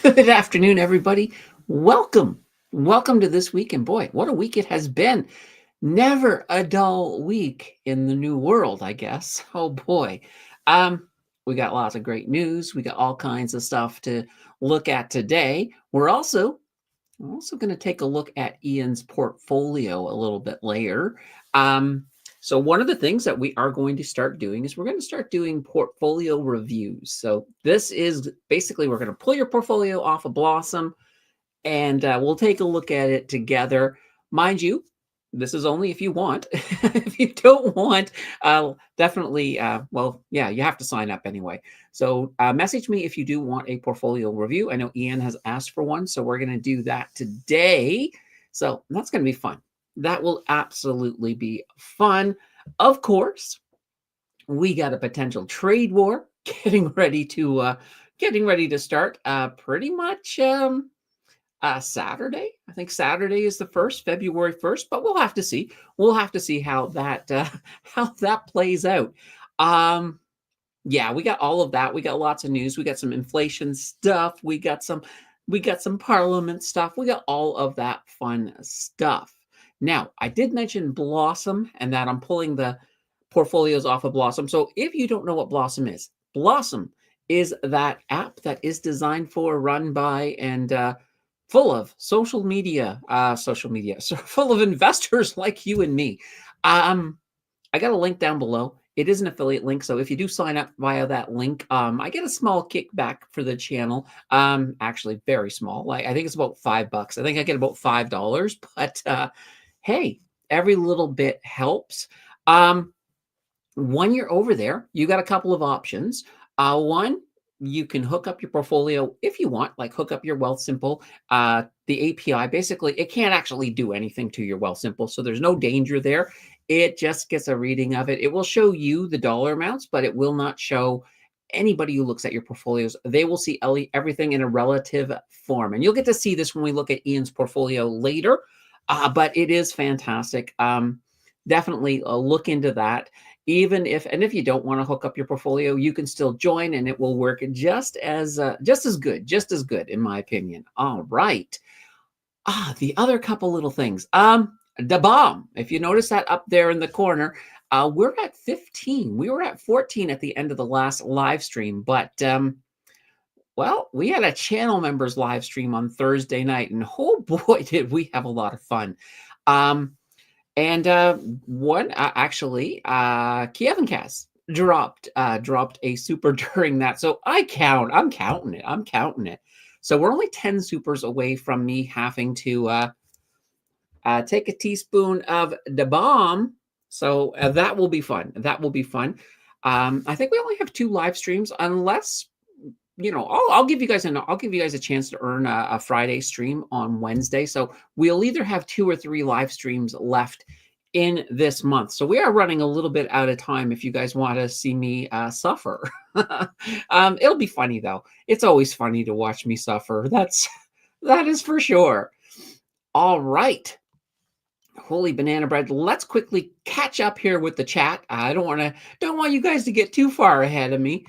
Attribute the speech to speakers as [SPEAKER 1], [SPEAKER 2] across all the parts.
[SPEAKER 1] Good afternoon, everybody. Welcome. Welcome to this week. And boy, what a week it has been. Never a dull week in the new world, I guess. Oh boy. Um, we got lots of great news. We got all kinds of stuff to look at today. We're also going to take a look at Ian's portfolio a little bit later. Um, so one of the things that we are going to start doing is we're going to start doing portfolio reviews. So this is basically we're going to pull your portfolio off of Blossom and we'll take a look at it together. Mind you, this is only if you want. If you don't want, definitely, yeah, you have to sign up anyway. So message me if you do want a portfolio review. I know Ian has asked for one, so we're going to do that today. So that's going to be fun. That will absolutely be fun. Of course, we got a potential trade war getting ready to start. Pretty much. Saturday. I think Saturday is the first, February 1st, but we'll have to see. We'll have to see how that how that plays out. Um, yeah, we got all of that. We got lots of news. We got some inflation stuff. We got some parliament stuff. We got all of that fun stuff. Now, I did mention Blossom and that I'm pulling the portfolios off of Blossom. So if you don't know what Blossom is that app that is designed for, run by, and full of so full of investors like you and me. Um, I got a link down below. It is an affiliate link, so if you do sign up via that link, I get a small kickback for the channel. Actually, very small. Like I think it's about $5. I think I get about $5, but hey, every little bit helps. Um, when you're over there, you got a couple of options. One, you can hook up your portfolio if you want, like hook up your Wealthsimple. The API, basically, it can't actually do anything to your Wealthsimple, so there's no danger there. It just gets a reading of it. It will show you the dollar amounts, but it will not show anybody who looks at your portfolios. They will see everything in a relative form. And you'll get to see this when we look at Ian's portfolio later, but it is fantastic. Definitely look into that. Even if you don't want to hook up your portfolio, you can still join and it will work just as good in my opinion. All right. The other couple little things. The bomb. If you notice that up there in the corner, we're at 15. We were at 14 at the end of the last live stream, but well, we had a channel members live stream on Thursday night, and oh boy, did we have a lot of fun. And one actually, Kievan Cass dropped a super during that. So I'm counting it. So we're only 10 supers away from me having to take a teaspoon of the bomb. So that will be fun. I think we only have 2 live streams, unless I'll give you guys a chance to earn a Friday stream on Wednesday. So we'll either have 2 or 3 live streams left in this month. So we are running a little bit out of time if you guys want to see me suffer. It'll be funny though. It's always funny to watch me suffer. That is for sure. All right. Holy banana bread. Let's quickly catch up here with the chat. I don't want you guys to get too far ahead of me.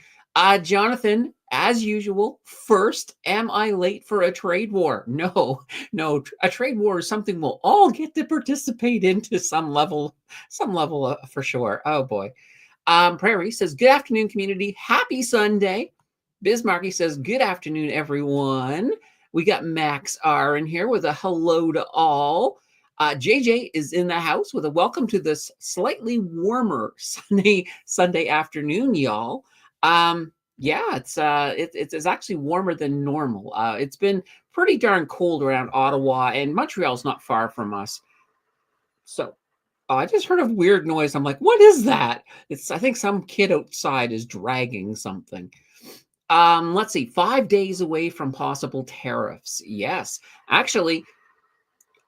[SPEAKER 1] Jonathan, as usual, first, am I late for a trade war? No, a trade war is something we'll all get to participate in to some level for sure. Oh boy. Prairie says, good afternoon, community. Happy Sunday. Bismarcky says, good afternoon, everyone. We got Max R in here with a hello to all. JJ is in the house with a welcome to this slightly warmer Sunday afternoon, y'all. Yeah, it's actually warmer than normal. It's been pretty darn cold around Ottawa, and Montreal's not far from us. So I just heard a weird noise. I'm like, what is that? I think some kid outside is dragging something. Let's see, 5 days away from possible tariffs. Yes, actually,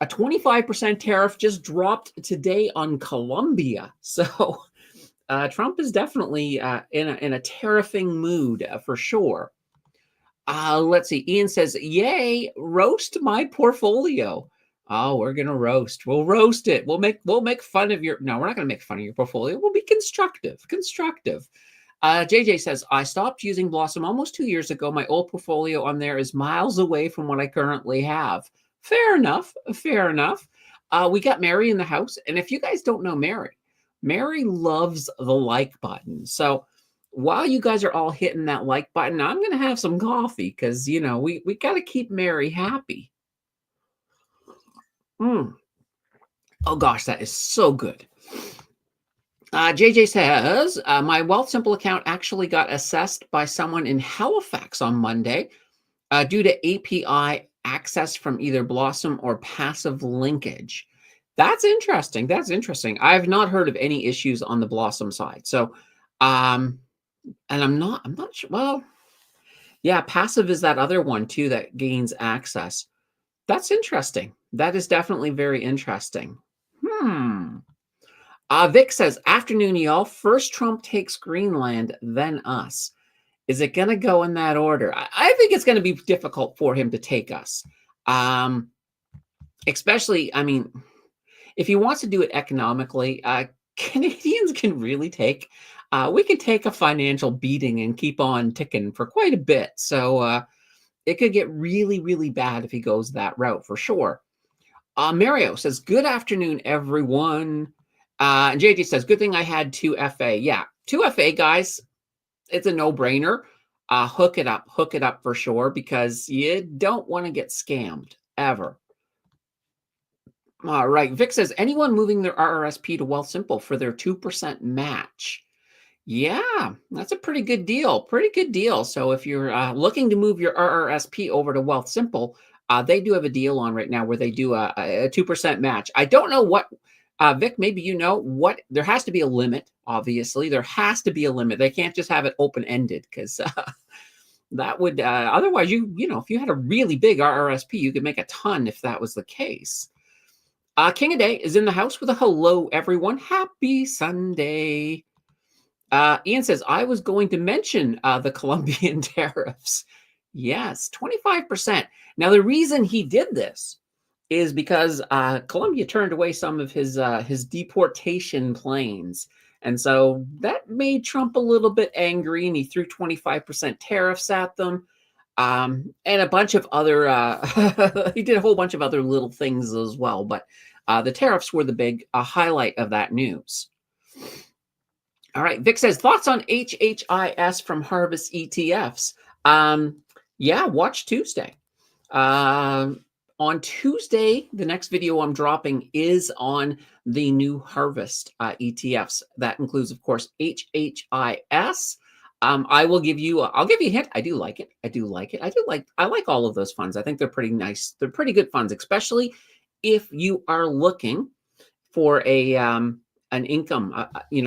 [SPEAKER 1] a 25% tariff just dropped today on Colombia. So Trump is definitely in a tariffing mood for sure. Let's see. Ian says, "Yay, roast my portfolio." Oh, we're gonna roast. We'll roast it. We'll make fun of your. No, we're not gonna make fun of your portfolio. We'll be constructive. JJ says, I stopped using Blossom almost 2 years ago. My old portfolio on there is miles away from what I currently have. Fair enough. Fair enough. We got Mary in the house. And if you guys don't know Mary, Mary loves the like button. So while you guys are all hitting that like button, I'm going to have some coffee because, we got to keep Mary happy. Mm. Oh, gosh, that is so good. JJ says, my Wealth Simple account actually got assessed by someone in Halifax on Monday due to API access from either Blossom or passive linkage. That's interesting. That's interesting. I've not heard of any issues on the Blossom side. So, and I'm not sure. Well, yeah, passive is that other one too that gains access. That's interesting. That is definitely very interesting. Vic says, afternoon, y'all. First Trump takes Greenland, then us. Is it going to go in that order? I think it's going to be difficult for him to take us. Especially, I mean, if he wants to do it economically, Canadians can really take, we can take a financial beating and keep on ticking for quite a bit. So it could get really, really bad if he goes that route for sure. Mario says, good afternoon, everyone. And JJ says, good thing I had 2FA. Yeah, 2FA, guys. It's a no-brainer. Hook it up for sure, because you don't want to get scammed ever. All right. Vic says, anyone moving their RRSP to Wealthsimple for their 2% match? Yeah, that's a pretty good deal. Pretty good deal. So if you're looking to move your RRSP over to Wealthsimple, they do have a deal on right now where they do a 2% match. I don't know what, Vic, maybe you know what, there has to be a limit, obviously. There has to be a limit. They can't just have it open-ended, because that would, otherwise, if you had a really big RRSP, you could make a ton if that was the case. King of Day is in the house with a hello, everyone. Happy Sunday. Ian says, I was going to mention the Colombian tariffs. Yes, 25%. Now, the reason he did this is because Colombia turned away some of his deportation planes. And so that made Trump a little bit angry, and he threw 25% tariffs at them. And a bunch of other, he did a whole bunch of other little things as well. But the tariffs were the big highlight of that news. All right. Vic says, thoughts on HHIS from Harvest ETFs? Yeah, watch Tuesday. On Tuesday, the next video I'm dropping is on the new Harvest ETFs. That includes, of course, HHIS. I'll give you a hint. I do like it. I like all of those funds. I think they're pretty nice. They're pretty good funds, especially if you are looking for an income,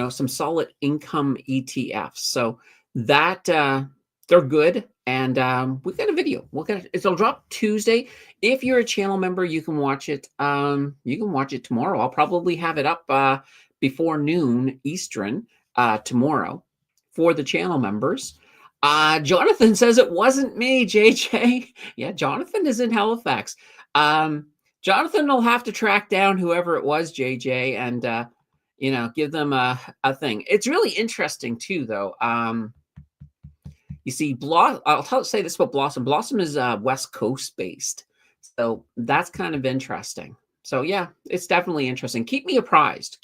[SPEAKER 1] some solid income ETFs. So that they're good. And we've got a video. It'll drop Tuesday. If you're a channel member, you can watch it. You can watch it tomorrow. I'll probably have it up before noon Eastern tomorrow for the channel members. Jonathan says it wasn't me, JJ. Yeah, Jonathan is in Halifax. Jonathan will have to track down whoever it was, JJ, and give them a thing. It's really interesting too, though. You see, I'll say this about Blossom. Blossom is West Coast based, so that's kind of interesting. So yeah, it's definitely interesting. Keep me apprised.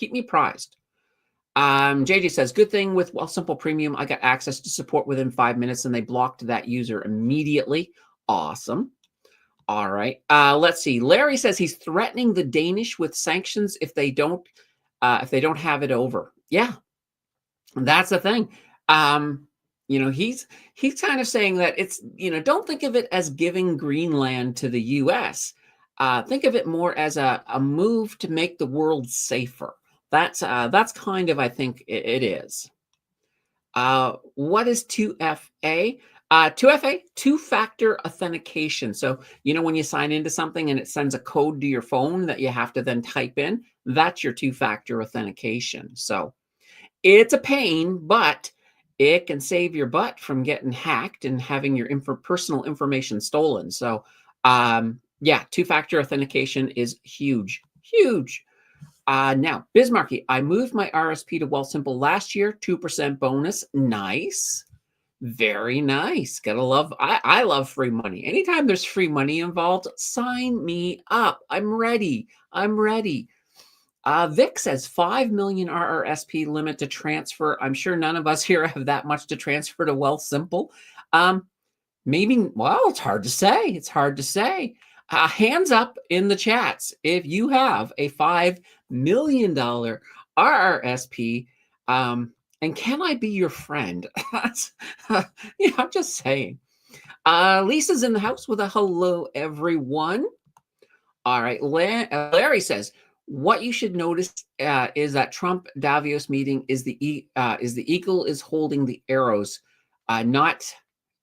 [SPEAKER 1] JJ says, good thing with Wealthsimple Premium, I got access to support within 5 minutes, and they blocked that user immediately. Awesome. All right. Let's see. Larry says he's threatening the Danish with sanctions if they don't have it over. Yeah, that's the thing. He's kind of saying that it's, don't think of it as giving Greenland to the U.S. Think of it more as a move to make the world safer. That's kind of, I think it is. What is 2FA? 2FA, two-factor authentication. So, when you sign into something and it sends a code to your phone that you have to then type in, that's your two-factor authentication. So it's a pain, but it can save your butt from getting hacked and having your personal information stolen. So, yeah, two-factor authentication is huge. Now, Bismarcky, I moved my RSP to Wealthsimple last year, 2% bonus. Nice. Very nice. Gotta love, I love free money. Anytime there's free money involved, sign me up. I'm ready. I'm ready. Vic says 5 million RRSP limit to transfer. I'm sure none of us here have that much to transfer to Wealthsimple. Maybe, well, it's hard to say. It's hard to say. Hands up in the chats if you have a $5 million RRSP. And can I be your friend? Yeah, I'm just saying. Lisa's in the house with a hello, everyone. All right. Larry says, what you should notice is that Trump Davos meeting is the eagle is holding the arrows, not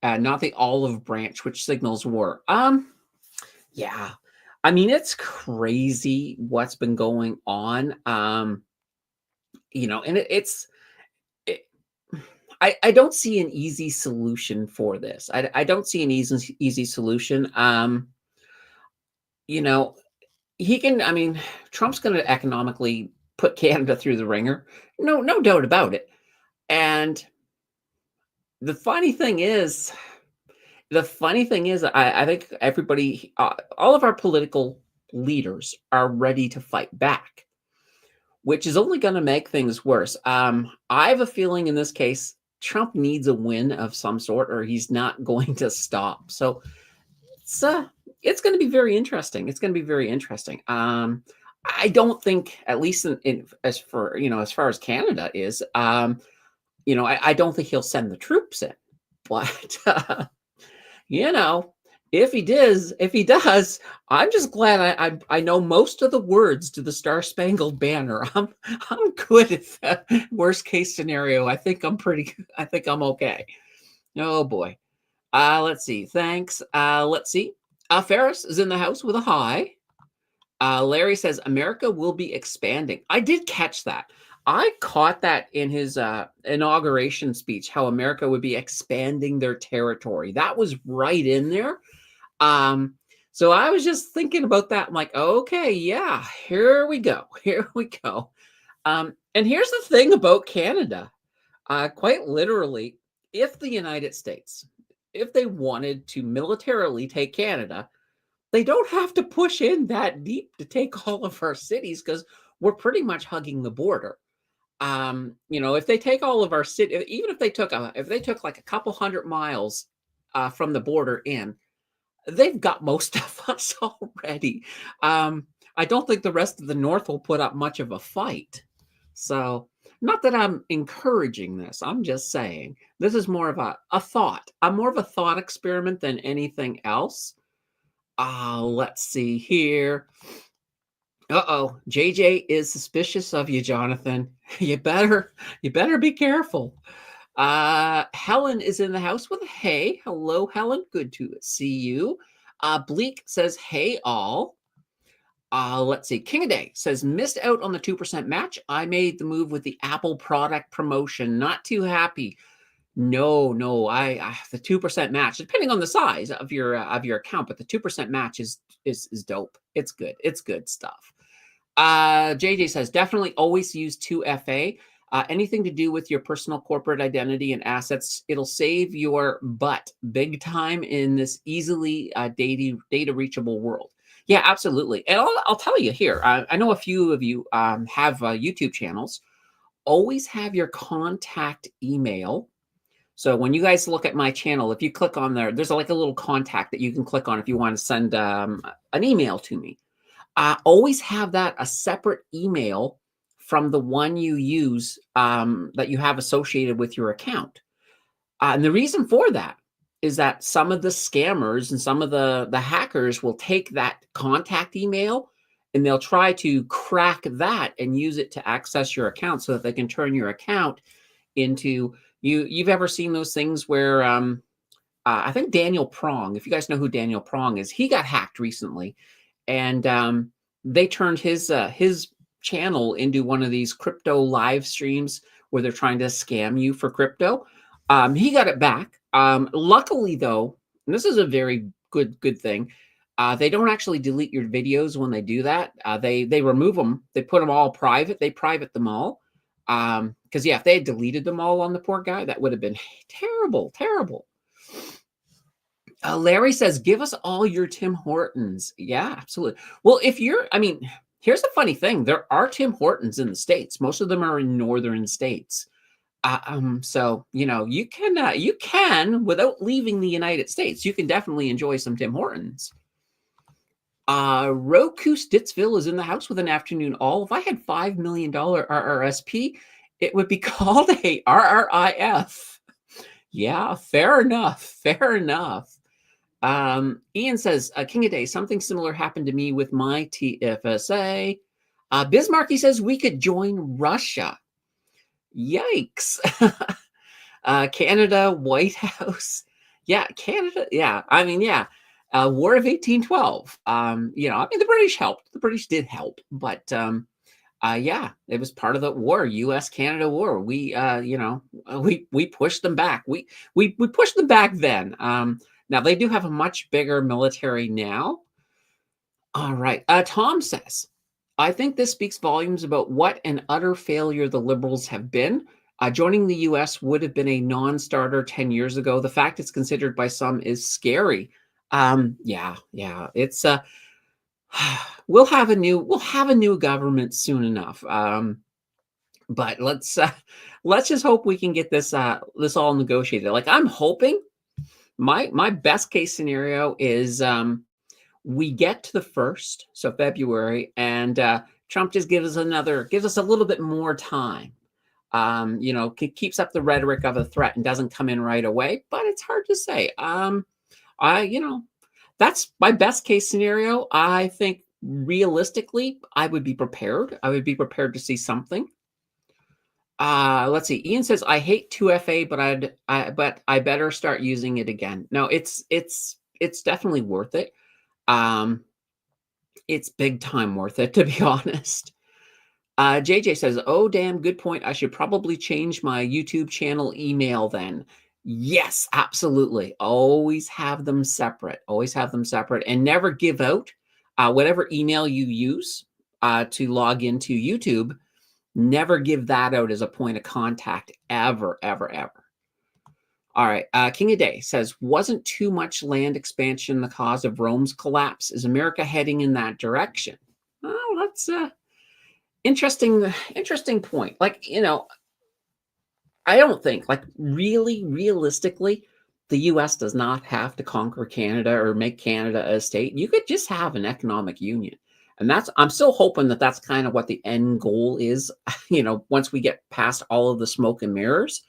[SPEAKER 1] the olive branch, which signals war. Yeah. I mean, it's crazy what's been going on. And I don't see an easy solution for this. I don't see an easy solution. You know, Trump's going to economically put Canada through the ringer. No doubt about it. And the funny thing is, I think everybody, all of our political leaders are ready to fight back, which is only going to make things worse. I have a feeling in this case, Trump needs a win of some sort, or he's not going to stop. So it's going to be very interesting. It's going to be very interesting. I don't think, at least as far as Canada is, I don't think he'll send the troops in. But if he does, I'm just glad I know most of the words to the Star Spangled Banner. I'm good if worst case scenario. I think I'm okay. Oh boy. Let's see. Thanks. Let's see. Ferris is in the house with a hi. Larry says America will be expanding. I did catch that. I caught that in his inauguration speech, how America would be expanding their territory. That was right in there. So I was just thinking about that. I'm like, okay, yeah, here we go. Here we go. And here's the thing about Canada. Quite literally, if the United States, if they wanted to militarily take Canada, they don't have to push in that deep to take all of our cities because we're pretty much hugging the border. If they take all of our city, even if they took like a couple hundred miles from the border in, they've got most of us already. I don't think the rest of the North will put up much of a fight. So, not that I'm encouraging this. I'm just saying this is more of a thought. I'm more of a thought experiment than anything else. Let's see here. JJ is suspicious of you, Jonathan. You better be careful. Helen is in the house with a hey. Hello, Helen. Good to see you. Bleak says, hey, all. Let's see. King of Day says, missed out on the 2% match. I made the move with the Apple product promotion. Not too happy. No, I the 2% match, depending on the size of your account, but the 2% match is dope. It's good. It's good stuff. JJ says, definitely always use 2FA. Anything to do with your personal corporate identity and assets, it'll save your butt big time in this easily data reachable world. Yeah, absolutely. And I'll tell you here, I know a few of you have YouTube channels. Always have your contact email. So when you guys look at my channel, if you click on there, there's like a little contact that you can click on if you want to send an email to me. Always have that a separate email from the one you use that you have associated with your account. And the reason for that is that some of the scammers and some of the hackers will take that contact email and they'll try to crack that and use it to access your account so that they can turn your account into you've ever seen those things where I think Daniel Prong, if you guys know who Daniel Prong is, he got hacked recently, and they turned his channel into one of these crypto live streams where they're trying to scam you for crypto. He got it back. Luckily, though, and this is a very good thing, They don't actually delete your videos when they do that. They remove them. They put them all private. They private them all. Because yeah, if they had deleted them all on the poor guy, that would have been terrible, terrible. Larry says, "Give us all your Tim Hortons." Yeah, absolutely. Well, if you're, I mean, here's the funny thing: there are Tim Hortons in the states. Most of them are in northern states. So you can without leaving the United States, you can definitely enjoy some Tim Hortons. Roku Stittsville is in the house with an afternoon all. If I had $5 million RRSP, it would be called a RRIF. Yeah, fair enough. Fair enough. Ian says, King of Day, something similar happened to me with my TFSA. Bismarcky says we could join Russia. Yikes. Canada, White House. Yeah, Canada. Yeah, I mean, yeah. War of 1812. I mean, the British helped. The British did help, but yeah, it was part of the war, U.S.-Canada war. We pushed them back. We pushed them back then. Now they do have a much bigger military now. All right. Tom says, I think this speaks volumes about what an utter failure the Liberals have been. Joining the U.S. would have been a non-starter 10 years ago. The fact it's considered by some is scary. Yeah. It's we'll have a new government soon enough. But let's just hope we can get this all negotiated. Like I'm hoping my best case scenario is we get to the 1st, so February, and Trump just gives us a little bit more time. Keeps up the rhetoric of a threat and doesn't come in right away, but it's hard to say. That's my best case scenario. I think realistically, I would be prepared. I would be prepared to see something. Let's see. Ian says, I hate 2FA, but I better start using it again. No, it's definitely worth it. It's big time worth it, to be honest. JJ says, oh, damn, good point. I should probably change my YouTube channel email then. Yes, absolutely. Always have them separate. Always have them separate and never give out whatever email you use to log into YouTube. Never give that out as a point of contact ever, ever, ever. All right. King of Day says, wasn't too much land expansion the cause of Rome's collapse? Is America heading in that direction? Oh, that's interesting point. Like, I don't think, like, really, realistically, the U.S. does not have to conquer Canada or make Canada a state. You could just have an economic union. And I'm still hoping that that's kind of what the end goal is. Once we get past all of the smoke and mirrors,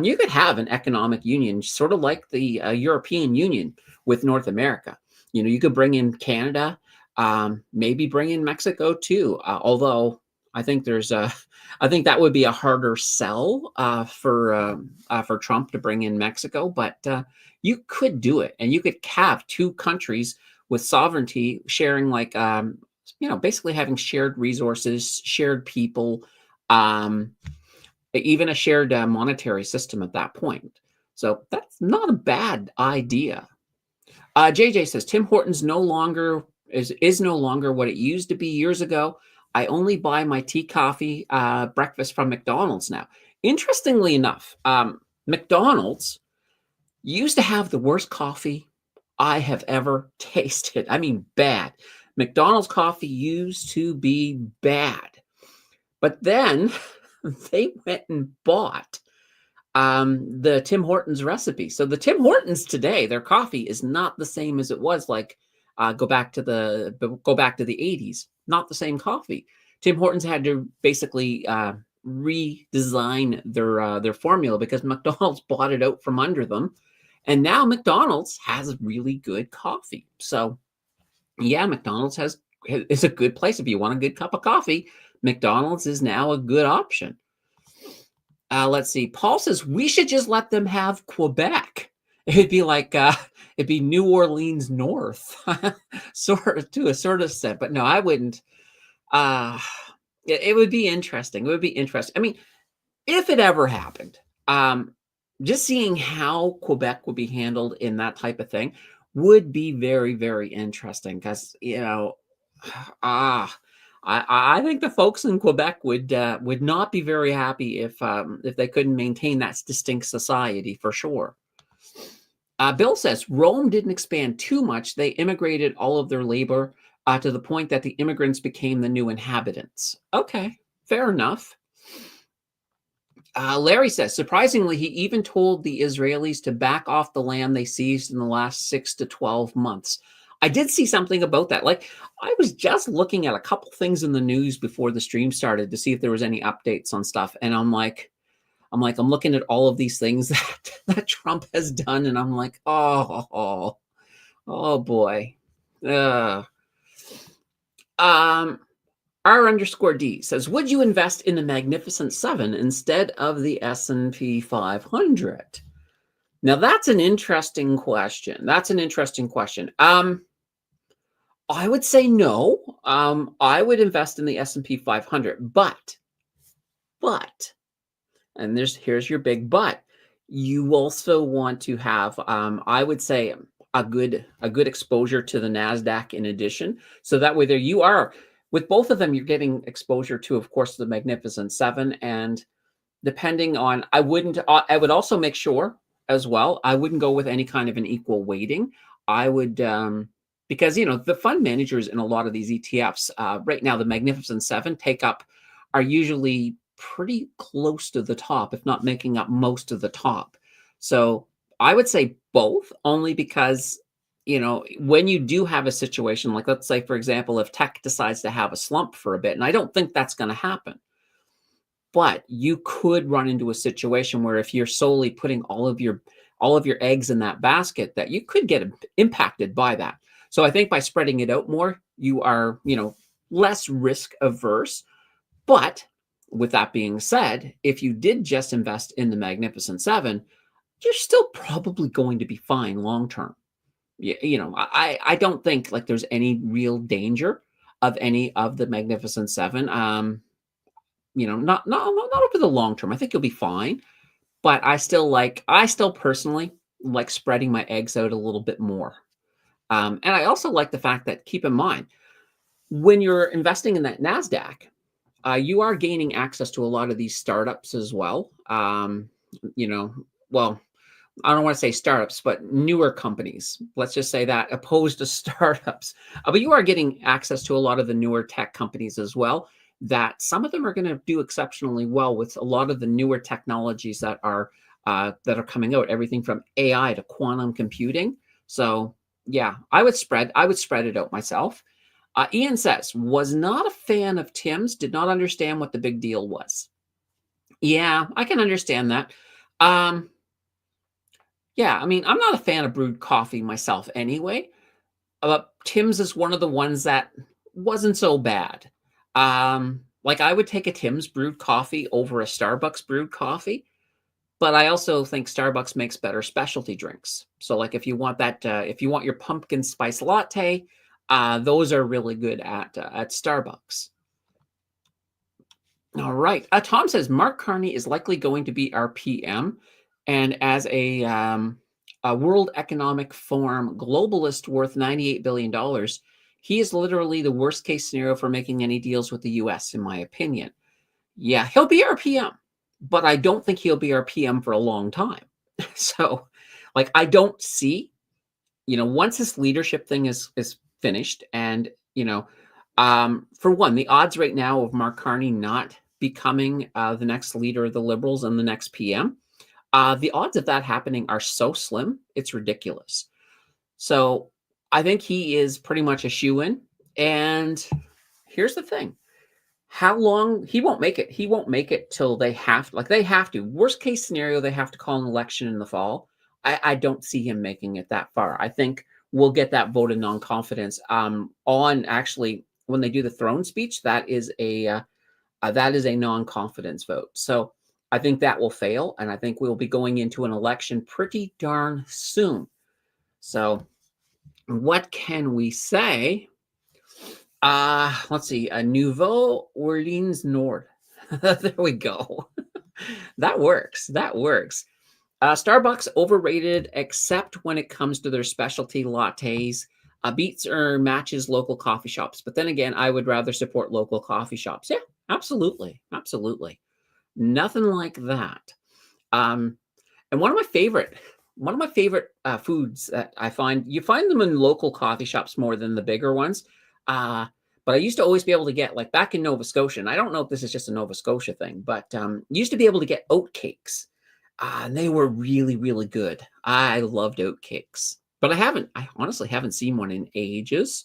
[SPEAKER 1] you could have an economic union, sort of like the European Union with North America. You could bring in Canada, maybe bring in Mexico too. Although I think I think that would be a harder sell for Trump to bring in Mexico, but you could do it, and you could have two countries with sovereignty sharing, like basically having shared resources, shared people, even a shared monetary system at that point. So that's not a bad idea. JJ says Tim Hortons is no longer what it used to be years ago. I only buy my tea, coffee, breakfast from McDonald's now. Interestingly enough, McDonald's used to have the worst coffee I have ever tasted. I mean, bad. McDonald's coffee used to be bad. But then they went and bought the Tim Hortons recipe. So the Tim Hortons today, their coffee is not the same as it was like go back to the 80s. Not the same coffee. Tim Hortons had to basically redesign their formula because McDonald's bought it out from under them. And now McDonald's has really good coffee. So yeah, McDonald's is a good place. If you want a good cup of coffee, McDonald's is now a good option. Let's see. Paul says we should just let them have Quebec. It'd be like it'd be New Orleans North, sort of to a sort of set. But no, I wouldn't. It would be interesting. It would be interesting. I mean, if it ever happened, just seeing how Quebec would be handled in that type of thing would be very, very interesting because, ah, I think the folks in Quebec would not be very happy if they couldn't maintain that distinct society for sure. Bill says Rome didn't expand too much. They immigrated all of their labor to the point that the immigrants became the new inhabitants. Okay, fair enough. Larry says, surprisingly, he even told the Israelis to back off the land they seized in the last 6 to 12 months. I did see something about that. Like, I was just looking at a couple things in the news before the stream started to see if there was any updates on stuff, and I'm looking at all of these things that Trump has done, and I'm like, oh boy. Uh, um, R_D says, would you invest in the Magnificent Seven instead of the S&P 500? Now that's an interesting question. I would say no. I would invest in the S&P 500, but, and here's your big but. You also want to have, I would say, a good exposure to the Nasdaq in addition. So that way, there you are. With both of them, you're getting exposure to, of course, the Magnificent Seven, and depending on, I would also make sure as well. I wouldn't go with any kind of an equal weighting. I would, because the fund managers in a lot of these ETFs right now, the Magnificent Seven are usually pretty close to the top, if not making up most of the top. So I would say both, only because when you do have a situation like, let's say, for example, if tech decides to have a slump for a bit, and I don't think that's going to happen, but you could run into a situation where if you're solely putting all of your eggs in that basket, that you could get impacted by that. So I think by spreading it out more, you are, less risk averse. But with that being said, if you did just invest in the Magnificent Seven, you're still probably going to be fine long term. I don't think like there's any real danger of any of the Magnificent Seven. Not over the long term. I think you'll be fine. But I still personally like spreading my eggs out a little bit more. And I also like the fact that, keep in mind, when you're investing in that Nasdaq, you are gaining access to a lot of these startups as well. Well, I don't want to say startups, but newer companies. Let's just say that, opposed to startups. But you are getting access to a lot of the newer tech companies as well, that some of them are going to do exceptionally well with a lot of the newer technologies that are coming out, everything from AI to quantum computing. So yeah, I would spread it out myself. Ian says, was not a fan of Tim's, did not understand what the big deal was. Yeah, I can understand that. Yeah, I mean, I'm not a fan of brewed coffee myself anyway. Tim's is one of the ones that wasn't so bad. Like, I would take a Tim's brewed coffee over a Starbucks brewed coffee, but I also think Starbucks makes better specialty drinks. So, like, if you want your pumpkin spice latte, those are really good at Starbucks. All right. Tom says Mark Carney is likely going to be our PM, and as a World Economic Forum globalist worth $98 billion, he is literally the worst case scenario for making any deals with the U.S., in my opinion. Yeah, he'll be our PM, but I don't think he'll be our PM for a long time. So, like, I don't see, once this leadership thing is finished, and for one, the odds right now of Mark Carney not becoming the next leader of the Liberals and the next PM, the odds of that happening are so slim, it's ridiculous. So I think he is pretty much a shoo-in. And here's the thing. How long? He won't make it. He won't make it till they have to. Worst case scenario, they have to call an election in the fall. I don't see him making it that far. I think we'll get that vote of non-confidence on, actually, when they do the throne speech. That is a non-confidence vote. So I think that will fail, and I think we'll be going into an election pretty darn soon. So what can we say? Let's see. A Nouveau Orleans Nord. There we go. That works. Starbucks overrated, except when it comes to their specialty lattes. Beats or matches local coffee shops. But then again, I would rather support local coffee shops. Yeah, absolutely. Absolutely. Nothing like that. Um, and one of my favorite foods that I find, you find them in local coffee shops more than the bigger ones. Uh, but I used to always be able to get, like back in Nova Scotia, and I don't know if this is just a Nova Scotia thing, but used to be able to get oat cakes. And they were really, really good. I loved oat cakes, but I honestly haven't seen one in ages.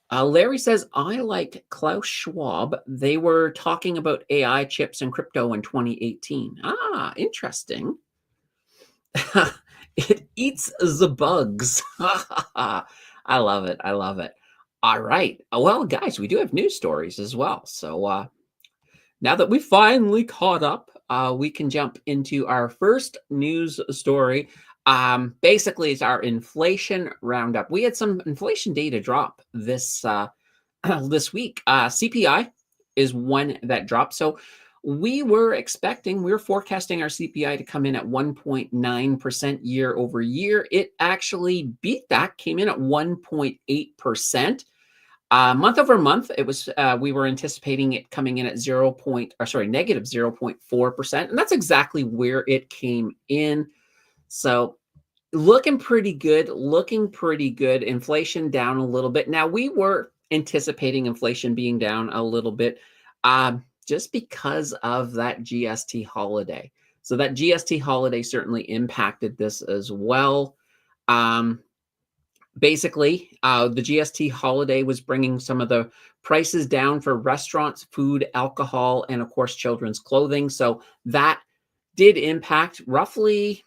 [SPEAKER 1] Larry says, I like Klaus Schwab. They were talking about AI chips and crypto in 2018. Interesting. It eats the bugs. I love it. I love it. All right. Well, guys, we do have news stories as well. So now that we finally caught up, we can jump into our first news story. Basically, it's our inflation roundup. We had some inflation data drop this this week. CPI is one that dropped. So we were forecasting our CPI to come in at 1.9% year over year. It actually beat that, came in at 1.8%. Month over month, it was we were anticipating it coming in at negative 0.4%, and that's exactly where it came in. So looking pretty good, looking pretty good. Inflation down a little bit. Now we were anticipating inflation being down a little bit, just because of that GST holiday. So that GST holiday certainly impacted this as well. Um, Basically, the GST holiday was bringing some of the prices down for restaurants, food, alcohol, and of course, children's clothing. So that did impact roughly.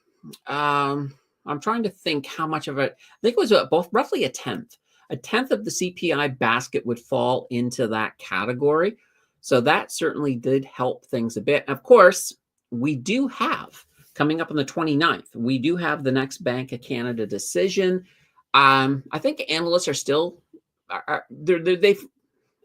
[SPEAKER 1] I'm trying to think how much of it. I think it was both roughly a tenth. A tenth of the CPI basket would fall into that category. So that certainly did help things a bit. Of course, we do have coming up on the 29th, we do have the next Bank of Canada decision. I think analysts are still they've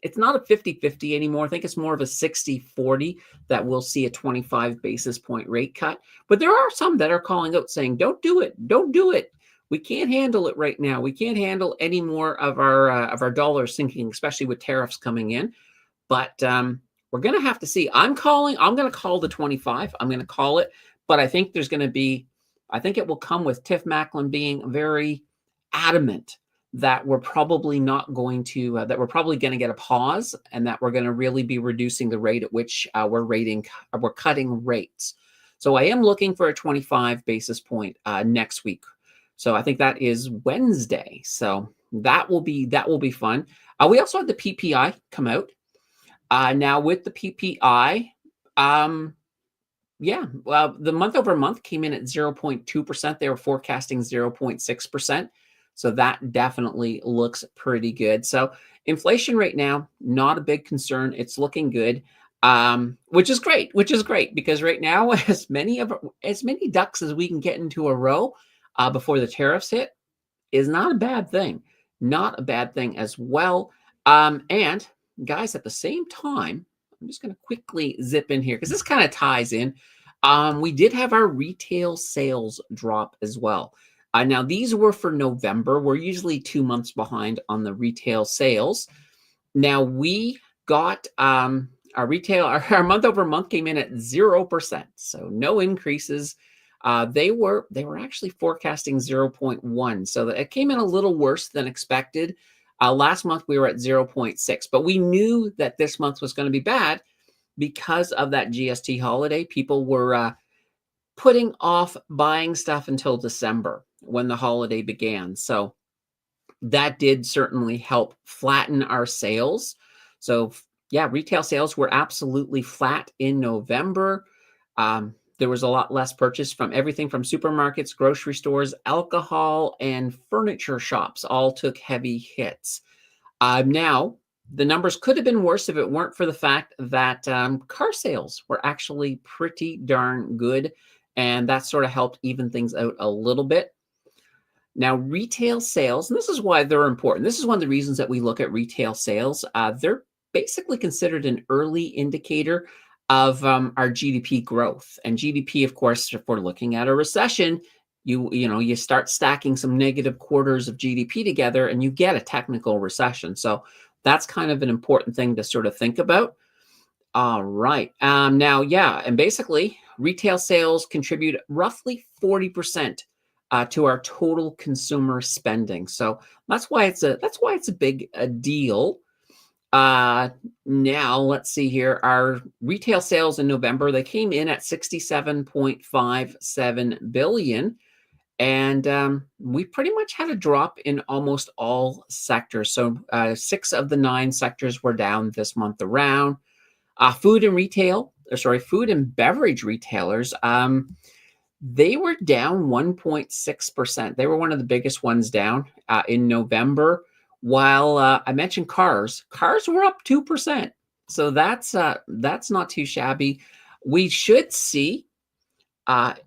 [SPEAKER 1] it's not a 50-50 anymore. I think it's more of a 60-40 that we'll see a 25 basis point rate cut. But there are some that are calling out saying, don't do it. Don't do it. We can't handle it right now. We can't handle any more of our dollars sinking, especially with tariffs coming in. But we're going to have to see. I'm going to call the 25. I'm going to call it. But I think I think it will come with Tiff Macklin being very adamant that we're probably not going to, that we're probably going to get a pause, and that we're going to really be reducing the rate at which we're cutting rates. So I am looking for a 25 basis point next week. So I think that is Wednesday. So that will be fun. We also had the PPI come out. Now with the PPI, the month over month came in at 0.2%. They were forecasting 0.6%. So that definitely looks pretty good. So inflation right now, not a big concern. It's looking good, which is great. Because right now, as many ducks as we can get into a row before the tariffs hit is not a bad thing. Not a bad thing as well. And guys, at the same time, I'm just going to quickly zip in here because this kind of ties in. We did have our retail sales drop as well. Now, these were for November. We're usually 2 months behind on the retail sales. Now, we got our month over month came in at 0%. So no increases. They were actually forecasting 0.1. So it came in a little worse than expected. Last month, we were at 0.6. But we knew that this month was going to be bad because of that GST holiday. People were putting off buying stuff until December when the holiday began. So that did certainly help flatten our sales. So yeah, retail sales were absolutely flat in November. There was a lot less purchase from everything from supermarkets, grocery stores, alcohol, and furniture shops all took heavy hits. Now, the numbers could have been worse if it weren't for the fact that car sales were actually pretty darn good. And that sort of helped even things out a little bit. Now, retail sales, and this is why they're important. This is one of the reasons that we look at retail sales. They're basically considered an early indicator of our GDP growth. And GDP, of course, if we're looking at a recession, you start stacking some negative quarters of GDP together, and you get a technical recession. So that's kind of an important thing to sort of think about. All right. Now, yeah, and basically, retail sales contribute roughly 40% to our total consumer spending. So that's why it's a big deal. Uh, Now let's see here. Our retail sales in November, they came in at 67.57 billion. And we pretty much had a drop in almost all sectors. So 6 of the 9 sectors were down this month around. Food and beverage retailers, they were down 1.6%. They were one of the biggest ones down in November. While I mentioned cars were up 2%. So that's not too shabby. We should see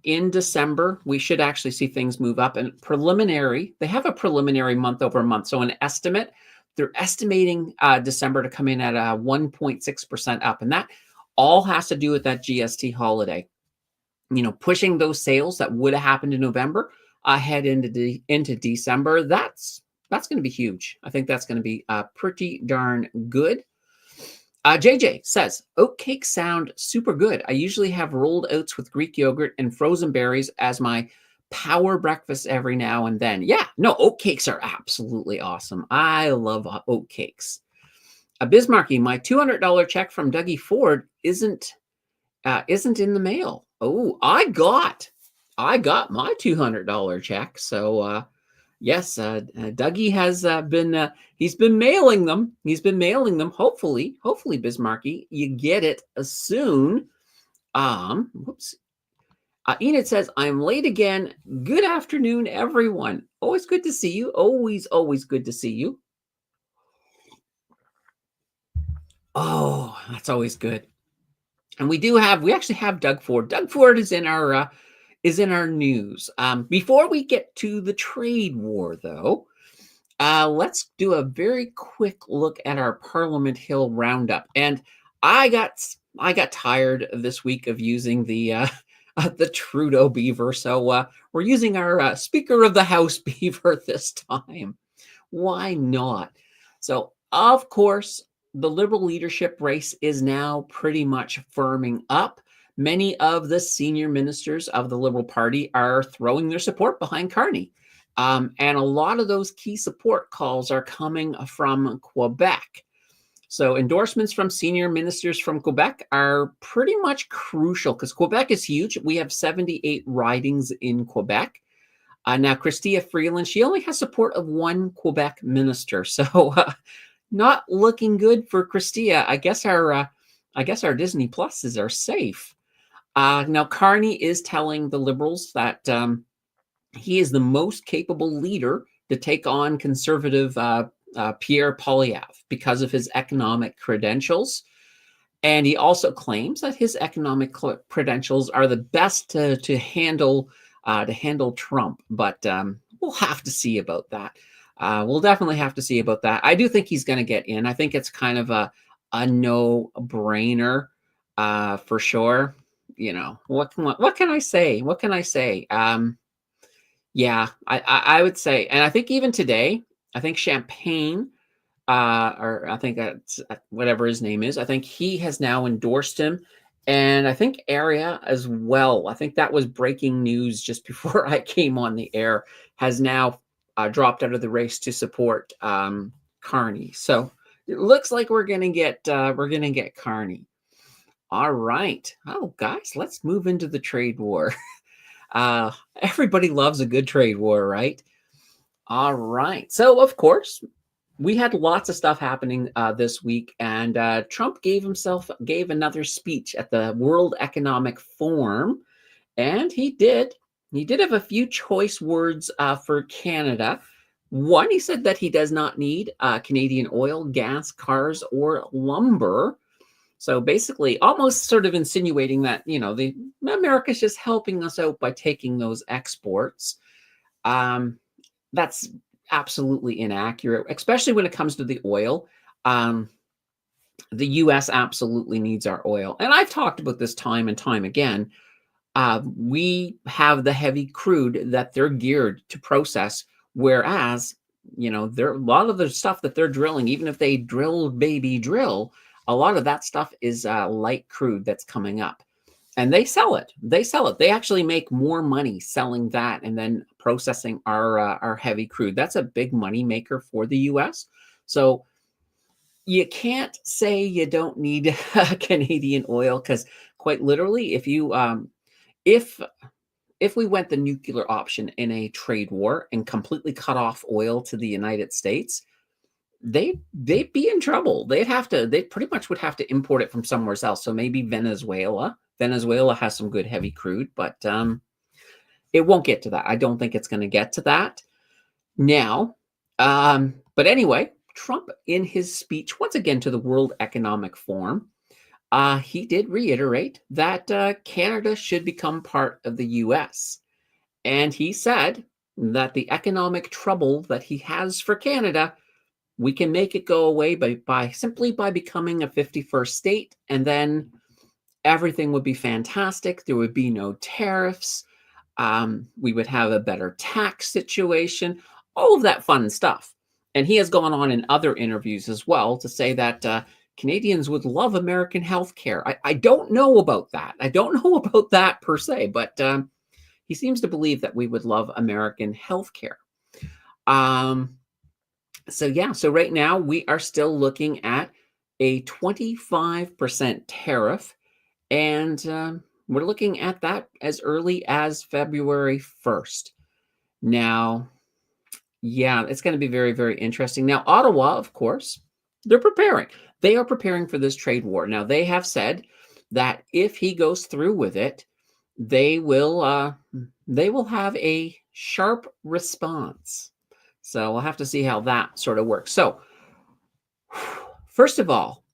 [SPEAKER 1] in December, we should actually see things move up. And they have a preliminary month over month. So an estimate, they're estimating December to come in at 1.6% up. And that all has to do with that GST holiday. Pushing those sales that would have happened in November ahead into December. That's going to be huge. I think that's going to be pretty darn good. JJ says, oatcakes sound super good. I usually have rolled oats with Greek yogurt and frozen berries as my power breakfast every now and then. Yeah, no, oatcakes are absolutely awesome. I love oatcakes. Bismarcky, my $200 check from Dougie Ford isn't in the mail. Oh, I got my $200 check. So yes, Dougie has been he's been mailing them. Hopefully, Bismarcky, you get it soon. Whoops. Enid says, I'm late again. Good afternoon, everyone. Always good to see you. Always good to see you. Oh, that's always good. And we actually have Doug Ford. Doug Ford is in our news. Before we get to the trade war, though, let's do a very quick look at our Parliament Hill roundup. And I got tired this week of using the Trudeau beaver, so we're using our Speaker of the House beaver this time. Why not? So, of course, the Liberal leadership race is now pretty much firming up. Many of the senior ministers of the Liberal Party are throwing their support behind Carney. And a lot of those key support calls are coming from Quebec. So endorsements from senior ministers from Quebec are pretty much crucial because Quebec is huge. We have 78 ridings in Quebec. Now, Chrystia Freeland, she only has support of one Quebec minister. So not looking good for Chrystia. I guess our Disney Pluses are safe. Now, Carney is telling the Liberals that he is the most capable leader to take on conservative Pierre Poilievre because of his economic credentials. And he also claims that his economic credentials are the best to handle Trump. But we'll have to see about that. We'll definitely have to see about that. I do think he's going to get in. I think it's kind of a no-brainer for sure. What can I say? Yeah, I would say, and I think even today, I think Champagne, or I think that's whatever his name is, I think he has now endorsed him, and I think Area as well. I think that was breaking news just before I came on the air. Has now dropped out of the race to support Carney. So it looks like we're gonna get Carney. All right. Oh, guys, let's move into the trade war. Everybody loves a good trade war, right? All right. So, of course, we had lots of stuff happening this week, and Trump gave another speech at the World Economic Forum, and he did have a few choice words for Canada. One, he said that he does not need Canadian oil, gas, cars, or lumber. So basically, almost sort of insinuating that, the America's just helping us out by taking those exports. That's absolutely inaccurate, especially when it comes to the oil. The US absolutely needs our oil. And I've talked about this time and time again. We have the heavy crude that they're geared to process, whereas, there a lot of the stuff that they're drilling, even if they drill, baby drill, a lot of that stuff is light crude that's coming up. And they sell it. They sell it. They actually make more money selling that and then processing our heavy crude. That's a big money maker for the U.S. So you can't say you don't need Canadian oil because, quite literally, if if we went the nuclear option in a trade war and completely cut off oil to the United States, they'd be in trouble. They pretty much would have to import it from somewhere else. So maybe Venezuela. Venezuela has some good heavy crude, but it won't get to that. I don't think it's going to get to that now. But anyway, Trump, in his speech once again to the World Economic Forum, he did reiterate that Canada should become part of the U.S. And he said that the economic trouble that he has for Canada, we can make it go away by simply by becoming a 51st state, and then everything would be fantastic. There would be no tariffs. We would have a better tax situation, all of that fun stuff. And he has gone on in other interviews as well to say that Canadians would love American healthcare. I don't know about that. I don't know about that per se, but he seems to believe that we would love American healthcare. So right now we are still looking at a 25% tariff, and we're looking at that as early as February 1st. Now, yeah, it's going to be very, very interesting. Now, Ottawa, of course, they're preparing. They are preparing for this trade war. Now, they have said that if he goes through with it, they will have a sharp response. So we'll have to see how that sort of works. So, first of all,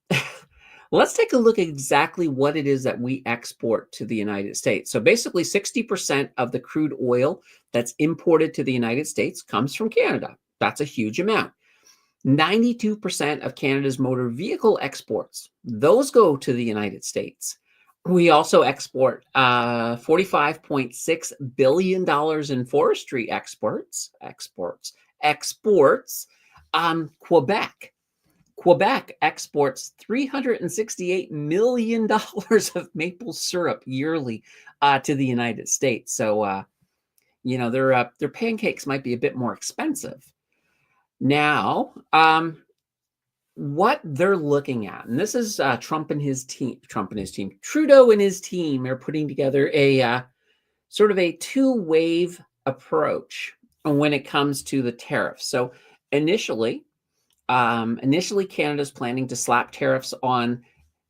[SPEAKER 1] let's take a look at exactly what it is that we export to the United States. So basically 60% of the crude oil that's imported to the United States comes from Canada. That's a huge amount. 92% of Canada's motor vehicle exports, those go to the United States. We also export $45.6 billion in forestry exports. Quebec exports $368 million of maple syrup yearly to the United States. So, their pancakes might be a bit more expensive. Now, what they're looking at, and this is Trudeau and his team are putting together a sort of a two-wave approach when it comes to the tariffs. So initially, Canada's planning to slap tariffs on,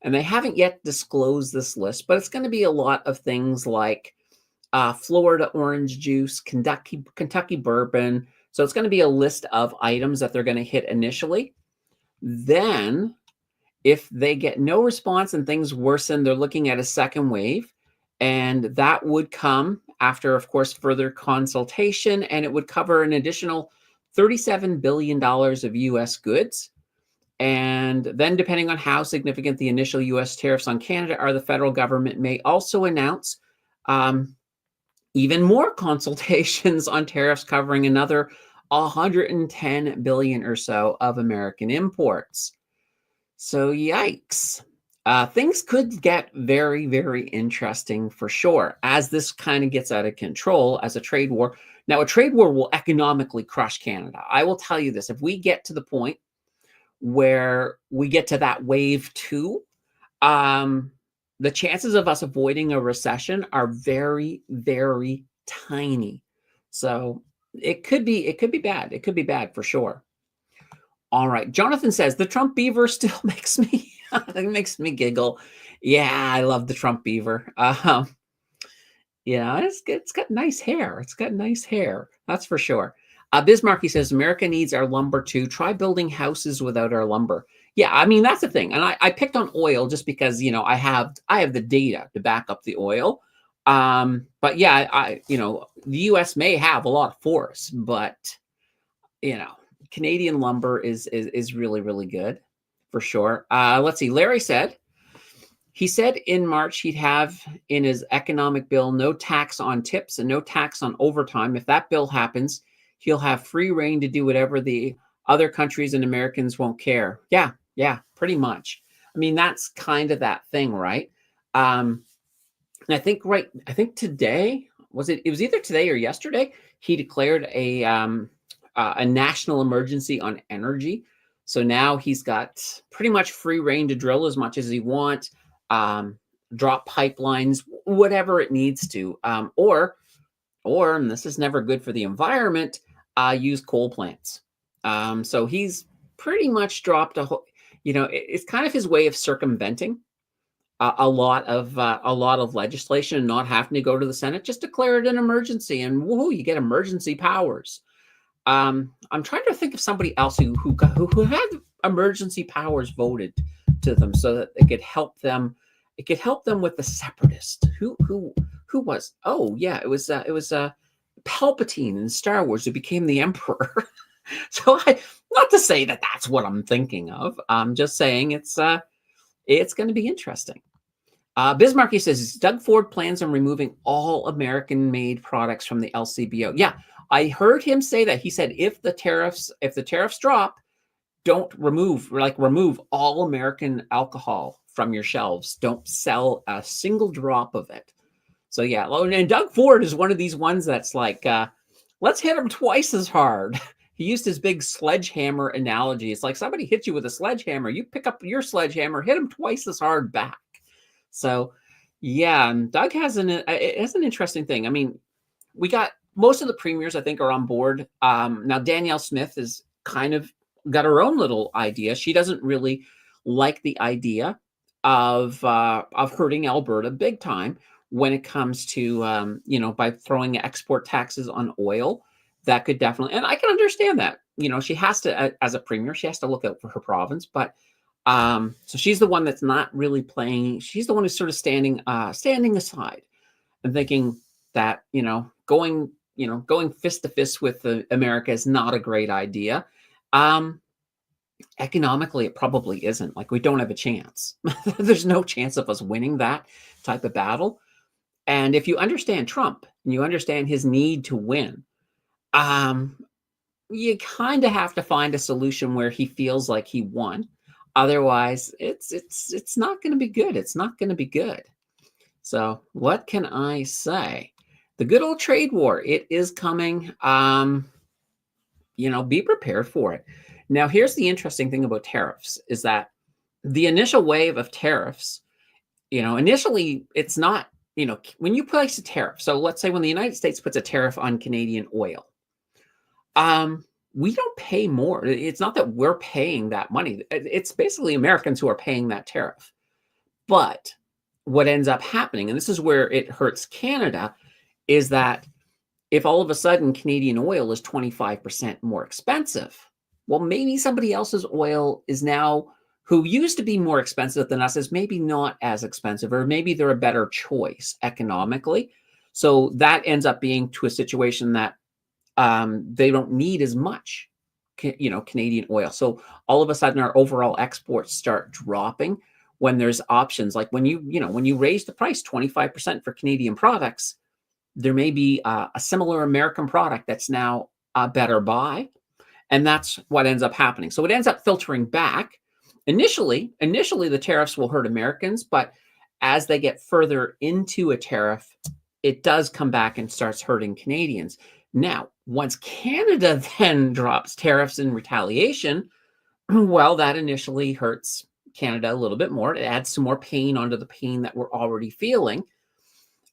[SPEAKER 1] and they haven't yet disclosed this list, but it's going to be a lot of things like Florida orange juice, Kentucky bourbon. So it's going to be a list of items that they're going to hit initially. Then, if they get no response and things worsen, they're looking at a second wave, and that would come after, of course, further consultation, and it would cover an additional $37 billion of U.S. goods. And then, depending on how significant the initial U.S. tariffs on Canada are, the federal government may also announce even more consultations on tariffs covering another 110 billion or so of American imports. So, yikes. Things could get very, very interesting for sure as this kind of gets out of control as a trade war. Now, a trade war will economically crush Canada. I will tell you this. If we get to the point where we get to that wave two, the chances of us avoiding a recession are very, very tiny. So it could be bad. It could be bad for sure. All right. Jonathan says the Trump beaver still makes me it makes me giggle. Yeah, I love the Trump beaver. It's got nice hair. It's got nice hair. That's for sure. Bismarcky says America needs our lumber too. Try building houses without our lumber. Yeah, I mean that's the thing. And I picked on oil just because I have the data to back up the oil. But yeah, the US may have a lot of forests, but Canadian lumber is really, really good for sure. Let's see. Larry said, he said in March he'd have in his economic bill no tax on tips and no tax on overtime. If that bill happens, he'll have free reign to do whatever the other countries and Americans won't care. Yeah, yeah, pretty much. I mean, that's kind of that thing, right? And I think today was it? It was either today or yesterday. He declared a national emergency on energy. So now he's got pretty much free reign to drill as much as he wants, um, drop pipelines, whatever it needs to, or and this is never good for the environment, use coal plants. So he's pretty much dropped a whole. It's kind of his way of circumventing a lot of legislation and not having to go to the Senate. Just declare it an emergency, and woohoo, you get emergency powers. I'm trying to think of somebody else who had emergency powers voted to them so that it could help them. It could help them with the separatists. Who was? Oh yeah, it was Palpatine in Star Wars who became the Emperor. So not to say that that's what I'm thinking of. I'm just saying it's going to be interesting. Bismarcky says Doug Ford plans on removing all American-made products from the LCBO. Yeah, I heard him say that. He said if the tariffs drop, don't remove all American alcohol from your shelves. Don't sell a single drop of it. So yeah, and Doug Ford is one of these ones that's like, let's hit him twice as hard. He used his big sledgehammer analogy. It's like somebody hits you with a sledgehammer. You pick up your sledgehammer, hit him twice as hard back. So, yeah, Doug has an interesting thing. I mean, we got most of the premiers, I think, are on board. Now, Danielle Smith is kind of got her own little idea. She doesn't really like the idea of hurting Alberta big time when it comes to by throwing export taxes on oil. That could definitely, and I can understand that. She has to, as a premier, she has to look out for her province. But so she's the one that's not really playing. She's the one who's sort of standing aside and thinking that going fist to fist with America is not a great idea. Economically, it probably isn't. Like, we don't have a chance. There's no chance of us winning that type of battle. And if you understand Trump and you understand his need to win, you kind of have to find a solution where he feels like he won. Otherwise, it's not going to be good. It's not going to be good. So what can I say? The good old trade war, it is coming. Be prepared for it. Now, here's the interesting thing about tariffs is that the initial wave of tariffs, initially it's not, when you place a tariff. So let's say when the United States puts a tariff on Canadian oil, we don't pay more. It's not that we're paying that money. It's basically Americans who are paying that tariff. But what ends up happening, and this is where it hurts Canada, is that if all of a sudden Canadian oil is 25% more expensive, well, maybe somebody else's oil is now, who used to be more expensive than us, is maybe not as expensive, or maybe they're a better choice economically. So that ends up being to a situation that they don't need as much, Canadian oil. So all of a sudden our overall exports start dropping when there's options. Like when you raise the price 25% for Canadian products, there may be a similar American product that's now a better buy. And that's what ends up happening. So it ends up filtering back. Initially, the tariffs will hurt Americans, but as they get further into a tariff, it does come back and starts hurting Canadians. Now, once Canada then drops tariffs in retaliation, well, that initially hurts Canada a little bit more. It adds some more pain onto the pain that we're already feeling.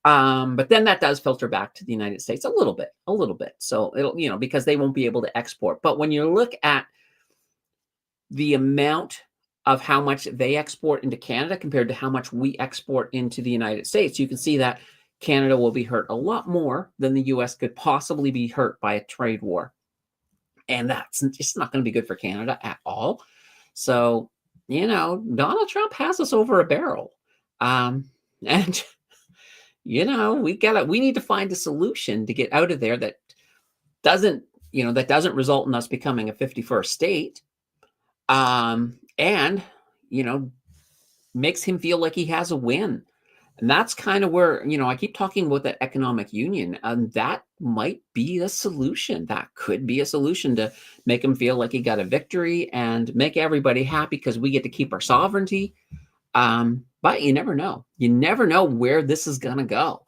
[SPEAKER 1] But then that does filter back to the United States a little bit. So it'll, because they won't be able to export. But when you look at the amount of how much they export into Canada compared to how much we export into the United States, you can see that Canada will be hurt a lot more than the US could possibly be hurt by a trade war. And that's just not going to be good for Canada at all. So, Donald Trump has us over a barrel. And we need to find a solution to get out of there that doesn't result in us becoming a 51st state. and, you know, makes him feel like he has a win. And that's kind of where, I keep talking about that economic union, and that might be a solution. That could be a solution to make him feel like he got a victory and make everybody happy because we get to keep our sovereignty. But you never know. You never know where this is gonna go.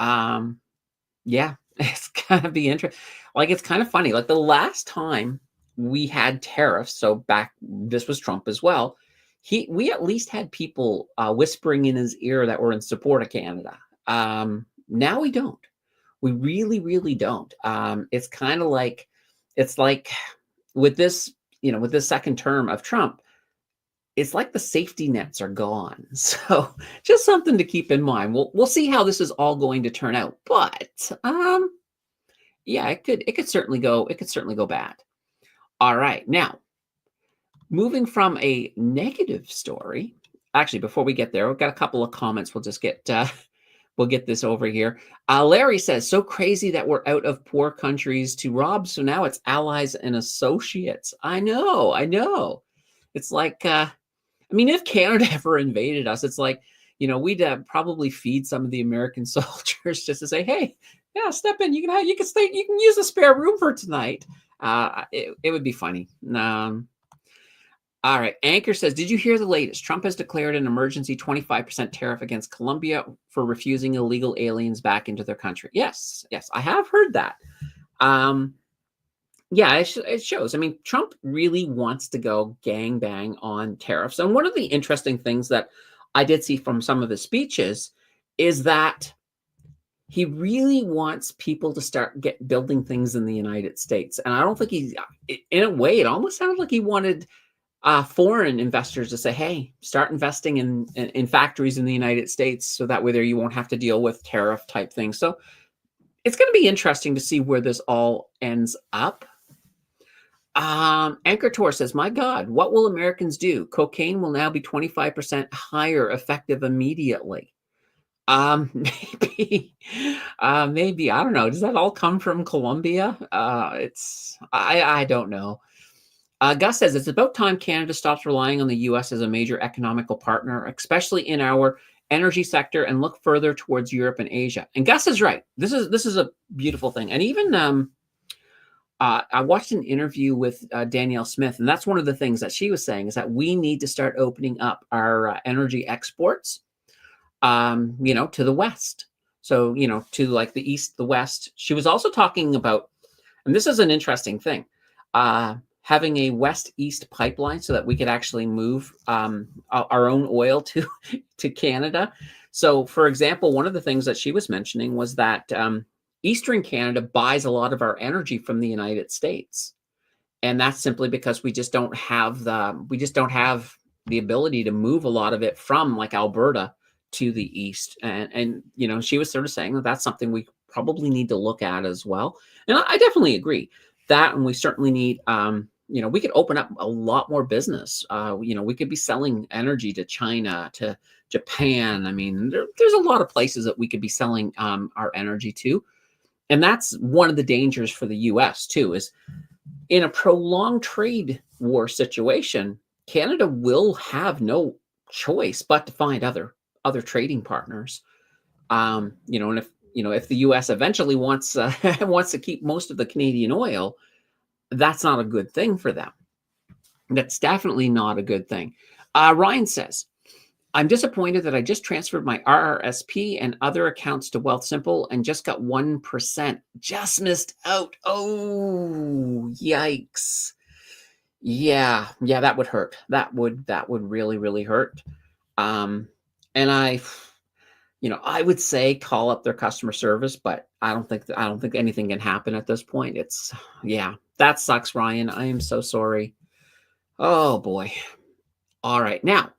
[SPEAKER 1] Um, yeah, it's gonna be interesting. Like, it's kind of funny. Like the last time we had tariffs, so back this was Trump as well. We at least had people whispering in his ear that were in support of Canada. Now we don't. We really, really don't. It's kind of like it's like with this, with this second term of Trump, it's like the safety nets are gone. So just something to keep in mind. We'll see how this is all going to turn out. But yeah, it could certainly go bad. All right. Now, moving from a negative story, actually, before we get there, we've got a couple of comments. We'll get this over here. Larry says, "So crazy that we're out of poor countries to rob. So now it's allies and associates." I know, I know. It's like, I mean, if Canada ever invaded us, it's like, we'd probably feed some of the American soldiers just to say, "Hey, yeah, step in. You can stay. You can use a spare room for tonight." It would be funny. All right. Anchor says, "Did you hear the latest? Trump has declared an emergency 25% tariff against Colombia for refusing illegal aliens back into their country." Yes, yes, I have heard that. Um, yeah, it shows. I mean, Trump really wants to go gang bang on tariffs. And one of the interesting things that I did see from some of his speeches is that he really wants people to start building things in the United States. And I don't think in a way, it almost sounded like he wanted foreign investors to say, "Hey, start investing in factories in the United States, so that way there you won't have to deal with tariff type things." So it's going to be interesting to see where this all ends up. Anchor Tor says, "My God, what will Americans do? Cocaine will now be 25% higher effective immediately." Maybe, maybe, I don't know. Does that all come from Colombia? I don't know. Gus says, "It's about time Canada stops relying on the US as a major economical partner, especially in our energy sector, and look further towards Europe and Asia." And Gus is right. This is a beautiful thing. And even I watched an interview with Danielle Smith, and that's one of the things that she was saying is that we need to start opening up our energy exports, to the West. So, to like the East, the West. She was also talking about, and this is an interesting thing, having a West-East pipeline so that we could actually move our own oil to Canada. So, for example, one of the things that she was mentioning was that Eastern Canada buys a lot of our energy from the United States. And that's simply because we just don't have the ability to move a lot of it from like Alberta to the east. And she was sort of saying that that's something we probably need to look at as well. And I definitely agree that, and we certainly need we could open up a lot more business. We could be selling energy to China, to Japan. I mean, there's a lot of places that we could be selling our energy to. And that's one of the dangers for the US too, is in a prolonged trade war situation, Canada will have no choice but to find other trading partners. And if the US eventually wants wants to keep most of the Canadian oil, that's not a good thing for them. That's definitely not a good thing. Ryan says, "I'm disappointed that I just transferred my RRSP and other accounts to Wealthsimple and just got 1%. Just missed out. Oh, yikes." Yeah, that would hurt. That would really, really hurt. And I would say call up their customer service, but I don't think anything can happen at this point. Yeah, that sucks, Ryan. I am so sorry. Oh boy. All right, now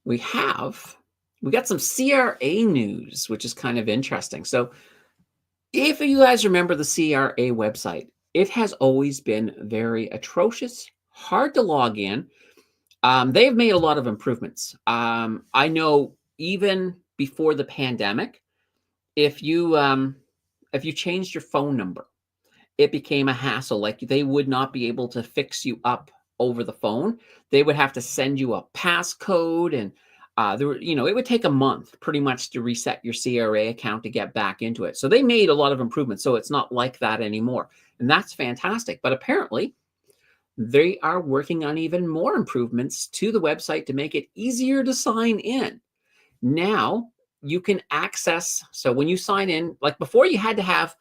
[SPEAKER 1] we got some CRA news, which is kind of interesting. So if you guys remember the CRA website, it has always been very atrocious, hard to log in. They've made a lot of improvements. I know even before the pandemic, if you changed your phone number, it became a hassle. Like they would not be able to fix you up over the phone. They would have to send you a passcode, and it would take a month pretty much to reset your CRA account to get back into it. So they made a lot of improvements. So it's not like that anymore. And that's fantastic. But apparently, they are working on even more improvements to the website to make it easier to sign in. Now you can access, so when you sign in, like before you had to have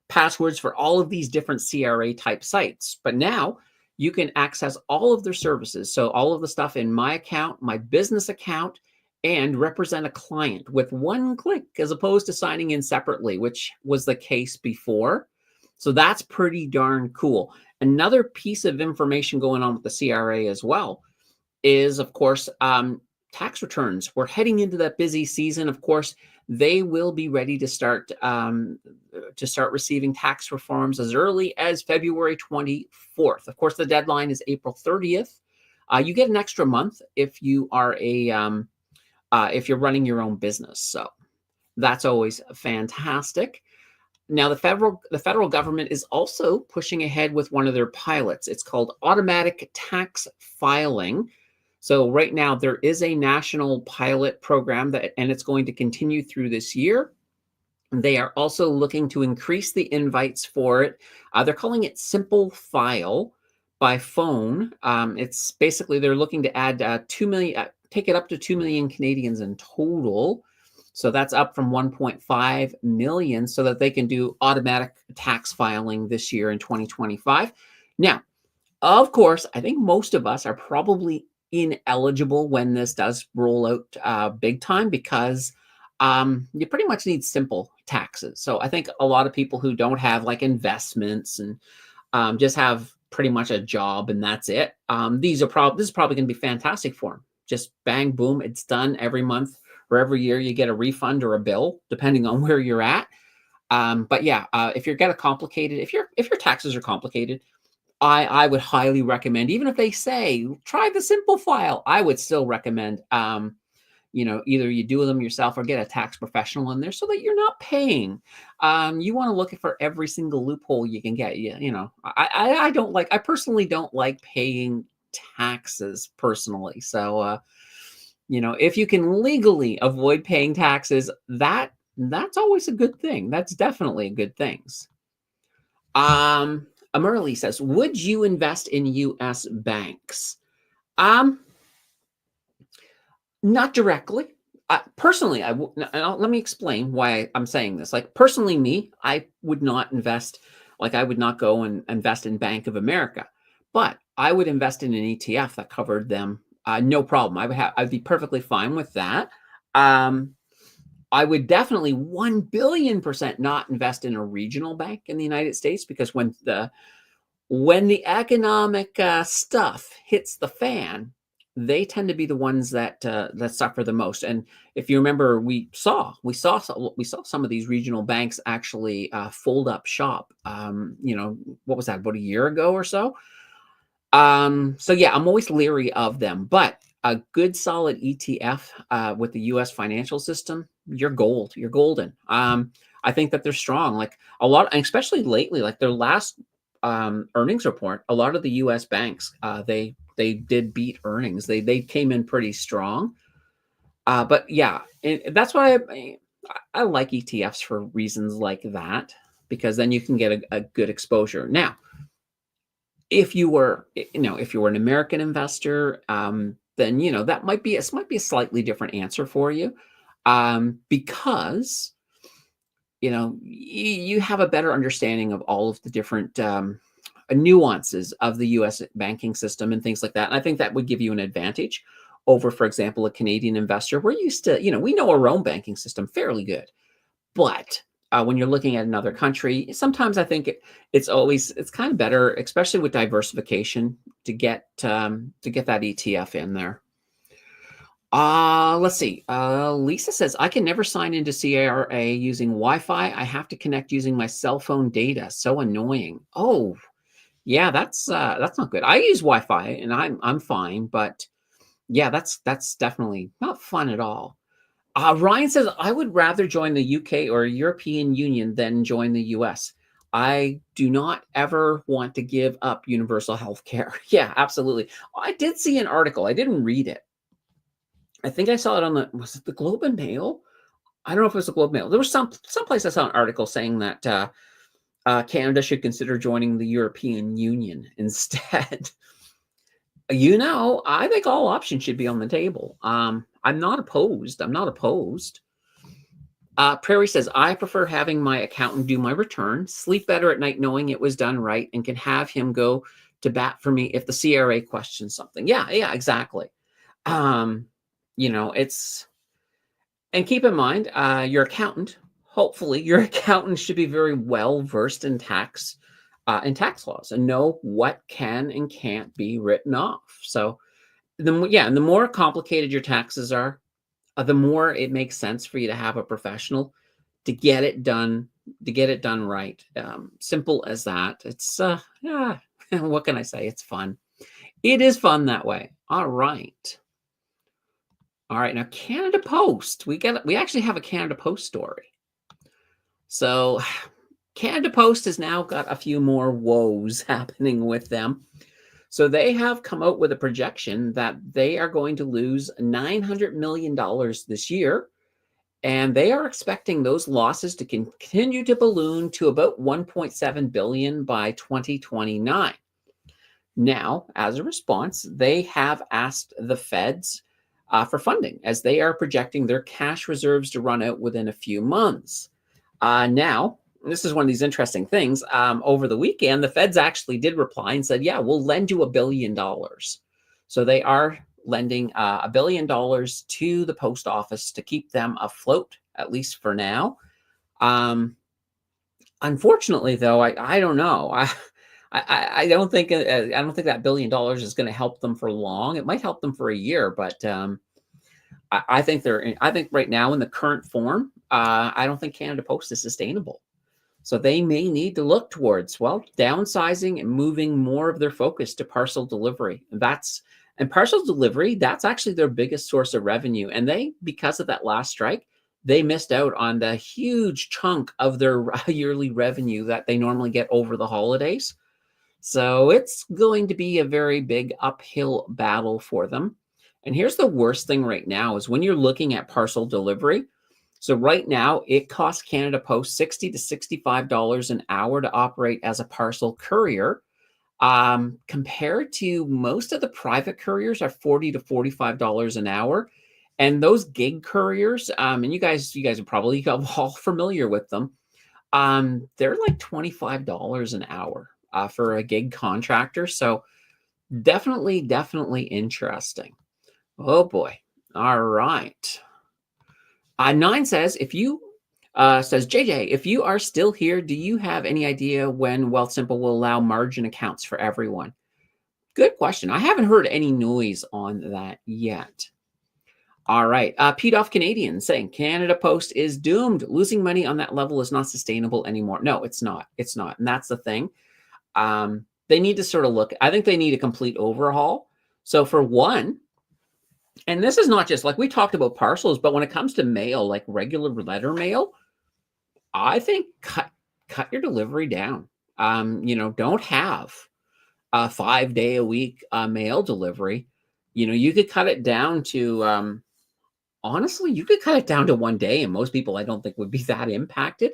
[SPEAKER 1] passwords for all of these different CRA type sites, but now you can access all of their services. So all of the stuff in my account, my business account, and represent a client with one click as opposed to signing in separately, which was the case before. So that's pretty darn cool. Another piece of information going on with the CRA as well is, of course, tax returns. We're heading into that busy season. Of course, they will be ready to start receiving tax reforms as early as February 24th. Of course, the deadline is April 30th. You get an extra month if you are if you're running your own business. So that's always fantastic. Now, the federal government is also pushing ahead with one of their pilots. It's called automatic tax filing. So right now there is a national pilot program and it's going to continue through this year. They are also looking to increase the invites for it. They're calling it Simple File by phone. It's basically they're looking to add 2 million, take it up to 2 million Canadians in total. So that's up from 1.5 million, so that they can do automatic tax filing this year in 2025. Now, of course, I think most of us are probably ineligible when this does roll out big time, because you pretty much need simple taxes. So I think a lot of people who don't have like investments and just have pretty much a job and that's it, this is probably going to be fantastic for them. Just bang, boom, it's done every month. Or every year you get a refund or a bill, depending on where you're at. But yeah, if you're complicated, if your taxes are complicated, I would highly recommend, even if they say try the Simple File, I would still recommend either you do them yourself or get a tax professional in there so that you're not paying. You want to look for every single loophole you can get. I personally don't like paying taxes personally. So if you can legally avoid paying taxes, that's always a good thing. That's definitely a good thing. Amerly says, would you invest in US banks? Not directly. Personally, let me explain why I'm saying this. Like personally, me, I would not invest, I would not go and invest in Bank of America, but I would invest in an ETF that covered them. No problem. I'd be perfectly fine with that. I would definitely 1 billion% not invest in a regional bank in the United States, because when the economic stuff hits the fan, they tend to be the ones that suffer the most. And if you remember, we saw some of these regional banks actually fold up shop. What was that, about a year ago or so? So yeah, I'm always leery of them, but a good solid ETF with the US financial system, you're gold. You're golden. I think that they're strong. Like a lot, and especially lately, like their last earnings report, a lot of the US banks, they did beat earnings. They came in pretty strong. But yeah, that's why I like ETFs for reasons like that, because then you can get a good exposure. Now, if you were an American investor, then that might be a slightly different answer for you, because you have a better understanding of all of the different nuances of the U.S. banking system and things like that. And I think that would give you an advantage over, for example, a Canadian investor. We're used to, we know our own banking system fairly good, but when you're looking at another country, sometimes I think it's kind of better, especially with diversification, to get that ETF in there. Let's see. Lisa says, I can never sign into CRA using Wi-Fi. I have to connect using my cell phone data. So annoying. Oh, yeah, that's not good. I use Wi-Fi and I'm fine, but yeah, that's definitely not fun at all. Ryan says, I would rather join the UK or European Union than join the US. I do not ever want to give up universal health care. Yeah, absolutely. I did see an article. I didn't read it. I think I saw it on was it the Globe and Mail? I don't know if it was the Globe and Mail. There was someplace I saw an article saying that Canada should consider joining the European Union instead. I think all options should be on the table. I'm not opposed. I'm not opposed. Prairie says, I prefer having my accountant do my return, sleep better at night knowing it was done right, and can have him go to bat for me if the CRA questions something. Yeah, exactly. Um, it's, and keep in mind, your accountant, hopefully, your accountant should be very well versed in tax laws and know what can and can't be written off. So, and the more complicated your taxes are, the more it makes sense for you to have a professional to get it done, right. Simple as that. It's yeah. What can I say? It's fun. It is fun that way. All right. All right. Now, Canada Post. We actually have a Canada Post story. So, Canada Post has now got a few more woes happening with them. So they have come out with a projection that they are going to lose $900 million this year. And they are expecting those losses to continue to balloon to about $1.7 billion by 2029. Now, as a response, they have asked the feds for funding as they are projecting their cash reserves to run out within a few months. Now, this is one of these interesting things. Over the weekend, the feds actually did reply and said, yeah, we'll lend you $1 billion. So they are lending $1 billion to the post office to keep them afloat, at least for now. Unfortunately, though, I don't know. I don't think that $1 billion is going to help them for long. It might help them for a year, but I think I think right now in the current form, I don't think Canada Post is sustainable. So they may need to look towards, downsizing and moving more of their focus to parcel delivery. And parcel delivery, that's actually their biggest source of revenue. And because of that last strike, they missed out on the huge chunk of their yearly revenue that they normally get over the holidays. So it's going to be a very big uphill battle for them. And here's the worst thing right now is when you're looking at parcel delivery. So right now, it costs Canada Post $60 to $65 an hour to operate as a parcel courier, compared to most of the private couriers are $40 to $45 an hour. And those gig couriers, and you guys are probably all familiar with them. They're like $25 an hour for a gig contractor. So definitely interesting. Oh boy. All right. 9 says, says, JJ, if you are still here, do you have any idea when Wealthsimple will allow margin accounts for everyone? Good question. I haven't heard any noise on that yet. All right. Pete Off Canadian saying Canada Post is doomed. Losing money on that level is not sustainable anymore. No, it's not. It's not. And that's the thing. They need to sort of look, I think they need a complete overhaul. So for one, and this is not just like we talked about parcels, but when it comes to mail, like regular letter mail, I think cut your delivery down. Don't have a 5-day a week mail delivery. You could cut it down to honestly, you could cut it down to 1 day, and most people I don't think would be that impacted.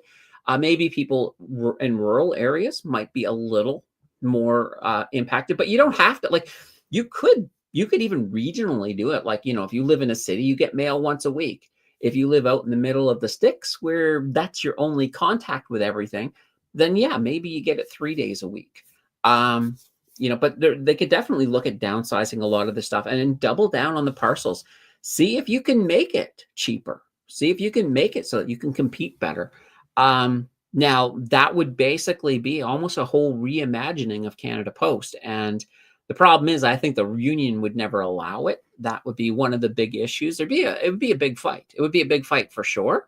[SPEAKER 1] Maybe people in rural areas might be a little more impacted, but you don't have to. Like, you could even regionally do it. Like, if you live in a city, you get mail once a week. If you live out in the middle of the sticks where that's your only contact with everything, then yeah, maybe you get it 3 days a week. But they could definitely look at downsizing a lot of the stuff and then double down on the parcels. See if you can make it cheaper. See if you can make it so that you can compete better. Now, that would basically be almost a whole reimagining of Canada Post. And the problem is, I think the union would never allow it. That would be one of the big issues. It would be a big fight. It would be a big fight for sure.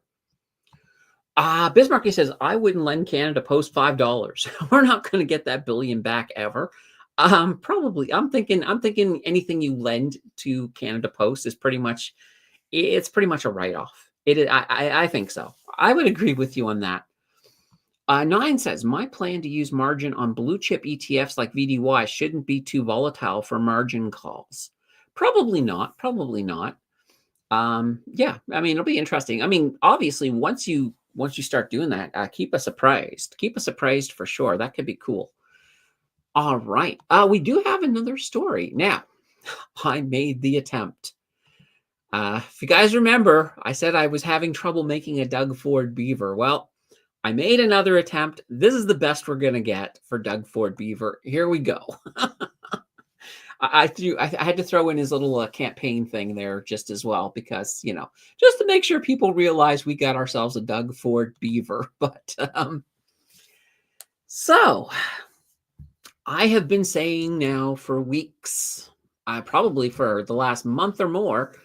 [SPEAKER 1] Bismarcky says, I wouldn't lend Canada Post $5. We're not going to get that billion back ever. Probably. I'm thinking anything you lend to Canada Post is pretty much a write-off. I think so. I would agree with you on that. Nine says, my plan to use margin on blue chip ETFs like VDY shouldn't be too volatile for margin calls. Probably not. Probably not. Yeah, I mean, it'll be interesting. I mean, obviously, once you start doing that, keep us appraised. Keep us appraised for sure. That could be cool. All right. We do have another story. Now, I made the attempt. If you guys remember, I said I was having trouble making a Doug Ford beaver. Well, I made another attempt. This is the best we're going to get for Doug Ford beaver. Here we go. I had to throw in his little campaign thing there just as well because, just to make sure people realize we got ourselves a Doug Ford beaver. But so I have been saying now for weeks, probably for the last month or more,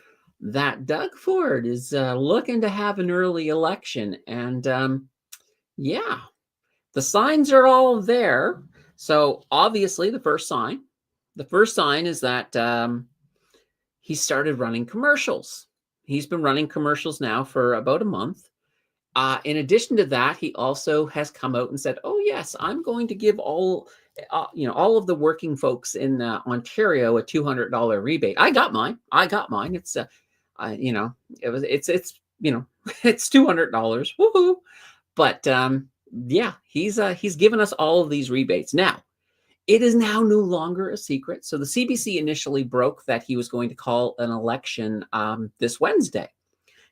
[SPEAKER 1] that Doug Ford is looking to have an early election. And yeah, the signs are all there. So obviously the first sign is that he started running commercials. He's been running commercials now for about a month. In addition to that, he also has come out and said, "Oh yes, I'm going to give all of the working folks in Ontario a $200 rebate." I got mine. It's it's it's $200. Woohoo! But yeah, he's given us all of these rebates now. It is now no longer a secret. So the CBC initially broke that he was going to call an election this Wednesday.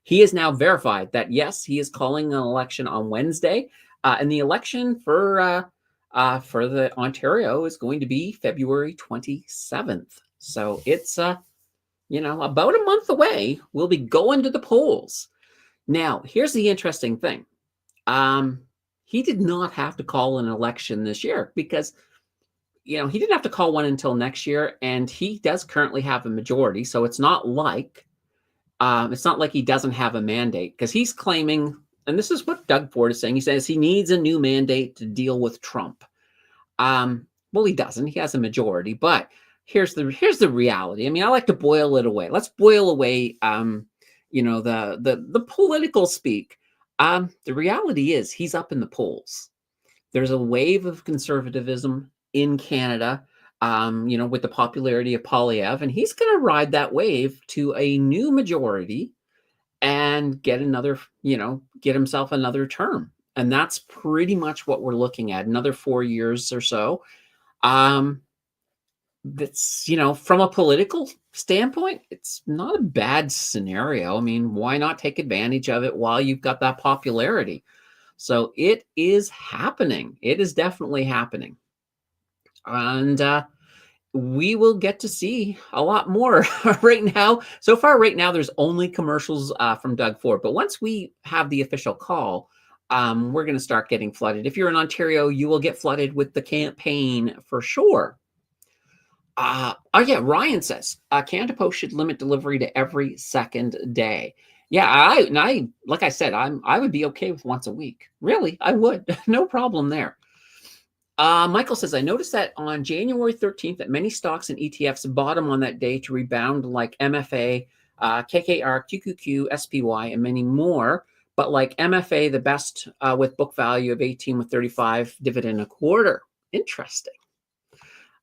[SPEAKER 1] He has now verified that, yes, he is calling an election on Wednesday. And the election for the Ontario is going to be February 27th. So it's, about a month away. We'll be going to the polls. Now, here's the interesting thing. He did not have to call an election this year because he didn't have to call one until next year, and he does currently have a majority. So it's not like he doesn't have a mandate, because he's claiming, and this is what Doug Ford is saying. He says he needs a new mandate to deal with Trump. Well, he doesn't. He has a majority, but here's the reality. I mean, I like to boil it away. Let's boil away, the political speak. The reality is he's up in the polls. There's a wave of conservatism in Canada, with the popularity of Polyev, and he's going to ride that wave to a new majority and get himself another term. And that's pretty much what we're looking at, another 4 years or so. That's, from a political standpoint, it's not a bad scenario. I mean, why not take advantage of it while you've got that popularity? So it is happening. It is definitely happening. And we will get to see a lot more right now. So far, right now, there's only commercials from Doug Ford. But once we have the official call, we're going to start getting flooded. If you're in Ontario, you will get flooded with the campaign for sure. Yeah, Ryan says Canada Post should limit delivery to every second day. Yeah, I like I said, I would be okay with once a week. Really, I would. No problem there. Michael says, I noticed that on January 13th that many stocks and ETFs bottom on that day to rebound, like MFA, KKR, QQQ, SPY, and many more. But like MFA, the best with book value of 18 with 35, dividend a quarter. Interesting.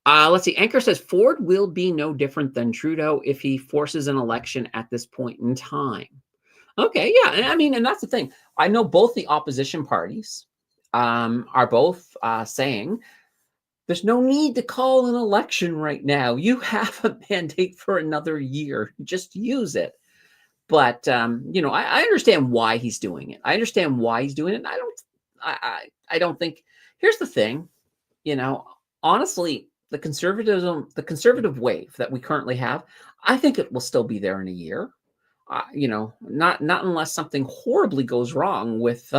[SPEAKER 1] Let's see. Anchor says Ford will be no different than Trudeau if he forces an election at this point in time. Okay, yeah. And that's the thing. I know both the opposition parties are both saying there's no need to call an election right now. You have a mandate for another year. Just use it. But I understand why he's doing it. I understand why he's doing it. I don't think. Here's the thing. Honestly, the conservative wave that we currently have, I think it will still be there in a year. Not unless something horribly goes wrong with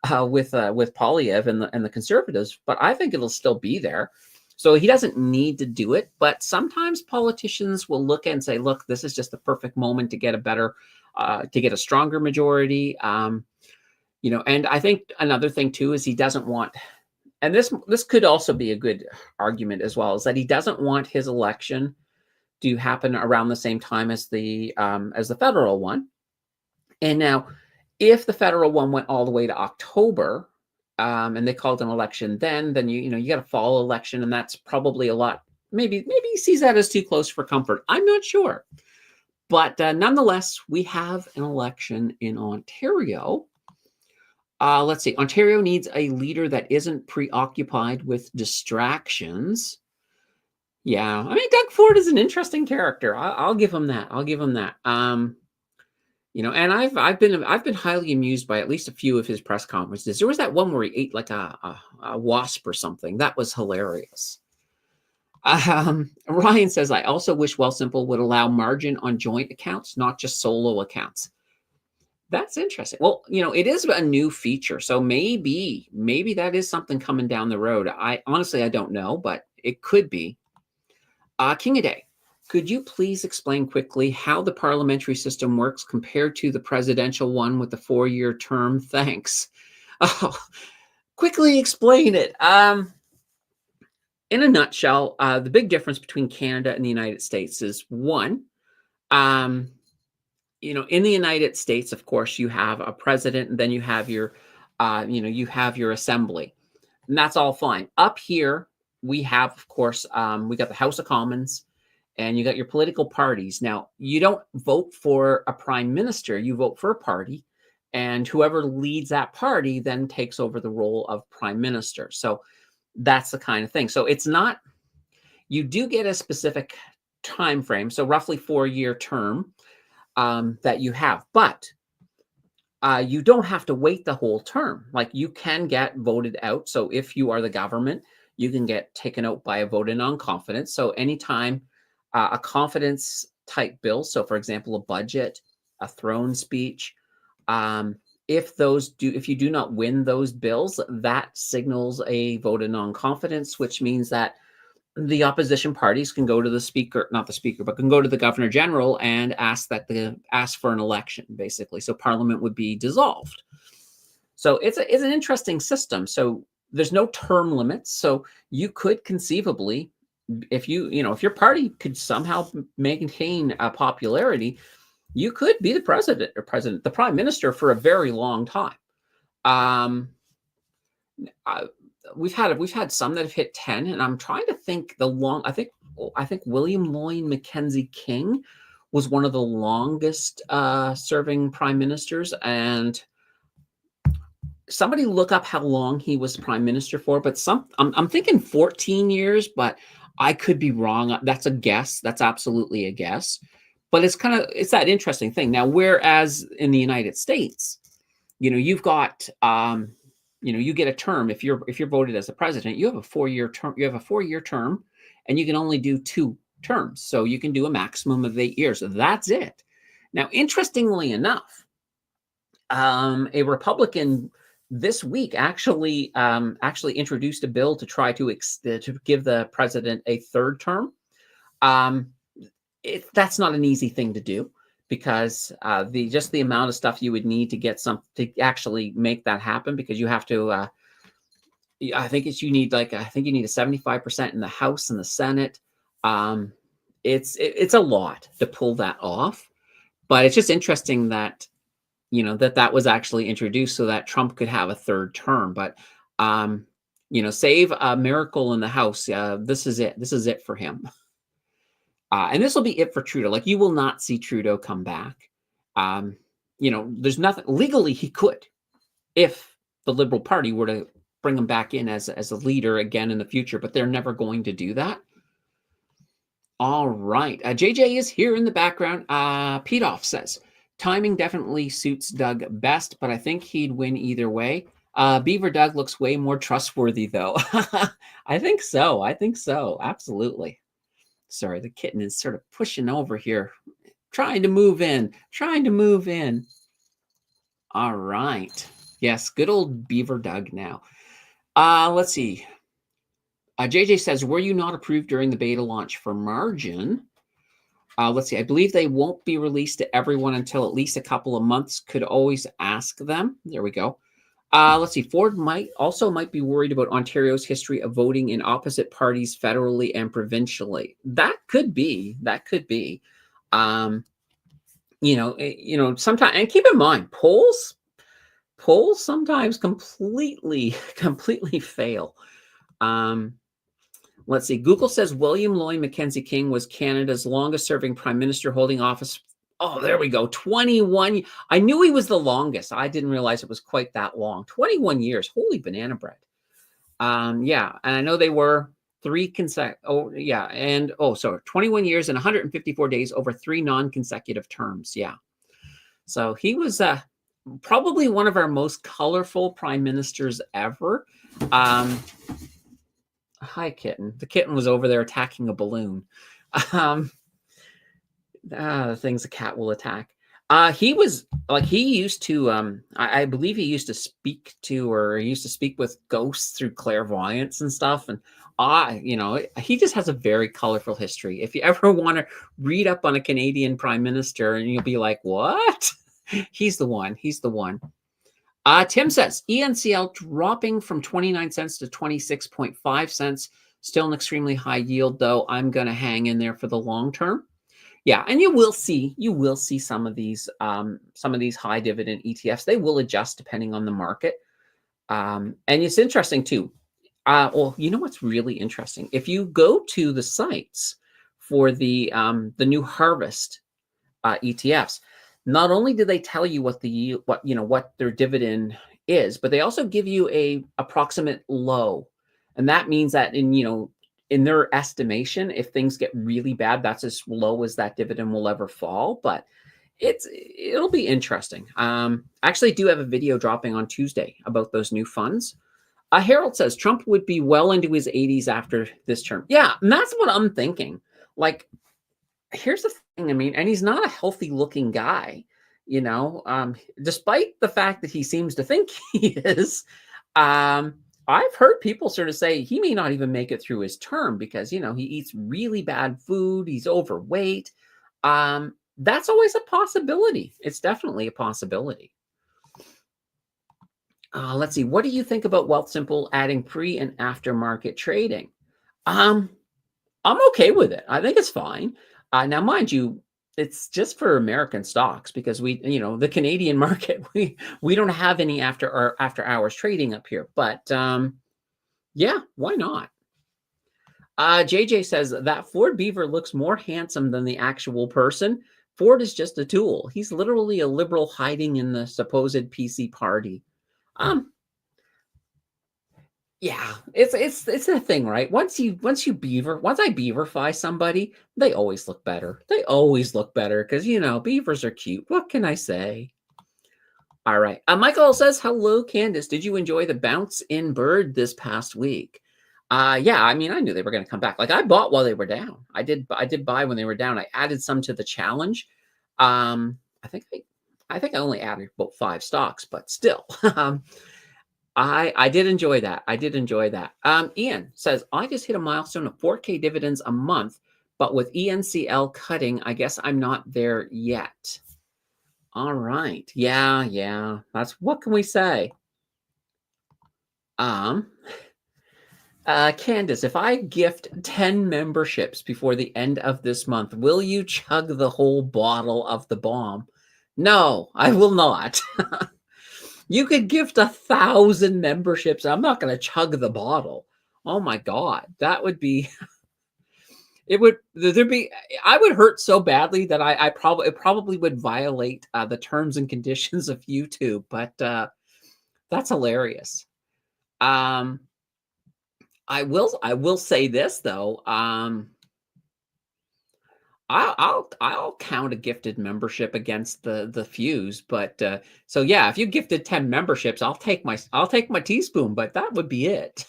[SPEAKER 1] Polyev and the conservatives, but I think it'll still be there. So he doesn't need to do it. But sometimes politicians will look and say, "Look, this is just the perfect moment to get a stronger majority." And I think another thing too is he doesn't want, and this could also be a good argument as well, is that he doesn't want his election to happen around the same time as the federal one. And now, if the federal one went all the way to October, and they called an election then you got a fall election, and that's probably a lot. Maybe he sees that as too close for comfort. I'm not sure. But nonetheless, we have an election in Ontario. Let's see. Ontario needs a leader that isn't preoccupied with distractions. Yeah, I mean, Doug Ford is an interesting character. I'll give him that. I'll give him that. And I've been highly amused by at least a few of his press conferences. There was that one where he ate like a wasp or something. That was hilarious. Ryan says, I also wish Wealthsimple would allow margin on joint accounts, not just solo accounts. That's interesting. Well, it is a new feature, so maybe that is something coming down the road. I don't know, but it could be. King of Day, could you please explain quickly how the parliamentary system works compared to the presidential one with the 4-year term? Thanks. Oh, quickly explain it. In a nutshell, the big difference between Canada and the United States is one, in the United States, of course, you have a president, and then you have your, you have your assembly, and that's all fine. Up here, we have, of course, we got the House of Commons, and you got your political parties. Now, you don't vote for a prime minister; you vote for a party, and whoever leads that party then takes over the role of prime minister. So that's the kind of thing. So it's not. You do get a specific time frame, so roughly 4-year term. That you have, but you don't have to wait the whole term. Like, you can get voted out. So if you are the government, you can get taken out by a vote in non-confidence. So anytime a confidence type bill, so for example, a budget, a throne speech, if you do not win those bills, that signals a vote in non-confidence, which means that the opposition parties can go to the speaker, not the speaker, but can go to the governor general and ask for an election, basically. So parliament would be dissolved. So it's an interesting system. So there's no term limits. So you could conceivably, if your party could somehow maintain a popularity, you could be the the prime minister for a very long time. We've had some that have hit 10, and I'm trying to think I think William Lloyd Mackenzie King was one of the longest serving prime ministers, and somebody look up how long he was prime minister for. But I'm thinking 14 years, but I could be wrong. That's a guess. That's absolutely a guess. But it's that interesting thing. Now, whereas in the United States, you've got you get a term. If you're voted as a president, you have a 4-year term. You have a 4-year term, and you can only do 2 terms. So you can do a maximum of 8 years. That's it. Now, interestingly enough, a Republican this week actually introduced a bill to try to give the president a 3rd term. That's not an easy thing to do, because the amount of stuff you would need to actually make that happen, because you have to I think you need a 75% in the House and the Senate. It's a lot to pull that off, but it's just interesting that that was actually introduced so that Trump could have a 3rd term. But save a miracle in the House. This is it for him. And this will be it for Trudeau. Like, you will not see Trudeau come back. There's nothing legally he could, if the Liberal Party were to bring him back in as a leader again in the future, but they're never going to do that. All right. JJ is here in the background. Pete Off says, timing definitely suits Doug best, but I think he'd win either way. Beaver Doug looks way more trustworthy, though. I think so. Absolutely. Sorry, the kitten is sort of pushing over here, trying to move in. All right. Yes, good old Beaver Doug now. Let's see. JJ says, were you not approved during the beta launch for Margin? Let's see. I believe they won't be released to everyone until at least a couple of months. Could always ask them. There we go. Let's see. Ford might be worried about Ontario's history of voting in opposite parties federally and provincially. That could be. Sometimes, and keep in mind, polls Polls sometimes completely fail. Um, let's see. Google says William Lloyd Mackenzie King was Canada's longest serving prime minister holding office. Oh, there we go. 21. I knew he was the longest. I didn't realize it was quite that long. 21 years. Holy banana bread. Yeah, and I know they were three consecutive. Oh, yeah, and so 21 years and 154 days over three non-consecutive terms. Yeah, so he was probably one of our most colorful prime ministers ever. Hi, kitten. The kitten was over there attacking a balloon. Um, the things a cat will attack. He was like he used to. I believe he used to speak to, or he used to speak with ghosts through clairvoyance and stuff. And he just has a very colorful history. If you ever want to read up on a Canadian prime minister, and you'll be like, "What?" He's the one. He's the one. Tim says ENCL dropping from 29 cents to 26.5 cents. Still an extremely high yield, though. I'm going to hang in there for the long term. Yeah, and you will see some of these high dividend ETFs. They will adjust depending on the market. And it's interesting too. Well, you know what's really interesting? If you go to the sites for the new harvest ETFs, not only do they tell you what their dividend is, but they also give you a approximate low, and that means that in their estimation, if things get really bad, that's as low as that dividend will ever fall. But it'll be interesting. I actually do have a video dropping on Tuesday about those new funds. Harold says Trump would be well into his 80s after this term. Yeah, and that's what I'm thinking. Like, here's the thing. I mean, and he's not a healthy looking guy, despite the fact that he seems to think he is. I've heard people sort of say he may not even make it through his term because, he eats really bad food. He's overweight. That's always a possibility. It's definitely a possibility. Let's see. What do you think about Wealthsimple adding pre and after market trading? I'm okay with it. I think it's fine. Now, mind you, it's just for American stocks because the Canadian market, we don't have any after hours trading up here. But yeah, why not? JJ says that Ford Beaver looks more handsome than the actual person. Ford is just a tool. He's literally a liberal hiding in the supposed PC party. Yeah, it's a thing, right? Once I beaverify somebody, they always look better. They always look better because beavers are cute. What can I say? All right. Michael says, hello, Candace. Did you enjoy the bounce in bird this past week? Yeah, I mean, I knew they were going to come back. Like I bought while they were down. I did buy when they were down. I added some to the challenge. I think I only added about 5 stocks, but still. I did enjoy that. Ian says, I just hit a milestone of 4K dividends a month, but with ENCL cutting, I guess I'm not there yet. All right. Yeah. That's what can we say? Candace, if I gift 10 memberships before the end of this month, will you chug the whole bottle of the bomb? No, I will not. You could gift 1,000 memberships. I'm not going to chug the bottle. Oh my God. That would be, I would hurt so badly that it probably would violate the terms and conditions of YouTube, but that's hilarious. I will say this though. I'll count a gifted membership against the fuse, but so yeah, if you gifted 10 memberships, I'll take my teaspoon, but that would be it.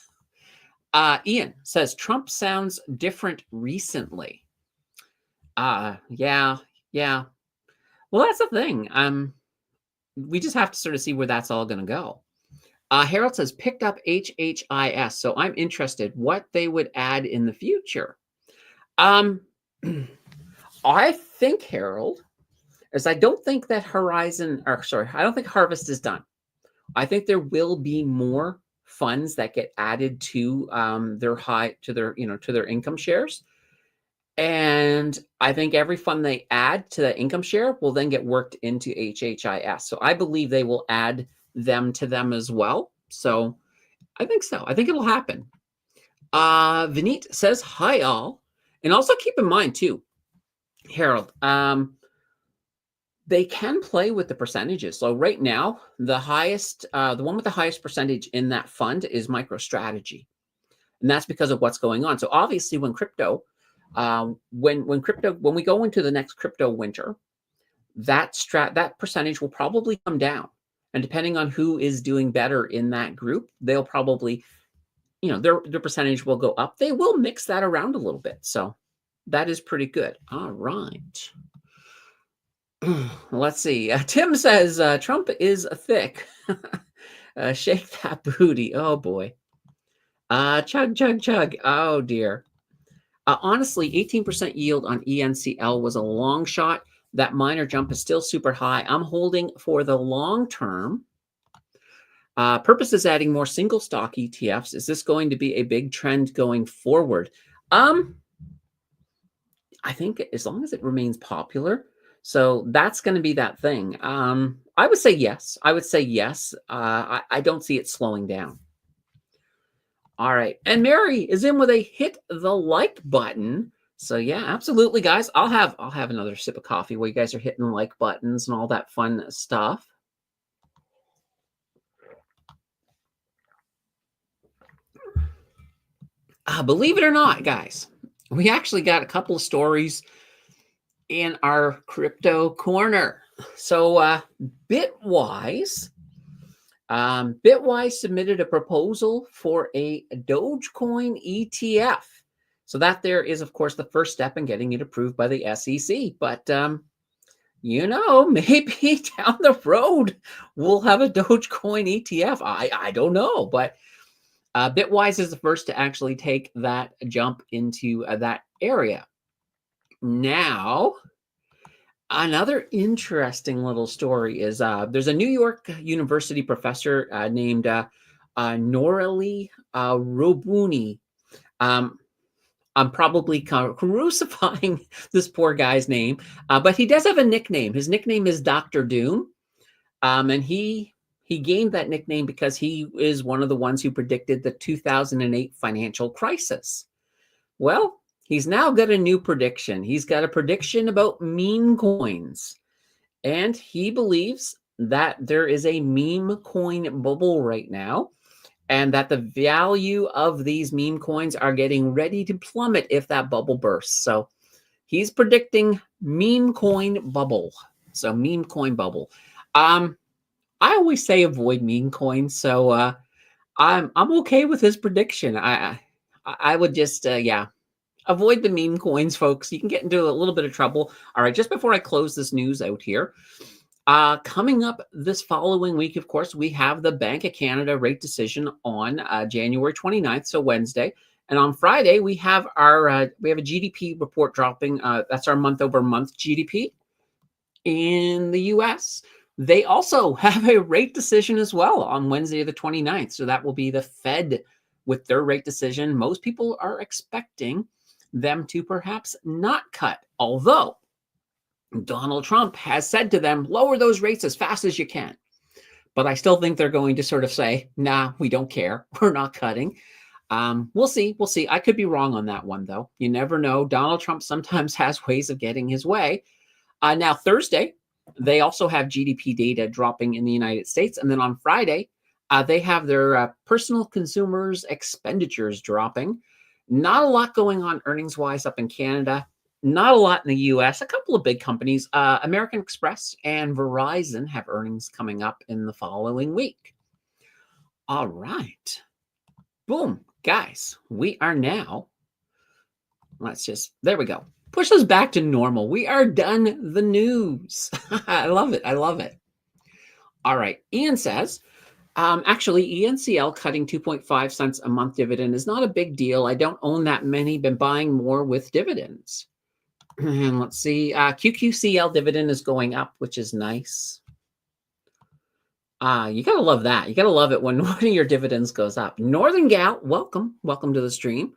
[SPEAKER 1] Ian says Trump sounds different recently. Yeah. Well, that's the thing. We just have to sort of see where that's all going to go. Harold says picked up HHIS, so I'm interested what they would add in the future. I think, Harold, I don't think that I don't think Harvest is done. I think there will be more funds that get added to their income shares. And I think every fund they add to the income share will then get worked into HHIS. So I believe they will add them to them as well. So I think so. I think it'll happen. Vineet says, hi all. And also keep in mind too, Harold, they can play with the percentages. So right now, the one with the highest percentage in that fund is MicroStrategy. And that's because of what's going on. So obviously when crypto, when we go into the next crypto winter, that percentage will probably come down. And depending on who is doing better in that group, they'll probably, their percentage will go up. They will mix that around a little bit. So that is pretty good. All right. Let's see. Tim says, Trump is thick. Shake that booty. Oh, boy. Chug, chug, chug. Oh, dear. Honestly, 18% yield on ENCL was a long shot. That minor jump is still super high. I'm holding for the long term. Purpose is adding more single stock ETFs. Is this going to be a big trend going forward? I think as long as it remains popular. So that's going to be that thing. I would say yes. I don't see it slowing down. All right. And Mary is in with a hit the like button. So yeah, absolutely, guys. I'll have another sip of coffee while you guys are hitting like buttons and all that fun stuff. Believe it or not, guys, we actually got a couple of stories in our crypto corner. So Bitwise submitted a proposal for a Dogecoin ETF. So that there is, of course, the first step in getting it approved by the SEC. But, maybe down the road, we'll have a Dogecoin ETF. I don't know. But Bitwise is the first to actually take that jump into that area. Now, another interesting little story is there's a New York University professor named Noraly Robuni. I'm probably crucifying this poor guy's name, but he does have a nickname. His nickname is Dr. Doom, and he gained that nickname because he is one of the ones who predicted the 2008 financial crisis. Well, he's now got a new prediction. He's got a prediction about meme coins, and he believes that there is a meme coin bubble right now, and that the value of these meme coins are getting ready to plummet if that bubble bursts. So he's predicting meme coin bubble. So meme coin bubble. I always say avoid meme coins, so I'm okay with his prediction. I would just avoid the meme coins, folks. You can get into a little bit of trouble. All right, just before I close this news out here, coming up this following week, of course, we have the Bank of Canada rate decision on January 29th, so Wednesday. And on Friday, we have a GDP report dropping. That's our month-over-month GDP in the U.S. They also have a rate decision as well on Wednesday, the 29th. So that will be the Fed with their rate decision. Most people are expecting them to perhaps not cut, although Donald Trump has said to them, lower those rates as fast as you can. But I still think they're going to sort of say, nah, we don't care. We're not cutting. We'll see. We'll see. I could be wrong on that one, though. You never know. Donald Trump sometimes has ways of getting his way. Now, Thursday, they also have GDP data dropping in the United States. And then on Friday, they have their personal consumers expenditures dropping. Not a lot going on earnings-wise up in Canada. Not a lot in the U.S. A couple of big companies, American Express and Verizon, have earnings coming up in the following week. All right. Boom. Guys, we are now, there we go. Push us back to normal. We are done the news. I love it. I love it. All right. Ian says, actually, ENCL cutting 2.5 cents a month dividend is not a big deal. I don't own that many, been buying more with dividends. And let's see, QQCL dividend is going up, which is nice. You got to love that. You got to love it when one of your dividends goes up. Northern Gal, welcome. Welcome to the stream.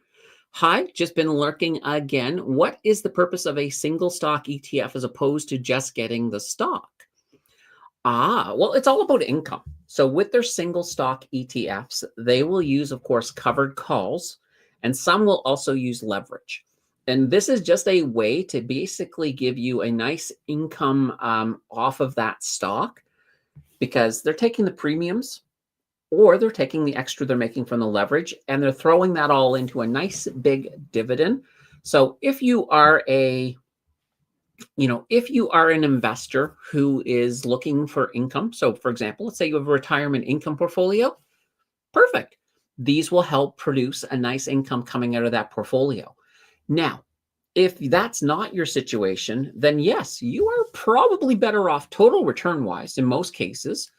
[SPEAKER 1] Hi, just been lurking again. What is the purpose of a single stock ETF as opposed to just getting the stock? Well, it's all about income. So with their single stock ETFs, they will use, of course, covered calls, and some will also use leverage. And this is just a way to basically give you a nice income off of that stock because they're taking the premiums or they're taking the extra they're making from the leverage and they're throwing that all into a nice big dividend. So if you are an investor who is looking for income, so for example, let's say you have a retirement income portfolio, perfect. These will help produce a nice income coming out of that portfolio. Now, if that's not your situation, then yes, you are probably better off total return wise in most cases.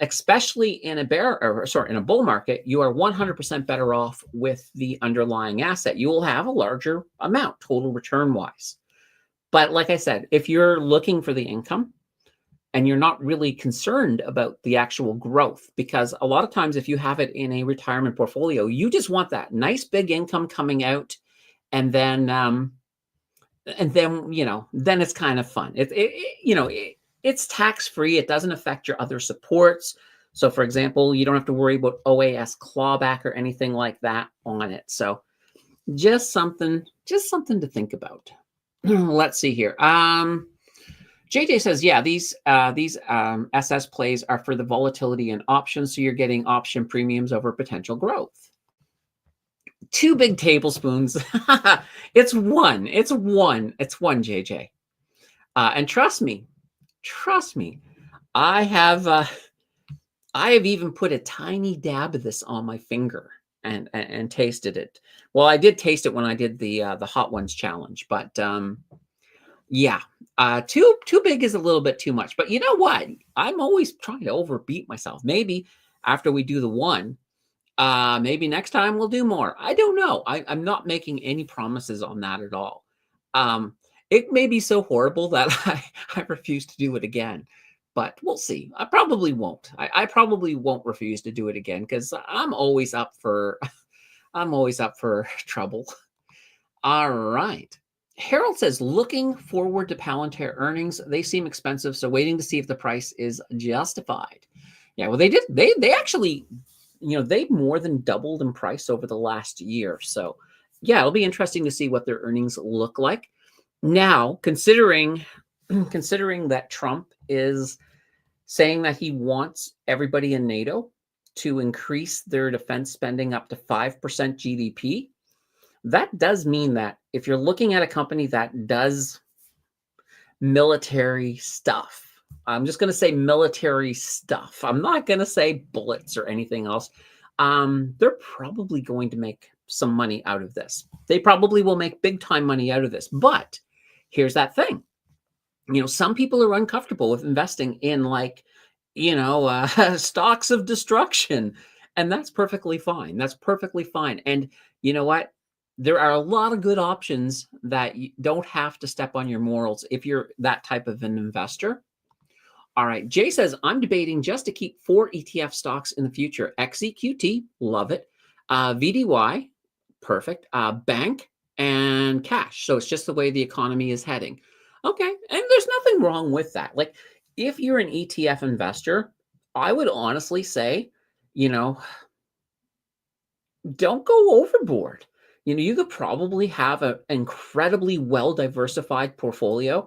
[SPEAKER 1] Especially in in a bull market, you are 100% better off with the underlying asset. You will have a larger amount total return wise. But like I said, if you're looking for the income and you're not really concerned about the actual growth, because a lot of times if you have it in a retirement portfolio, you just want that nice big income coming out, and then then it's kind of fun. It's tax free. It doesn't affect your other supports. So, for example, you don't have to worry about OAS clawback or anything like that on it. So, just something to think about. Let's see here. JJ says, yeah, these SS plays are for the volatility and options, so you're getting option premiums over potential growth. 2 big tablespoons. It's one, JJ. And trust me, I have even put a tiny dab of this on my finger and tasted it. Well, I did taste it when I did the hot ones challenge, but yeah, too big is a little bit too much. But you know what? I'm always trying to overbeat myself. Maybe after we do the one, maybe next time we'll do more. I don't know. I'm not making any promises on that at all. It may be so horrible that I refuse to do it again, but we'll see. I probably won't. I probably won't refuse to do it again because I'm always up for trouble. All right. Harold says, looking forward to Palantir earnings. They seem expensive, so waiting to see if the price is justified. Yeah, well, they did. They actually, they more than doubled in price over the last year. So, yeah, it'll be interesting to see what their earnings look like. Now, considering that Trump is saying that he wants everybody in NATO to increase their defense spending up to 5% GDP, that does mean that if you're looking at a company that does military stuff, I'm just going to say military stuff. I'm not going to say bullets or anything else. They're probably going to make some money out of this. They probably will make big time money out of this. But here's that thing. Some people are uncomfortable with investing in stocks of destruction. And that's perfectly fine. That's perfectly fine. And you know what? There are a lot of good options that you don't have to step on your morals if you're that type of an investor. All right. Jay says, I'm debating just to keep 4 ETF stocks in the future. XEQT, love it. VDY, perfect. Bank and cash. So it's just the way the economy is heading. Okay. And there's nothing wrong with that. Like if you're an ETF investor, I would honestly say, don't go overboard. You could probably have an incredibly well-diversified portfolio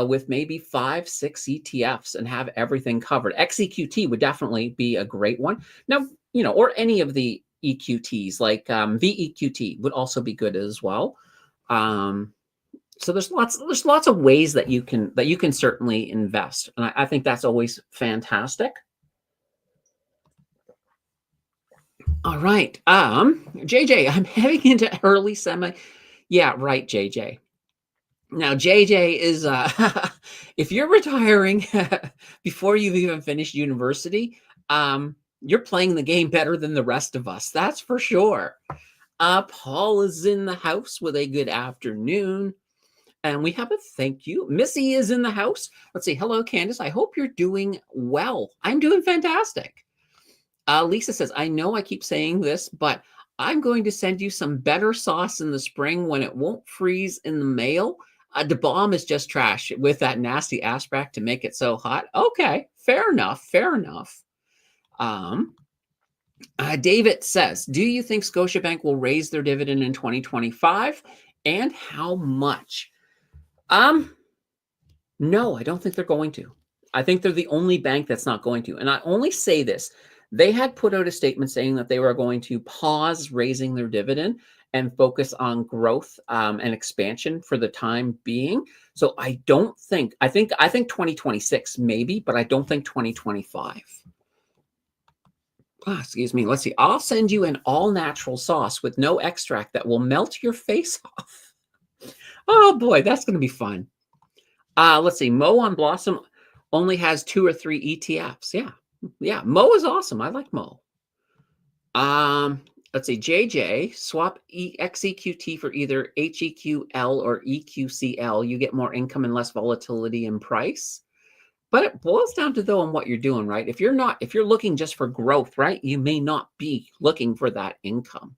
[SPEAKER 1] with maybe 5, 6 ETFs and have everything covered. XEQT would definitely be a great one. Now, or any of the EQTs like VEQT would also be good as well. So there's lots of ways that you can certainly invest, and I think that's always fantastic. All right. JJ, I'm heading into early semi. Yeah, right, JJ. Now, JJ is if you're retiring before you've even finished university, you're playing the game better than the rest of us. That's for sure. Paul is in the house with a good afternoon. And we have a thank you. Missy is in the house. Let's see. Hello, Candace. I hope you're doing well. I'm doing fantastic. Lisa says, I know I keep saying this, but I'm going to send you some better sauce in the spring when it won't freeze in the mail. The bomb is just trash with that nasty aspect to make it so hot. Okay, fair enough. Fair enough. Um, David says, do you think Scotiabank will raise their dividend in 2025 and how much? Um, no, I don't think they're going to. I think they're the only bank that's not going to. And I only say this. They had put out a statement saying that they were going to pause raising their dividend and focus on growth and expansion for the time being. So I don't think, I think 2026 maybe, but I don't think 2025. Excuse me. Let's see. I'll send you an all natural sauce with no extract that will melt your face off. Oh boy, that's going to be fun. Let's see. Mo on Blossom only has 2 or 3 ETFs. Yeah. Yeah. Mo is awesome. I like Mo. Let's see. JJ, swap XEQT for either HEQL or EQCL. You get more income and less volatility in price. But it boils down to though on what you're doing, right? If you're looking just for growth, right? You may not be looking for that income.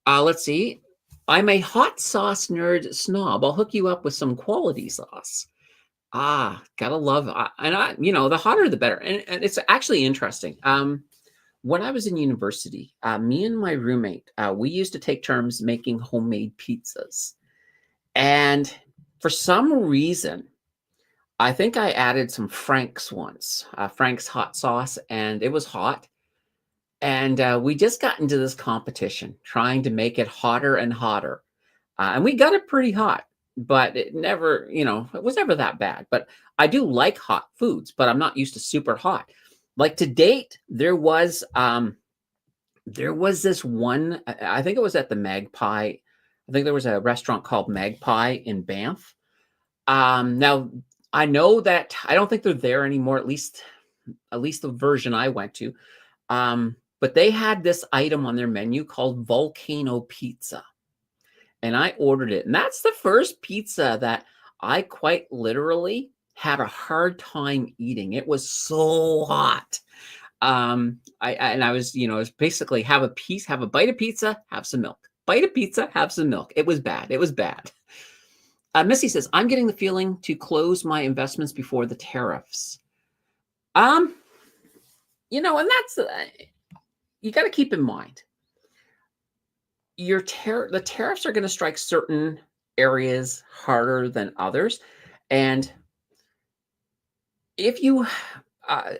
[SPEAKER 1] Let's see. I'm a hot sauce nerd snob. I'll hook you up with some quality sauce. Gotta love, the hotter the better. And it's actually interesting. When I was in university, me and my roommate, we used to take turns making homemade pizzas. And for some reason, I think I added some Frank's once, Frank's hot sauce, and it was hot. And we just got into this competition trying to make it hotter and hotter. And we got it pretty hot, but it never, it was never that bad. But I do like hot foods, but I'm not used to super hot. Like to date, there was this one, I think it was at the Magpie. I think there was a restaurant called Magpie in Banff. Now I know that I don't think they're there anymore, at least the version I went to. But they had this item on their menu called Volcano Pizza. And I ordered it. And that's the first pizza that I quite literally had a hard time eating. It was so hot. I was basically have a bite of pizza, have some milk. Bite of pizza, have some milk. It was bad. It was bad. Missy says, I'm getting the feeling to close my investments before the tariffs. And that's, you got to keep in mind, the tariffs are going to strike certain areas harder than others. And if you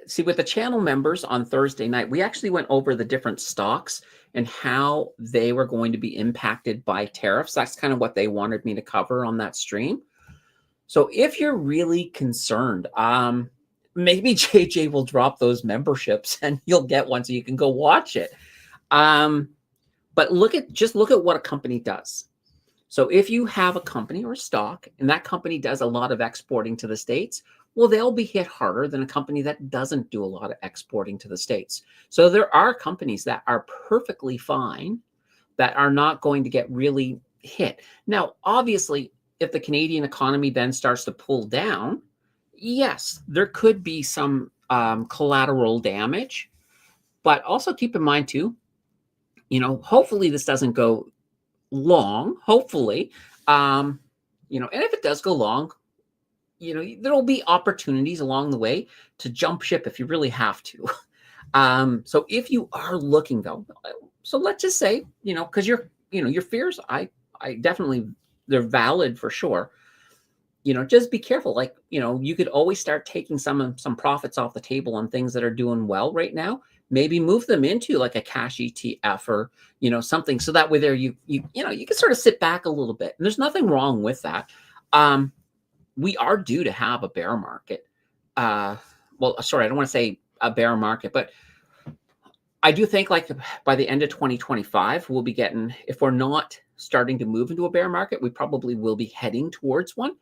[SPEAKER 1] see with the channel members on Thursday night, we actually went over the different stocks and how they were going to be impacted by tariffs. That's kind of what they wanted me to cover on that stream. So if you're really concerned, maybe JJ will drop those memberships and you'll get one so you can go watch it. But just look at what a company does. So if you have a company or a stock and that company does a lot of exporting to the States, well, they'll be hit harder than a company that doesn't do a lot of exporting to the States. So there are companies that are perfectly fine that are not going to get really hit. Now, obviously, if the Canadian economy then starts to pull down, yes, there could be some collateral damage. But also keep in mind too, hopefully this doesn't go long, hopefully. And if it does go long, there'll be opportunities along the way to jump ship if you really have to. So if you are looking though, so let's just say, because your fears, I definitely, they're valid for sure. Just be careful. Like, you could always start taking some profits off the table on things that are doing well right now. Maybe move them into like a cash ETF or, something. So that way there, you can sort of sit back a little bit. And there's nothing wrong with that. We are due to have a bear market. I don't want to say a bear market, but I do think like by the end of 2025, we'll be getting, if we're not starting to move into a bear market, we probably will be heading towards one.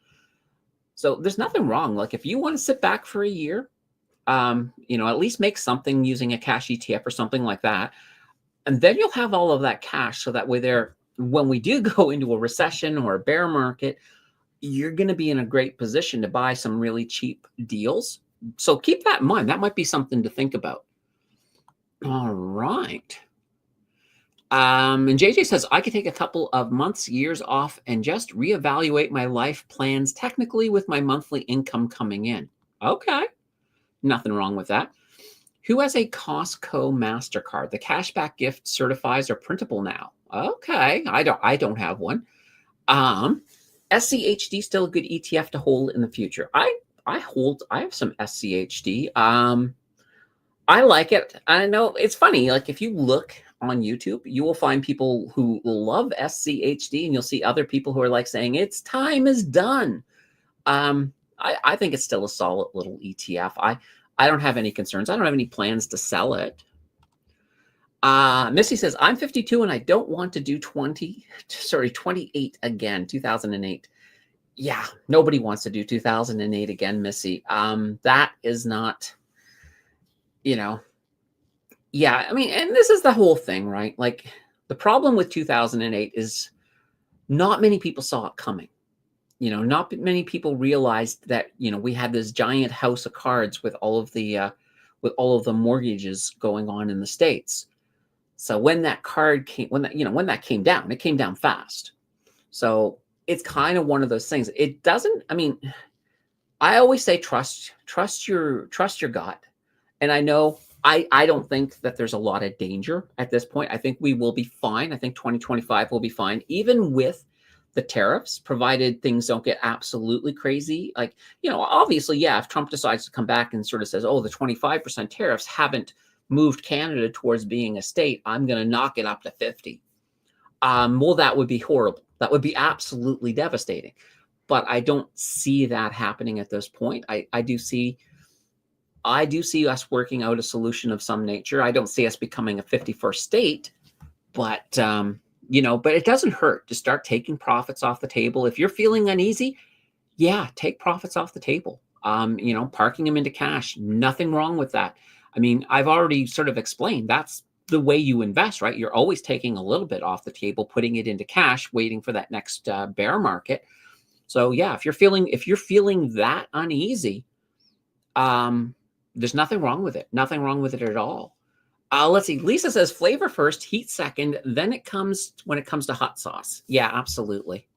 [SPEAKER 1] So there's nothing wrong. Like if you want to sit back for a year, at least make something using a cash ETF or something like that. And then you'll have all of that cash. So that way when we do go into a recession or a bear market, you're going to be in a great position to buy some really cheap deals. So keep that in mind. That might be something to think about. All right. And JJ says, I could take a couple of months, years off and just reevaluate my life plans technically with my monthly income coming in. Okay. Nothing wrong with that. Who has a Costco MasterCard? The cashback gift certifies are printable now. Okay. I don't have one. SCHD still a good ETF to hold in the future. I have some SCHD. I like it. I know it's funny. Like if you look on YouTube, you will find people who love SCHD, and you'll see other people who are like saying its time is done. I think it's still a solid little ETF. I don't have any concerns. I don't have any plans to sell it. Missy says, I'm 52 and I don't want to do 28 again, 2008. Yeah, nobody wants to do 2008 again, Missy. That is not, yeah, I mean, and this is the whole thing, right? Like the problem with 2008 is not many people saw it coming. Not many people realized that, we had this giant house of cards with all of the mortgages going on in the States. So when that came down, it came down fast. So it's kind of one of those things. It doesn't, I mean, I always say trust your gut. And I know I don't think that there's a lot of danger at this point. I think we will be fine. I think 2025 will be fine, even with the tariffs, provided things don't get absolutely crazy. Like, obviously, yeah, if Trump decides to come back and sort of says, oh, the 25% tariffs haven't moved Canada towards being a state, I'm going to knock it up to 50. Well, that would be horrible. That would be absolutely devastating. But I don't see that happening at this point. I do see us working out a solution of some nature. I don't see us becoming a 51st state, but but it doesn't hurt to start taking profits off the table. If you're feeling uneasy, yeah, take profits off the table. Parking them into cash, nothing wrong with that. I mean, I've already sort of explained that's the way you invest, right? You're always taking a little bit off the table, putting it into cash, waiting for that next bear market. So yeah, if you're feeling that uneasy, there's nothing wrong with it. Nothing wrong with it at all. Let's see. Lisa says flavor first, heat second, then when it comes to hot sauce. Yeah, absolutely.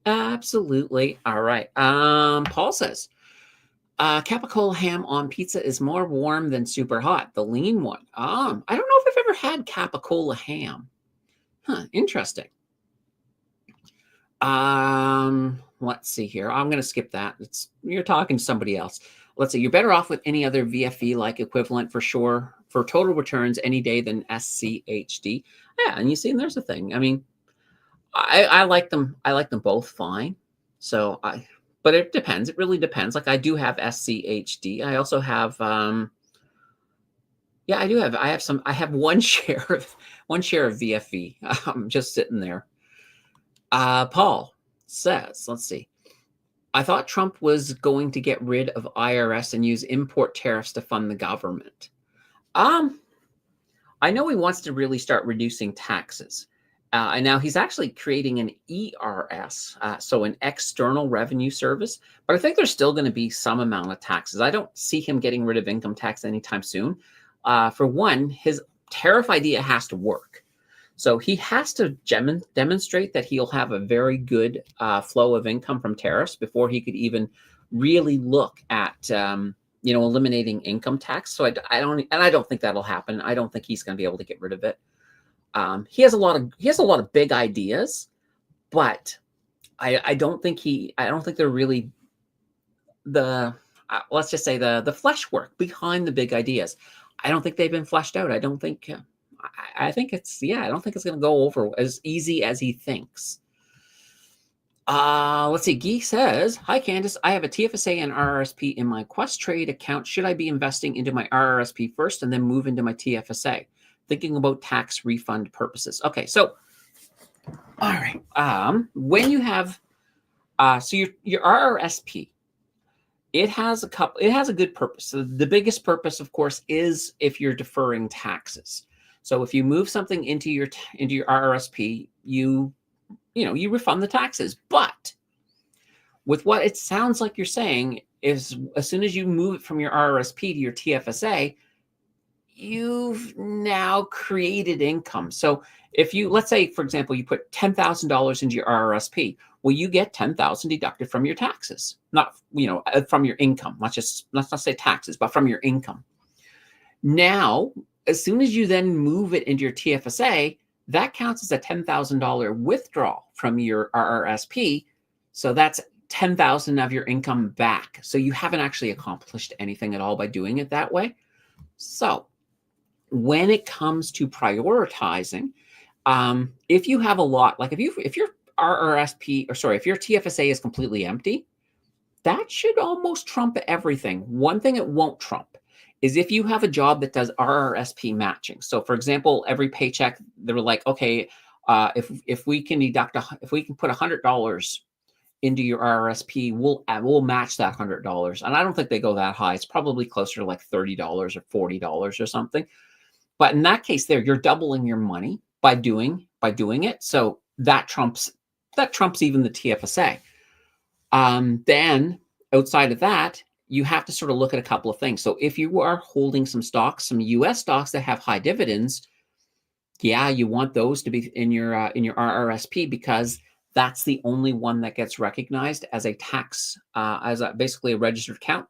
[SPEAKER 1] Absolutely. All right. Paul says, capicola ham on pizza is more warm than super hot, the lean one. I don't know if I've ever had capicola ham. Interesting. Let's see here. I'm going to skip that. You're talking to somebody else. Let's see. You're better off with any other VFE-like equivalent for sure for total returns any day than SCHD. Yeah, and you see, there's a thing. I mean, I like them. I like them both fine. But it depends. It really depends. Like I do have SCHD. I also have I have one share of VFE just sitting there. Paul says, let's see. I thought Trump was going to get rid of IRS and use import tariffs to fund the government. I know he wants to really start reducing taxes. And now he's actually creating an ERS, so an external revenue service. But I think there's still going to be some amount of taxes. I don't see him getting rid of income tax anytime soon. For one, his tariff idea has to work. So he has to demonstrate that he'll have a very good flow of income from tariffs before he could even really look at eliminating income tax. So I don't think that'll happen. I don't think he's going to be able to get rid of it. He has a lot of big ideas, but I don't think they're really let's just say the flesh work behind the big ideas. I don't think they've been fleshed out. I don't think it's going to go over as easy as he thinks. Let's see. Guy says, hi, Candace. I have a TFSA and RRSP in my Quest Trade account. Should I be investing into my RRSP first and then move into my TFSA? Thinking about tax refund purposes. Okay, so all right. When you have so your RRSP, it has a good purpose. So the biggest purpose, of course, is if you're deferring taxes. So if you move something into your RRSP, you refund the taxes. But with what it sounds like you're saying is, as soon as you move it from your RRSP to your TFSA, you've now created income. So if you, let's say, for example, you put $10,000 into your RRSP, well, you get 10,000 deducted from your taxes, not, from your income. Let's not say taxes, but from your income. Now, as soon as you then move it into your TFSA, that counts as a $10,000 withdrawal from your RRSP. So that's 10,000 of your income back. So you haven't actually accomplished anything at all by doing it that way. So when it comes to prioritizing, if you have a lot, like if your RRSP, or sorry, if your TFSA is completely empty, that should almost trump everything. One thing it won't trump is if you have a job that does RRSP matching. So for example, every paycheck, they were like, okay, if we can if we can put $100 into your RRSP, we'll match that $100. And I don't think they go that high. It's probably closer to like $30 or $40 or something. But in that case, you're doubling your money by doing it. So that trumps even the TFSA. Then outside of that, you have to sort of look at a couple of things. So if you are holding some US stocks that have high dividends, yeah, you want those to be in your RRSP, because that's the only one that gets recognized as a tax, basically a registered account.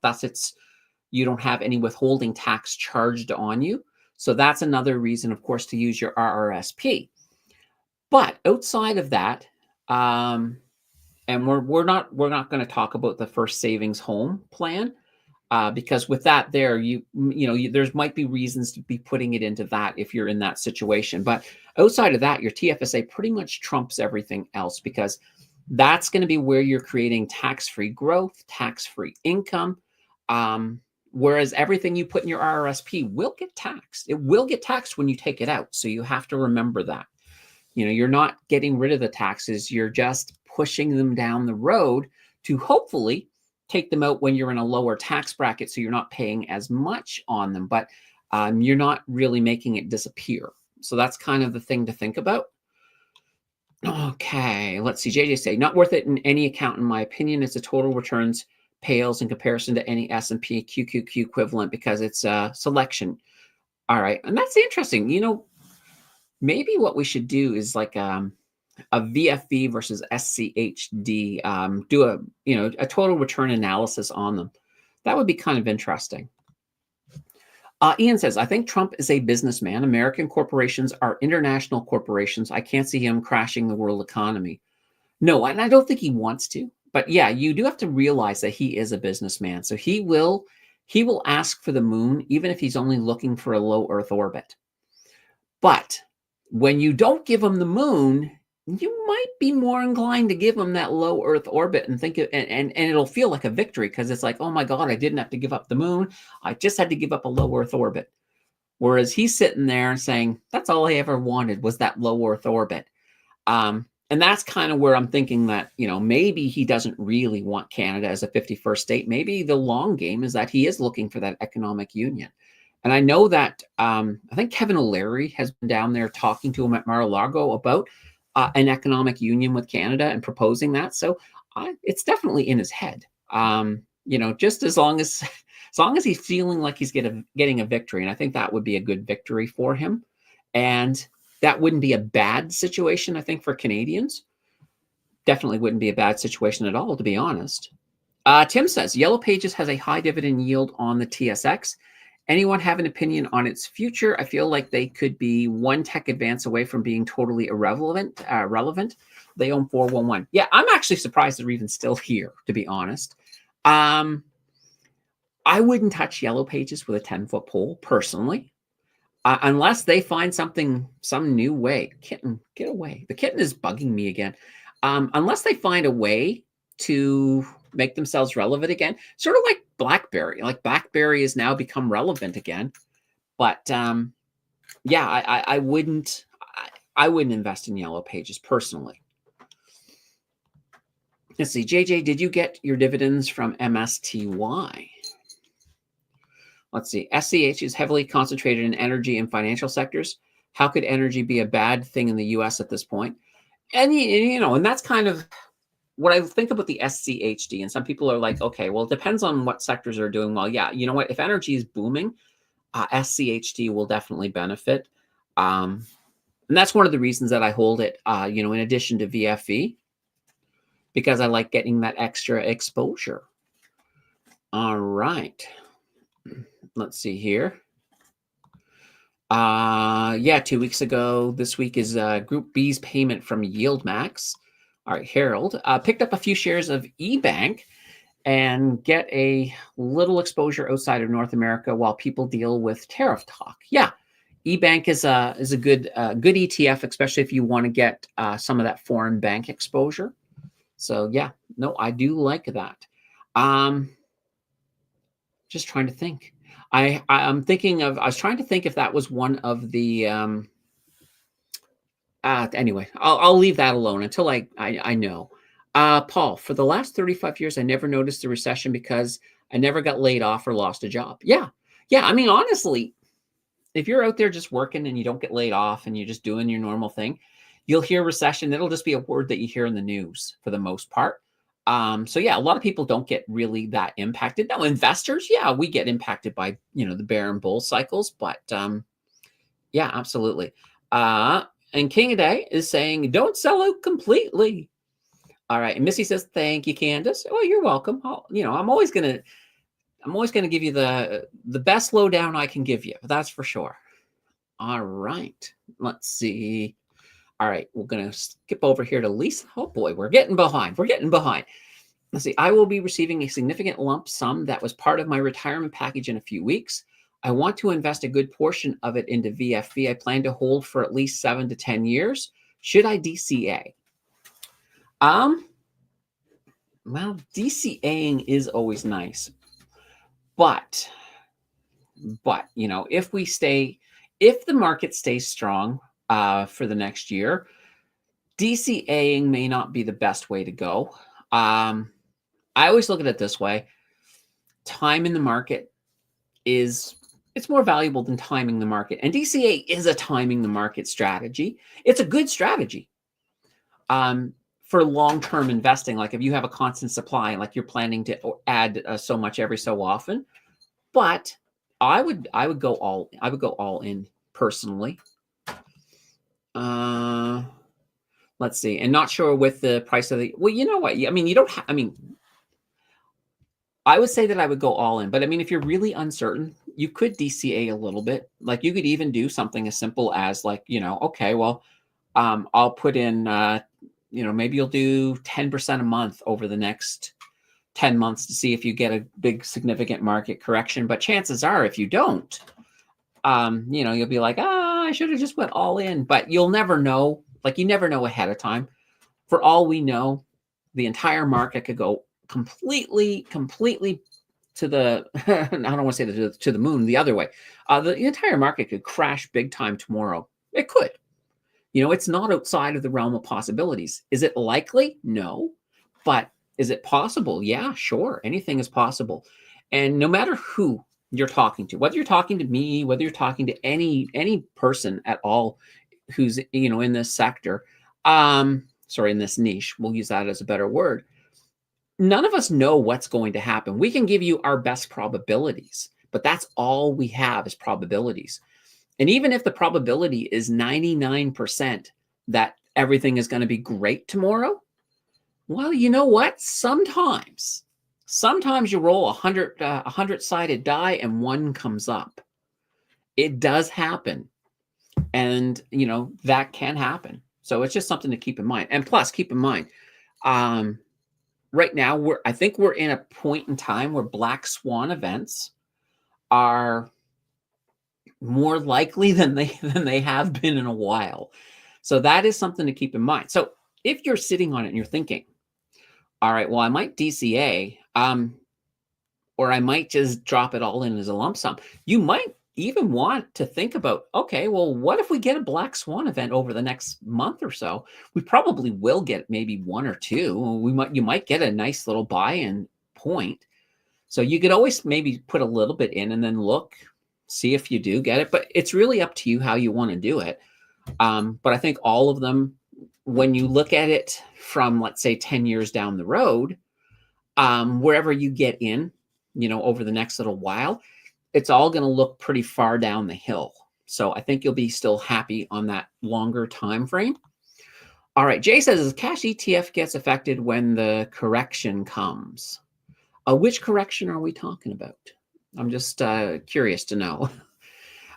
[SPEAKER 1] You don't have any withholding tax charged on you. So that's another reason, of course, to use your RRSP. But outside of that, and we're not going to talk about the first savings home plan, because with that there's might be reasons to be putting it into that if you're in that situation. But outside of that, your TFSA pretty much trumps everything else, because that's going to be where you're creating tax-free growth, tax-free income. Whereas everything you put in your RRSP will get taxed. It will get taxed when you take it out. So you have to remember that. You're not getting rid of the taxes. You're just pushing them down the road to hopefully take them out when you're in a lower tax bracket, so you're not paying as much on them, but you're not really making it disappear. So that's kind of the thing to think about. Okay, let's see. JJ say, not worth it in any account, in my opinion. It's a total returns pales in comparison to any S&P QQQ equivalent, because it's a selection. All right, and that's interesting. Maybe what we should do is like a VFV versus SCHD, do a total return analysis on them. That would be kind of interesting. Ian says, I think Trump is a businessman. American corporations are international corporations. I can't see him crashing the world economy. No, and I don't think he wants to. But yeah, you do have to realize that he is a businessman. So he will ask for the moon, even if he's only looking for a low Earth orbit. But when you don't give him the moon, you might be more inclined to give him that low Earth orbit and think and it'll feel like a victory, because it's like, oh my God, I didn't have to give up the moon. I just had to give up a low Earth orbit. Whereas he's sitting there saying, that's all I ever wanted was that low Earth orbit. And that's kind of where I'm thinking that, maybe he doesn't really want Canada as a 51st state. Maybe the long game is that he is looking for that economic union. And I know that I think Kevin O'Leary has been down there talking to him at Mar-a-Lago about an economic union with Canada and proposing that. So it's definitely in his head. Just as long as he's feeling like he's getting a victory. And I think that would be a good victory for him. And that wouldn't be a bad situation, I think, for Canadians. Definitely wouldn't be a bad situation at all, to be honest. Tim says, Yellow Pages has a high dividend yield on the TSX. Anyone have an opinion on its future? I feel like they could be one tech advance away from being totally relevant. They own 411. Yeah, I'm actually surprised they're even still here, to be honest. I wouldn't touch Yellow Pages with a 10-foot pole, personally. Unless they find some new way. Kitten, get away. The kitten is bugging me again. Unless they find a way to make themselves relevant again, sort of like BlackBerry. Like BlackBerry has now become relevant again. But yeah, I wouldn't invest in Yellow Pages personally. Let's see, JJ, did you get your dividends from MSTY? Let's see. SCH is heavily concentrated in energy and financial sectors. How could energy be a bad thing in the U.S. at this point? And, and that's kind of what I think about the SCHD. And some people are like, okay, well, it depends on what sectors are doing well. Yeah, you know what? If energy is booming, SCHD will definitely benefit. And that's one of the reasons that I hold it, in addition to VFE, because I like getting that extra exposure. All right. Let's see here. Yeah, 2 weeks ago. This week is Group B's payment from YieldMax. All right, Harold picked up a few shares of eBank and get a little exposure outside of North America while people deal with tariff talk. Yeah, eBank is a good ETF, especially if you want to get some of that foreign bank exposure. So yeah, no, I do like that. Just trying to think. I'm thinking of. I was trying to think if that was one of the. Anyway, I'll leave that alone until I know. Paul, for the last 35 years, I never noticed the recession because I never got laid off or lost a job. Yeah, yeah. I mean, honestly, if you're out there just working and you don't get laid off and you're just doing your normal thing, you'll hear recession. It'll just be a word that you hear in the news for the most part. So yeah, a lot of people don't get really that impacted. Now, investors, yeah, we get impacted by the bear and bull cycles, but yeah, absolutely. And King of Day is saying, don't sell out completely. All right. And Missy says, thank you, Candace. Oh, you're welcome. I'm always gonna give you the best lowdown I can give you. That's for sure. All right. Let's see. All right, we're going to skip over here to Lisa. Oh boy, we're getting behind. Let's see. I will be receiving a significant lump sum that was part of my retirement package in a few weeks. I want to invest a good portion of it into VFV. I plan to hold for at least 7 to 10 years. Should I DCA? Well, DCAing is always nice. But if the market stays strong for the next year, DCAing may not be the best way to go. I always look at it this way. Time in the market it's more valuable than timing the market. And DCA is a timing the market strategy. It's a good strategy for long-term investing. Like if you have a constant supply, like you're planning to add so much every so often. But I would go all in personally. Let's see. And not sure with the price of well, you know what? I mean, I would say that I would go all in, but I mean, if you're really uncertain, you could DCA a little bit. Like you could even do something as simple as okay, well, I'll put in, maybe you'll do 10% a month over the next 10 months to see if you get a big significant market correction. But chances are, if you don't, you'll be like, I should have just went all in, but you'll never know. Like you never know ahead of time. For all we know, the entire market could go completely to the, I don't want to say to the moon, the other way. The entire market could crash big time tomorrow. It could. It's not outside of the realm of possibilities. Is it likely? No. But is it possible? Yeah, sure. Anything is possible. And no matter who you're talking to, whether you're talking to me, whether you're talking to any person at all who's, in this sector, in this niche, we'll use that as a better word. None of us know what's going to happen. We can give you our best probabilities, but that's all we have is probabilities. And even if the probability is 99% that everything is going to be great tomorrow, well, you know what? Sometimes you roll a 100-sided die and one comes up. It does happen. And, that can happen. So it's just something to keep in mind. And plus, keep in mind, right now, I think we're in a point in time where black swan events are more likely than they have been in a while. So that is something to keep in mind. So if you're sitting on it and you're thinking, all right, well, I might DCA, or I might just drop it all in as a lump sum. You might even want to think about, okay, well, what if we get a black swan event over the next month or so? We probably will get maybe one or two. You might get a nice little buy-in point. So you could always maybe put a little bit in and then see if you do get it. But it's really up to you how you want to do it. But I think all of them, when you look at it from, let's say, 10 years down the road, wherever you get in, over the next little while, it's all going to look pretty far down the hill. So I think you'll be still happy on that longer time frame. All right, Jay says, cash ETF gets affected when the correction comes. Which correction are we talking about? I'm just curious to know.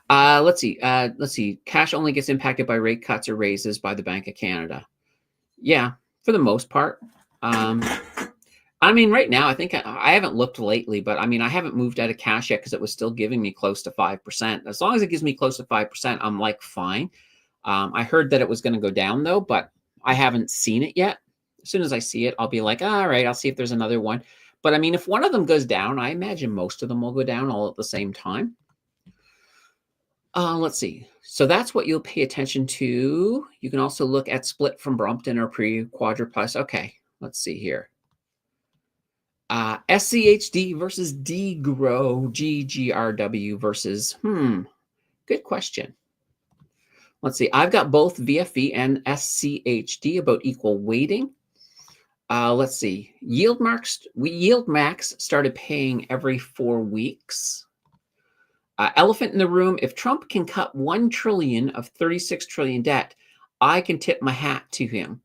[SPEAKER 1] Let's see. Cash only gets impacted by rate cuts or raises by the Bank of Canada. Yeah, for the most part. I mean, right now, I think I haven't looked lately, but I mean, I haven't moved out of cash yet because it was still giving me close to 5%. As long as it gives me close to 5%, I'm like, fine. I heard that it was going to go down though, but I haven't seen it yet. As soon as I see it, I'll be like, all right, I'll see if there's another one. But I mean, if one of them goes down, I imagine most of them will go down all at the same time. Let's see. So that's what you'll pay attention to. You can also look at split from Brompton or pre-quadrupus. Okay, let's see here. SCHD versus DGROW, GGRW versus, good question. Let's see. I've got both VFE and SCHD about equal weighting. Let's see. Yield max started paying every 4 weeks. Elephant in the room. If Trump can cut 1 trillion of 36 trillion debt, I can tip my hat to him.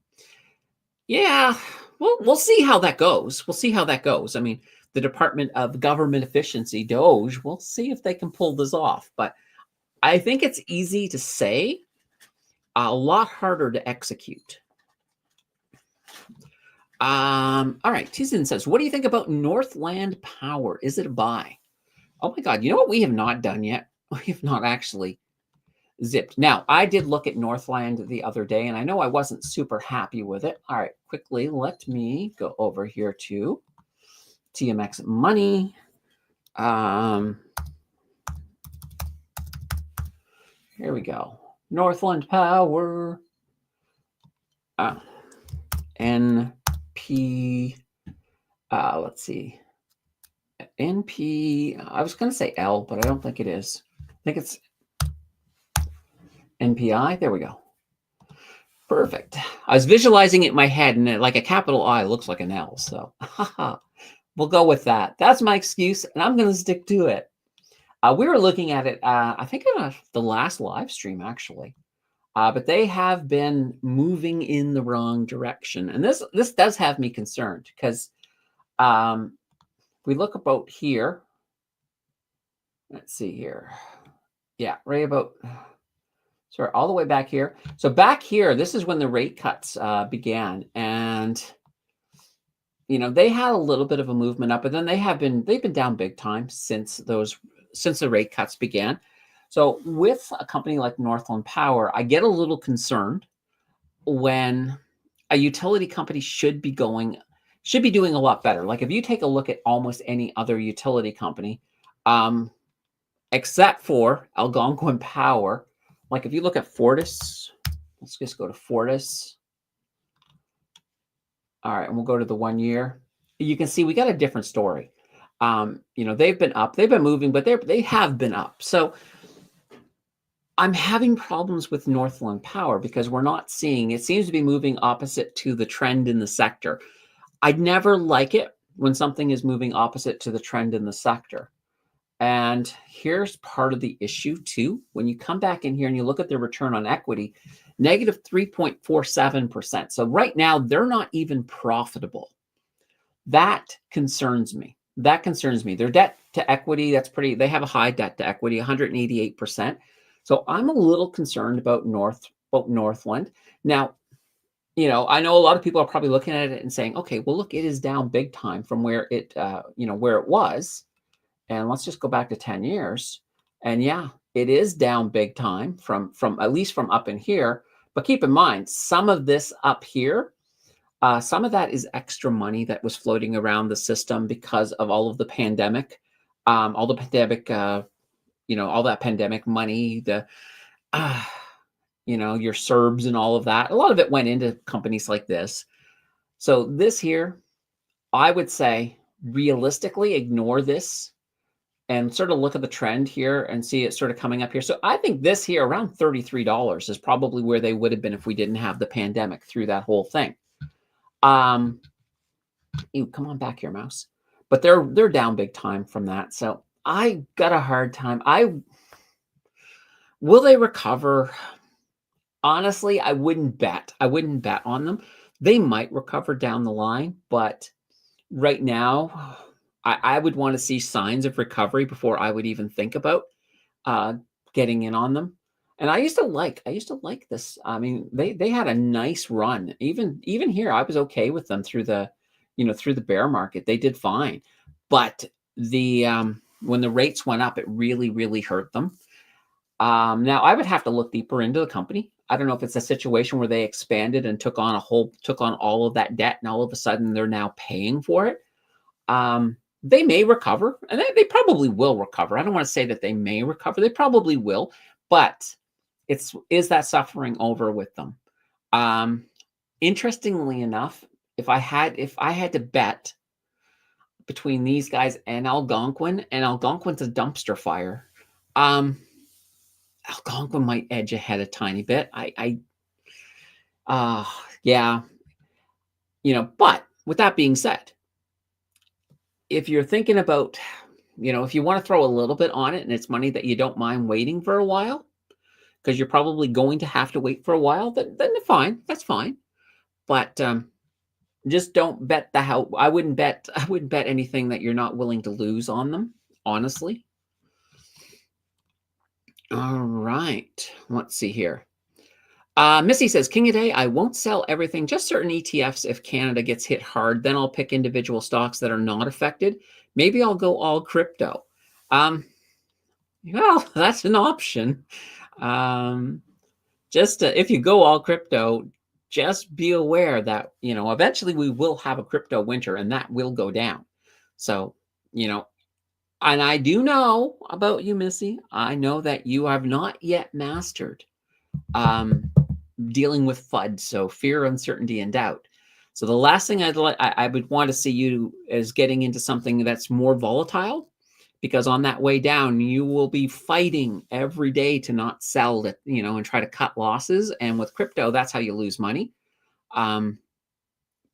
[SPEAKER 1] Yeah, we'll see how that goes. We'll see how that goes. I mean, the Department of Government Efficiency, DOGE, we'll see if they can pull this off. But I think it's easy to say, a lot harder to execute. All right, Tizin says, what do you think about Northland Power? Is it a buy? Oh my God, you know what we have not done yet? We have not actually zipped. Now, I did look at Northland the other day, and I know I wasn't super happy with it. All right, quickly, let me go over here to TMX Money. Here we go. Northland Power. NP. Let's see. NP. I was going to say L, but I don't think it is. I think it's NPI. There we go. Perfect. I was visualizing it in my head, and like a capital I looks like an L. So we'll go with that. That's my excuse, and I'm going to stick to it. We were looking at it, I think, on the last live stream, actually. But they have been moving in the wrong direction. And this does have me concerned because we look about here. Let's see here. Yeah, right about, sorry, all the way back here. So back here, this is when the rate cuts began. And, you know, they had a little bit of a movement up, but then they've been down big time since the rate cuts began. So with a company like Northland Power, I get a little concerned when a utility company should be doing a lot better. Like if you take a look at almost any other utility company, except for Algonquin Power, like if you look at Fortis, let's just go to Fortis. All right, and we'll go to the 1 year. You can see we got a different story. You know, they've been up, they've been moving, but they have been up. So I'm having problems with Northland Power because we're not seeing, it seems to be moving opposite to the trend in the sector. I'd never like it when something is moving opposite to the trend in the sector. And here's part of the issue too. When you come back in here and you look at their return on equity, negative 3.47%. So right now they're not even profitable. That concerns me. Their debt to equity, they have a high debt to equity, 188%. So I'm a little concerned about Northland. Now, you know, I know a lot of people are probably looking at it and saying, okay, well, look, it is down big time from where it, where it was. And let's just go back to 10 years. And yeah, it is down big time from at least from up in here. But keep in mind, some of this up here, some of that is extra money that was floating around the system because of all of the pandemic, all that pandemic money, your CERBs and all of that. A lot of it went into companies like this. So this here, I would say realistically ignore this and sort of look at the trend here and see it sort of coming up here. So I think this here around $33 is probably where they would have been if we didn't have the pandemic through that whole thing. Come on back here, mouse. But they're down big time from that. So I got a hard time. Will they recover? Honestly, I wouldn't bet. I wouldn't bet on them. They might recover down the line, but right now, I would want to see signs of recovery before I would even think about uh, getting in on them. And I used to like this. I mean, they had a nice run. Even here, I was okay with them through the bear market. They did fine, but the when the rates went up, it really really hurt them. Now I would have to look deeper into the company. I don't know if it's a situation where they expanded and took on all of that debt, and all of a sudden they're now paying for it. They may recover, and they probably will recover. I don't want to say that they may recover. They probably will, but is that suffering over with them? Um, Interestingly enough, if I had to bet between these guys and Algonquin, and Algonquin's a dumpster fire, um, Algonquin might edge ahead a tiny bit. Uh, yeah, But with that being said, if you're thinking about, if you want to throw a little bit on it and it's money that you don't mind waiting for a while, because you're probably going to have to wait for a while, then fine, that's fine. But just don't bet the house. I wouldn't bet anything that you're not willing to lose on them, honestly. All right, let's see here. Missy says, King a day, I won't sell everything, just certain ETFs if Canada gets hit hard. Then I'll pick individual stocks that are not affected. Maybe I'll go all crypto. Um, well, that's an option. Um, just if you go all crypto, just be aware that, eventually we will have a crypto winter and that will go down. So, you know, and I do know about you, Missy. I know that you have not yet mastered um, dealing with FUD, so fear, uncertainty, and doubt. So the last thing I would want to see you is getting into something that's more volatile, because on that way down, you will be fighting every day to not sell it, and try to cut losses. And with crypto, that's how you lose money. Um,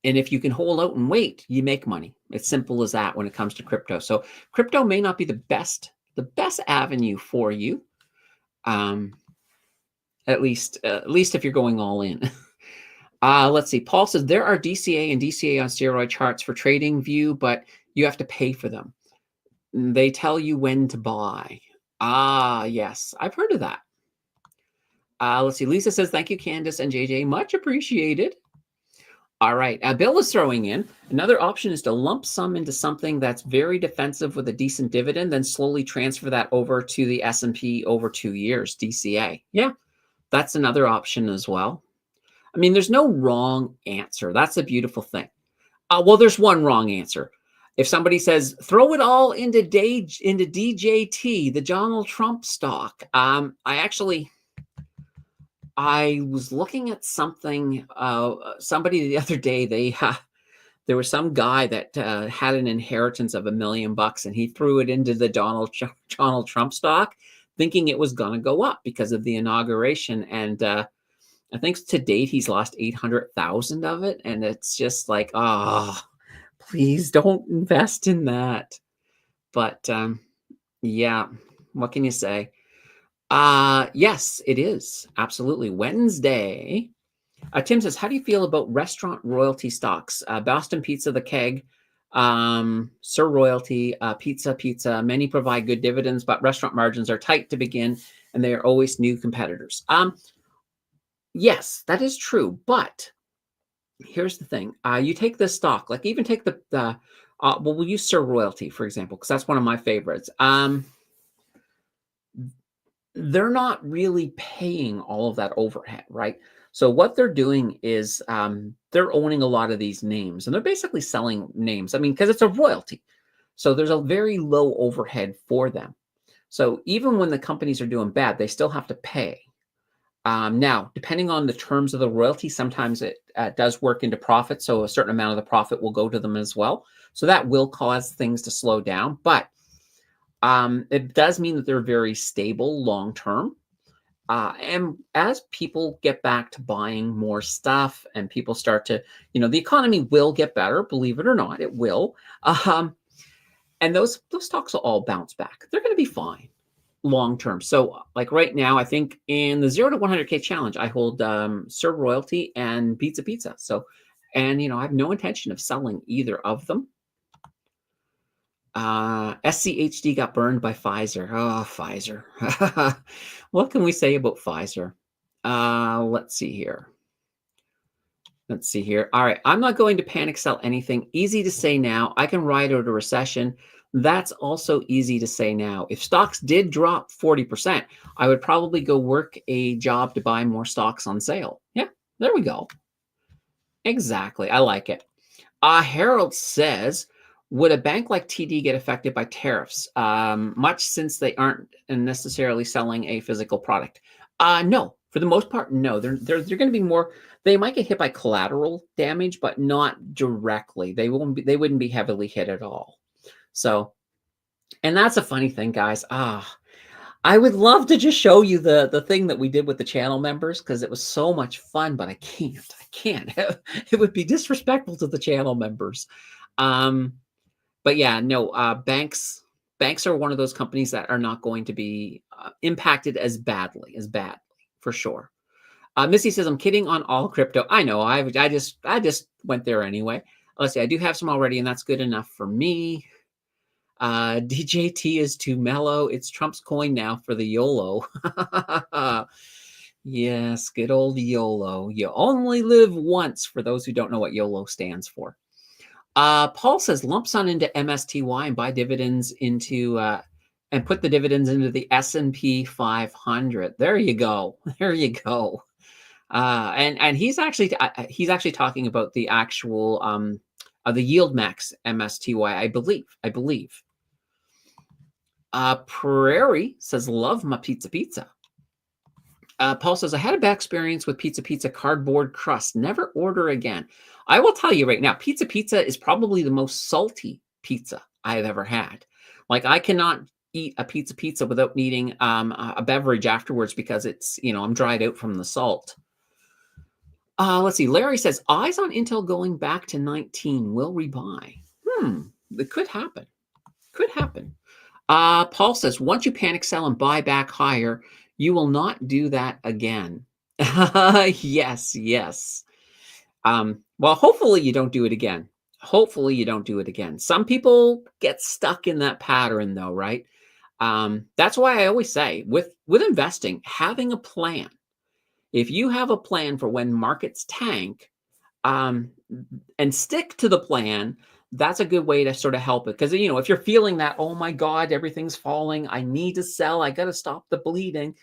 [SPEAKER 1] and if you can hold out and wait, you make money. It's simple as that when it comes to crypto. So crypto may not be the best avenue for you. Um, at least if you're going all in. Let's see. Paul says there are DCA and DCA on steroid charts for trading view, but you have to pay for them. They tell you when to buy. Yes, I've heard of that. Let's see. Lisa says, thank you, Candace and JJ. Much appreciated. All right. Bill is throwing in. Another option is to lump sum into something that's very defensive with a decent dividend, then slowly transfer that over to the S&P over 2 years, DCA. Yeah, that's another option as well. I mean, there's no wrong answer. That's a beautiful thing. Well, there's one wrong answer. If somebody says, throw it all into DJT, the Donald Trump stock, I was looking at something, somebody the other day, there was some guy that had an inheritance of $1 million and he threw it into the Donald Trump stock thinking it was going to go up because of the inauguration. And I think to date, he's lost 800,000 of it. And it's just like, please don't invest in that. But yeah, what can you say? Yes, it is. Absolutely. Wednesday. Tim says, how do you feel about restaurant royalty stocks? Boston Pizza, The Keg, Sir Royalty, Pizza. Many provide good dividends, but restaurant margins are tight to begin, and they are always new competitors. Yes, that is true. But here's the thing. You take this stock, like even take we'll use Sir Royalty, for example, because that's one of my favorites. They're not really paying all of that overhead, right? So what they're doing is they're owning a lot of these names, and they're basically selling names. I mean, because it's a royalty. So there's a very low overhead for them. So even when the companies are doing bad, they still have to pay. Now, depending on the terms of the royalty, sometimes it does work into profit. So a certain amount of the profit will go to them as well. So that will cause things to slow down. But it does mean that they're very stable long term. And as people get back to buying more stuff and people start to, the economy will get better, believe it or not, it will. And those stocks will all bounce back. They're going to be fine long term. So, like right now, I think in the 0 to 100K challenge, I hold Sir Royalty and Pizza Pizza. So, and I have no intention of selling either of them. SCHD got burned by Pfizer. Oh, Pfizer. What can we say about Pfizer? Let's see here. Let's see here. All right. I'm not going to panic sell anything. Easy to say now. I can ride out a recession. That's also easy to say now. If stocks did drop 40%, I would probably go work a job to buy more stocks on sale. Yeah, there we go. Exactly. I like it. Harold says, would a bank like TD get affected by tariffs? Much since they aren't necessarily selling a physical product. No, for the most part, no. They're going to be more. They might get hit by collateral damage, but not directly. They wouldn't be heavily hit at all. So, and that's a funny thing, guys. I would love to just show you the thing that we did with the channel members because it was so much fun, but I can't. I can't. It would be disrespectful to the channel members. But yeah, no. Banks are one of those companies that are not going to be impacted as badly for sure. Missy says, I'm kidding on all crypto. I know. I just went there anyway. Let's see. I do have some already, and that's good enough for me. DJT is too mellow. It's Trump's coin now for the YOLO. Yes, good old YOLO. You only live once, for those who don't know what YOLO stands for. Paul says, lump sum into MSTY and buy dividends into and put the dividends into the S&P 500. There you go. There you go. And he's actually talking about the actual the yield max MSTY, I believe. Prairie says, love my pizza. Paul says, I had a bad experience with pizza cardboard crust. Never order again. I will tell you right now, pizza is probably the most salty pizza I have ever had. Like, I cannot eat a pizza without needing a beverage afterwards because it's, I'm dried out from the salt. Let's see. Larry says, eyes on Intel going back to 19. Will rebuy. It could happen. Could happen. Paul says, once you panic sell and buy back higher, you will not do that again. Yes. Well, hopefully you don't do it again. Some people get stuck in that pattern though, right? That's why I always say with investing, having a plan. If you have a plan for when markets tank, and stick to the plan, that's a good way to sort of help it. Because, if you're feeling that, oh my God, everything's falling, I need to sell, I got to stop the bleeding.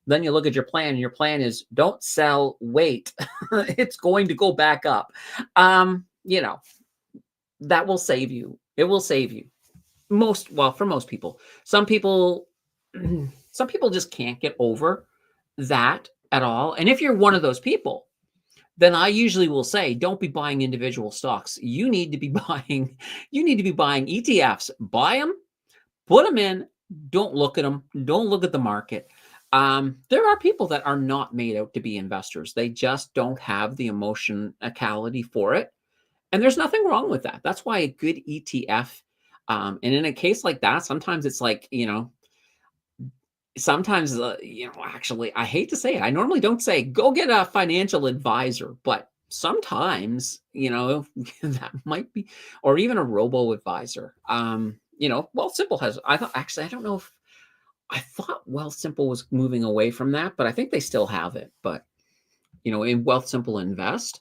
[SPEAKER 1] Then you look at your plan, and your plan is don't sell, wait. It's going to go back up. That will save you. It will save you. For most people. Some people just can't get over that at all. And if you're one of those people, then I usually will say, don't be buying individual stocks. You need to be buying ETFs. Buy them, put them in, don't look at them, don't look at the market. There are people that are not made out to be investors. They just don't have the emotionality for it. And there's nothing wrong with that. That's why a good ETF, and in a case like that, sometimes it's like, sometimes, actually, I hate to say it. I normally don't say, go get a financial advisor, but sometimes, that might be, or even a robo-advisor. Wealthsimple has, I don't know if, I thought Wealthsimple was moving away from that, but I think they still have it. But, in Wealthsimple Invest.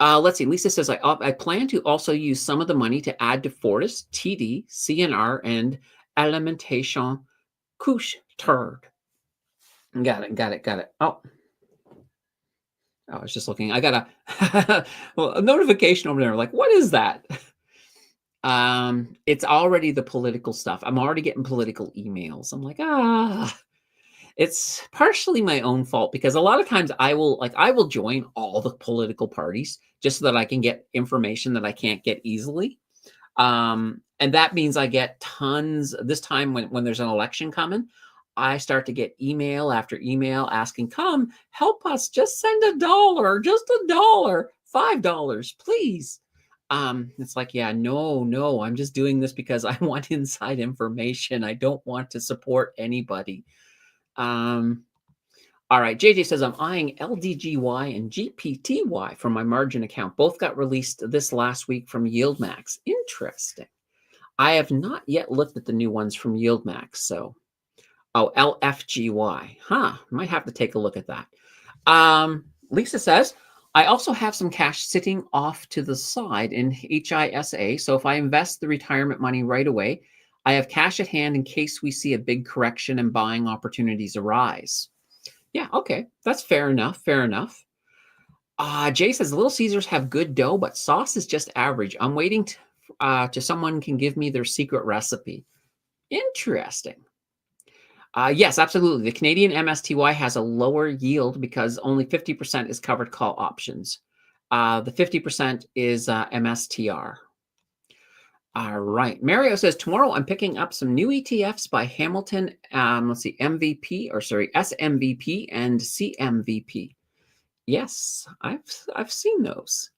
[SPEAKER 1] Let's see. Lisa says, I plan to also use some of the money to add to Fortis, TD, CNR, and Alimentation Couche turd. Got it. Oh, I was just looking. I got a notification over there. Like, what is that? It's already the political stuff. I'm already getting political emails. I'm like, it's partially my own fault because a lot of times I will join all the political parties just so that I can get information that I can't get easily. And that means I get tons this time when there's an election coming, I start to get email after email asking, come help us, just send $1, just $1, $5, please. It's like, yeah, no, no, I'm just doing this because I want inside information. I don't want to support anybody. Um, all right, JJ says I'm eyeing LDGY and GPTY from my margin account. Both got released this last week from YieldMax. Interesting. I have not yet looked at the new ones from YieldMax. So, oh, LFGY. Huh. Might have to take a look at that. Lisa says, I also have some cash sitting off to the side in HISA. So if I invest the retirement money right away, I have cash at hand in case we see a big correction and buying opportunities arise. Yeah, okay. That's fair enough. Fair enough. Jay says Little Caesars have good dough, but sauce is just average. I'm waiting to someone can give me their secret recipe. Interesting. Yes, absolutely. The Canadian MSTY has a lower yield because only 50% is covered call options. The 50% is MSTR. All right. Mario says, tomorrow I'm picking up some new ETFs by Hamilton, let's see, SMVP and CMVP. Yes, I've seen those.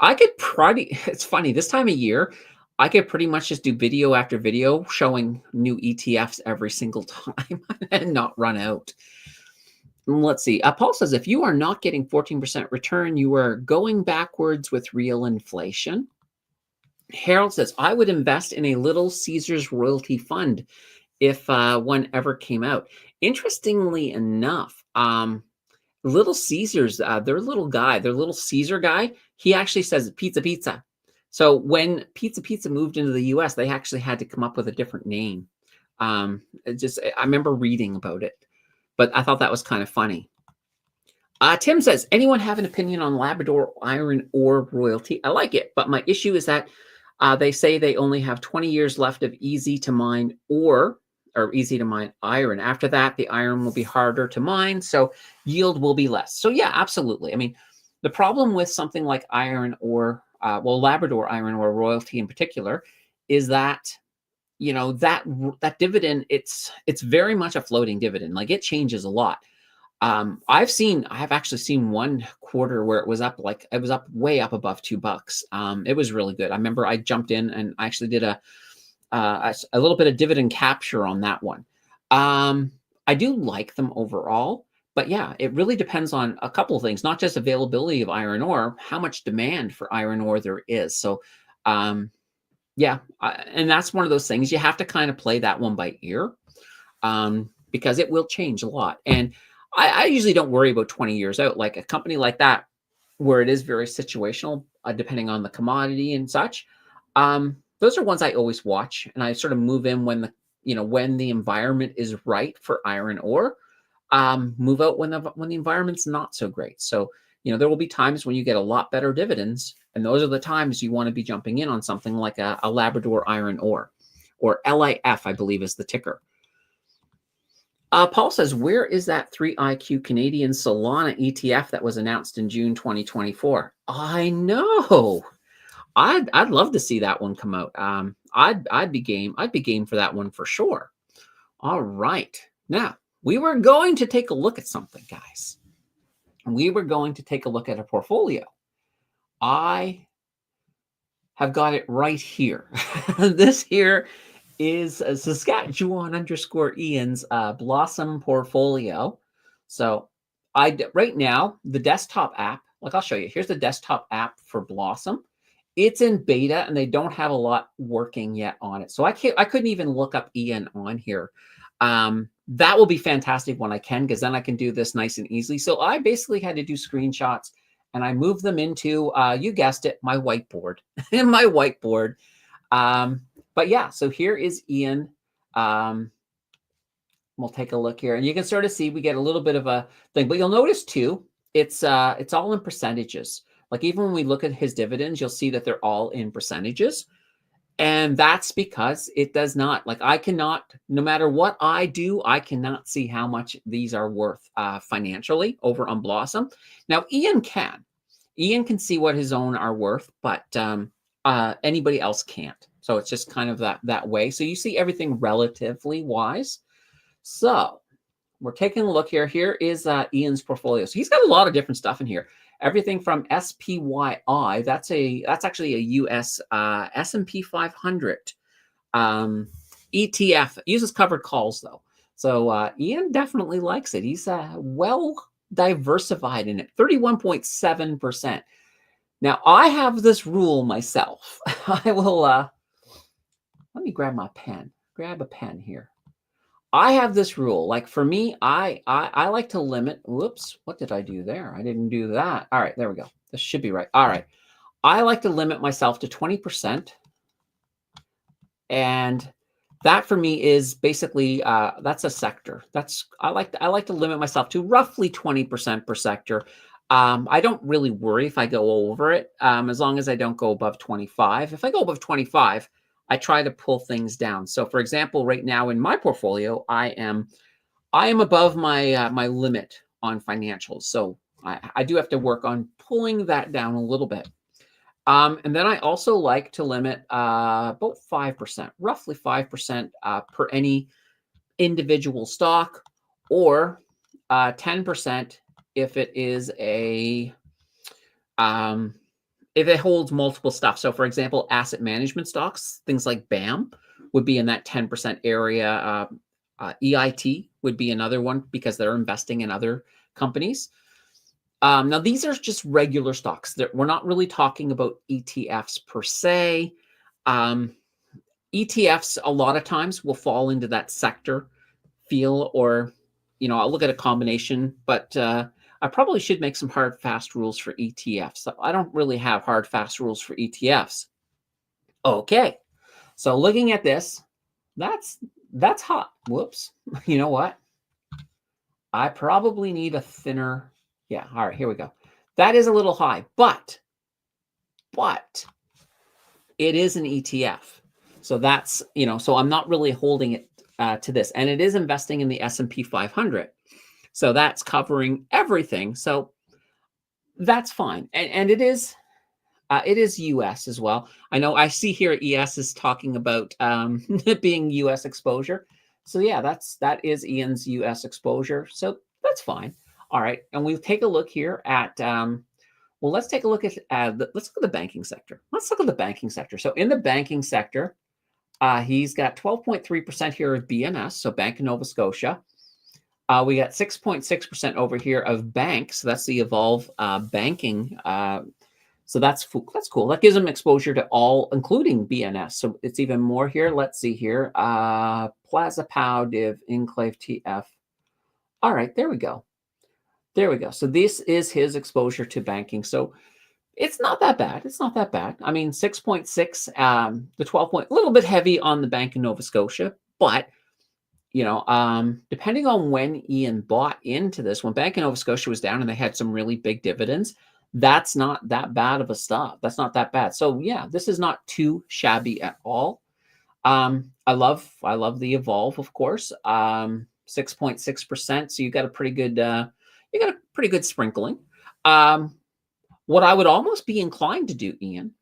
[SPEAKER 1] I could probably, it's funny, this time of year, I could pretty much just do video after video showing new ETFs every single time and not run out. Let's see. Paul says, if you are not getting 14% return, you are going backwards with real inflation. Harold says, I would invest in a Little Caesars royalty fund if one ever came out. Interestingly enough, Little Caesars, their little guy, their little Caesar guy, he actually says pizza, pizza. So when pizza moved into the US, they actually had to come up with a different name. I remember reading about it, but I thought that was kind of funny. Tim says, anyone have an opinion on Labrador iron ore royalty? I like it, but my issue is that they say they only have 20 years left of easy to mine ore or easy to mine iron. After that, the iron will be harder to mine, so yield will be less. So yeah, absolutely. I mean, the problem with something like iron ore, Labrador iron ore royalty in particular, is that that dividend, it's very much a floating dividend. Like it changes a lot. I have actually seen one quarter where it was up way up above $2. It was really good. I remember I jumped in and I actually did a little bit of dividend capture on that one. I do like them overall, but yeah, it really depends on a couple of things, not just availability of iron ore, how much demand for iron ore there is. So, and that's one of those things you have to kind of play that one by ear, because it will change a lot. And I usually don't worry about 20 years out, like a company like that, where it is very situational, depending on the commodity and such. Those are ones I always watch, and I sort of move in when the environment is right for iron ore. Move out when the environment's not so great. So there will be times when you get a lot better dividends, and those are the times you want to be jumping in on something like a Labrador iron ore, or LIF, I believe is the ticker. Paul says, where is that 3IQ Canadian Solana ETF that was announced in June 2024? I know. I'd love to see that one come out. I'd be game. I'd be game for that one for sure. All right. Now, we were going to take a look at something, guys. We were going to take a look at a portfolio. I have got it right here. This here is a Saskatchewan _ Ian's Blossom portfolio. So right now, the desktop app, like I'll show you. Here's the desktop app for Blossom. It's in beta and they don't have a lot working yet on it. So I couldn't even look up Ian on here. That will be fantastic when I can, because then I can do this nice and easily. So I basically had to do screenshots and I moved them into, you guessed it, my whiteboard. My whiteboard. But yeah, so here is Ian. We'll take a look here, and you can sort of see we get a little bit of a thing. But you'll notice too, it's all in percentages. Like even when we look at his dividends, you'll see that they're all in percentages. And that's because it does not, like I cannot, no matter what I do, I cannot see how much these are worth financially over on Blossom. Now, Ian can see what his own are worth, but anybody else can't. So it's just kind of that way. So you see everything relatively wise. So we're taking a look here. Here is Ian's portfolio. So he's got a lot of different stuff in here. everything from SPYI. That's actually a US S&P 500 ETF. It uses covered calls though. So Ian definitely likes it. He's well diversified in it. 31.7%. Now I have this rule myself. I will let me grab my pen. Grab a pen here. I have this rule. Like for me, I like to limit. Whoops, what did I do there? I didn't do that. All right, there we go. This should be right. All right. I like to limit myself to 20%. And that for me is basically that's a sector. I like to limit myself to roughly 20% per sector. I don't really worry if I go over it, as long as I don't go above 25. If I go above 25, I try to pull things down. So, for example, right now in my portfolio, I am above my my limit on financials. So I do have to work on pulling that down a little bit. And then I also like to limit about 5%, roughly 5% per any individual stock, or 10% if it is if it holds multiple stuff. So, for example, asset management stocks, things like BAM would be in that 10% area. EIT would be another one because they're investing in other companies. Now, these are just regular stocks. We're not really talking about ETFs per se. ETFs, a lot of times, will fall into that sector feel, or, I'll look at a combination, but I probably should make some hard, fast rules for ETFs. I don't really have hard, fast rules for ETFs. Okay, so looking at this, that's hot. Whoops. You know what? I probably need a thinner. Yeah, all right, here we go. That is a little high, but it is an ETF. So that's, so I'm not really holding it to this. And it is investing in the S&P 500. So that's covering everything. So that's fine. And it is US as well. I know I see here ES is talking about it being US exposure. So yeah, that is Ian's US exposure. So that's fine. All right, and we'll take a look here at, let's take a look at, let's look at the banking sector. Let's look at the banking sector. So in the banking sector, he's got 12.3% here of BNS, so Bank of Nova Scotia. We got 6.6% over here of banks. So that's the Evolve Banking. So that's cool. That gives them exposure to all, including BNS. So it's even more here. Let's see here. Plaza Pow, Div, Enclave, TF. All right, there we go. There we go. So this is his exposure to banking. So it's not that bad. It's not that bad. I mean, 6.6, the 12 point, a little bit heavy on the Bank of Nova Scotia, but depending on when Ian bought into this, when Bank of Nova Scotia was down and they had some really big dividends, that's not that bad of a stop. That's not that bad. So yeah, this is not too shabby at all. I love the Evolve, of course. 6.6%. So you got a pretty good sprinkling. What I would almost be inclined to do, Ian,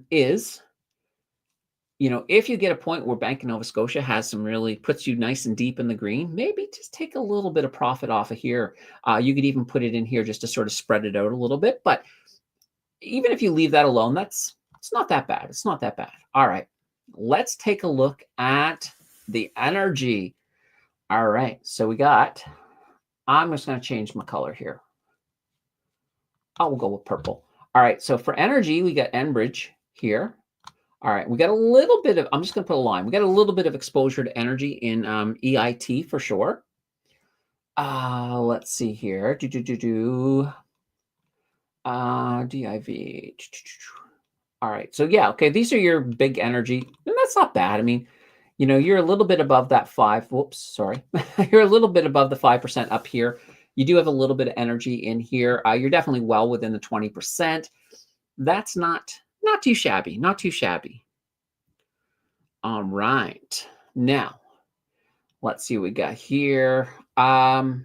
[SPEAKER 1] is, if you get a point where Bank of Nova Scotia has some really puts you nice and deep in the green, maybe just take a little bit of profit off of here. You could even put it in here just to sort of spread it out a little bit. But even if you leave that alone, it's not that bad. It's not that bad. All right, let's take a look at the energy. All right, so I'm just going to change my color here. I will go with purple. All right, so for energy, we got Enbridge here. All right, we got a little bit of, I'm just going to put a line. We got a little bit of exposure to energy in EIT for sure. Let's see here. DIV. All right, so yeah, okay, these are your big energy, and that's not bad. I mean, you're a little bit above that 5. Whoops, sorry. You're a little bit above the 5% up here. You do have a little bit of energy in here. You're definitely well within the 20%. That's not too shabby. Not too shabby. All right. Now, let's see what we got here. Oh,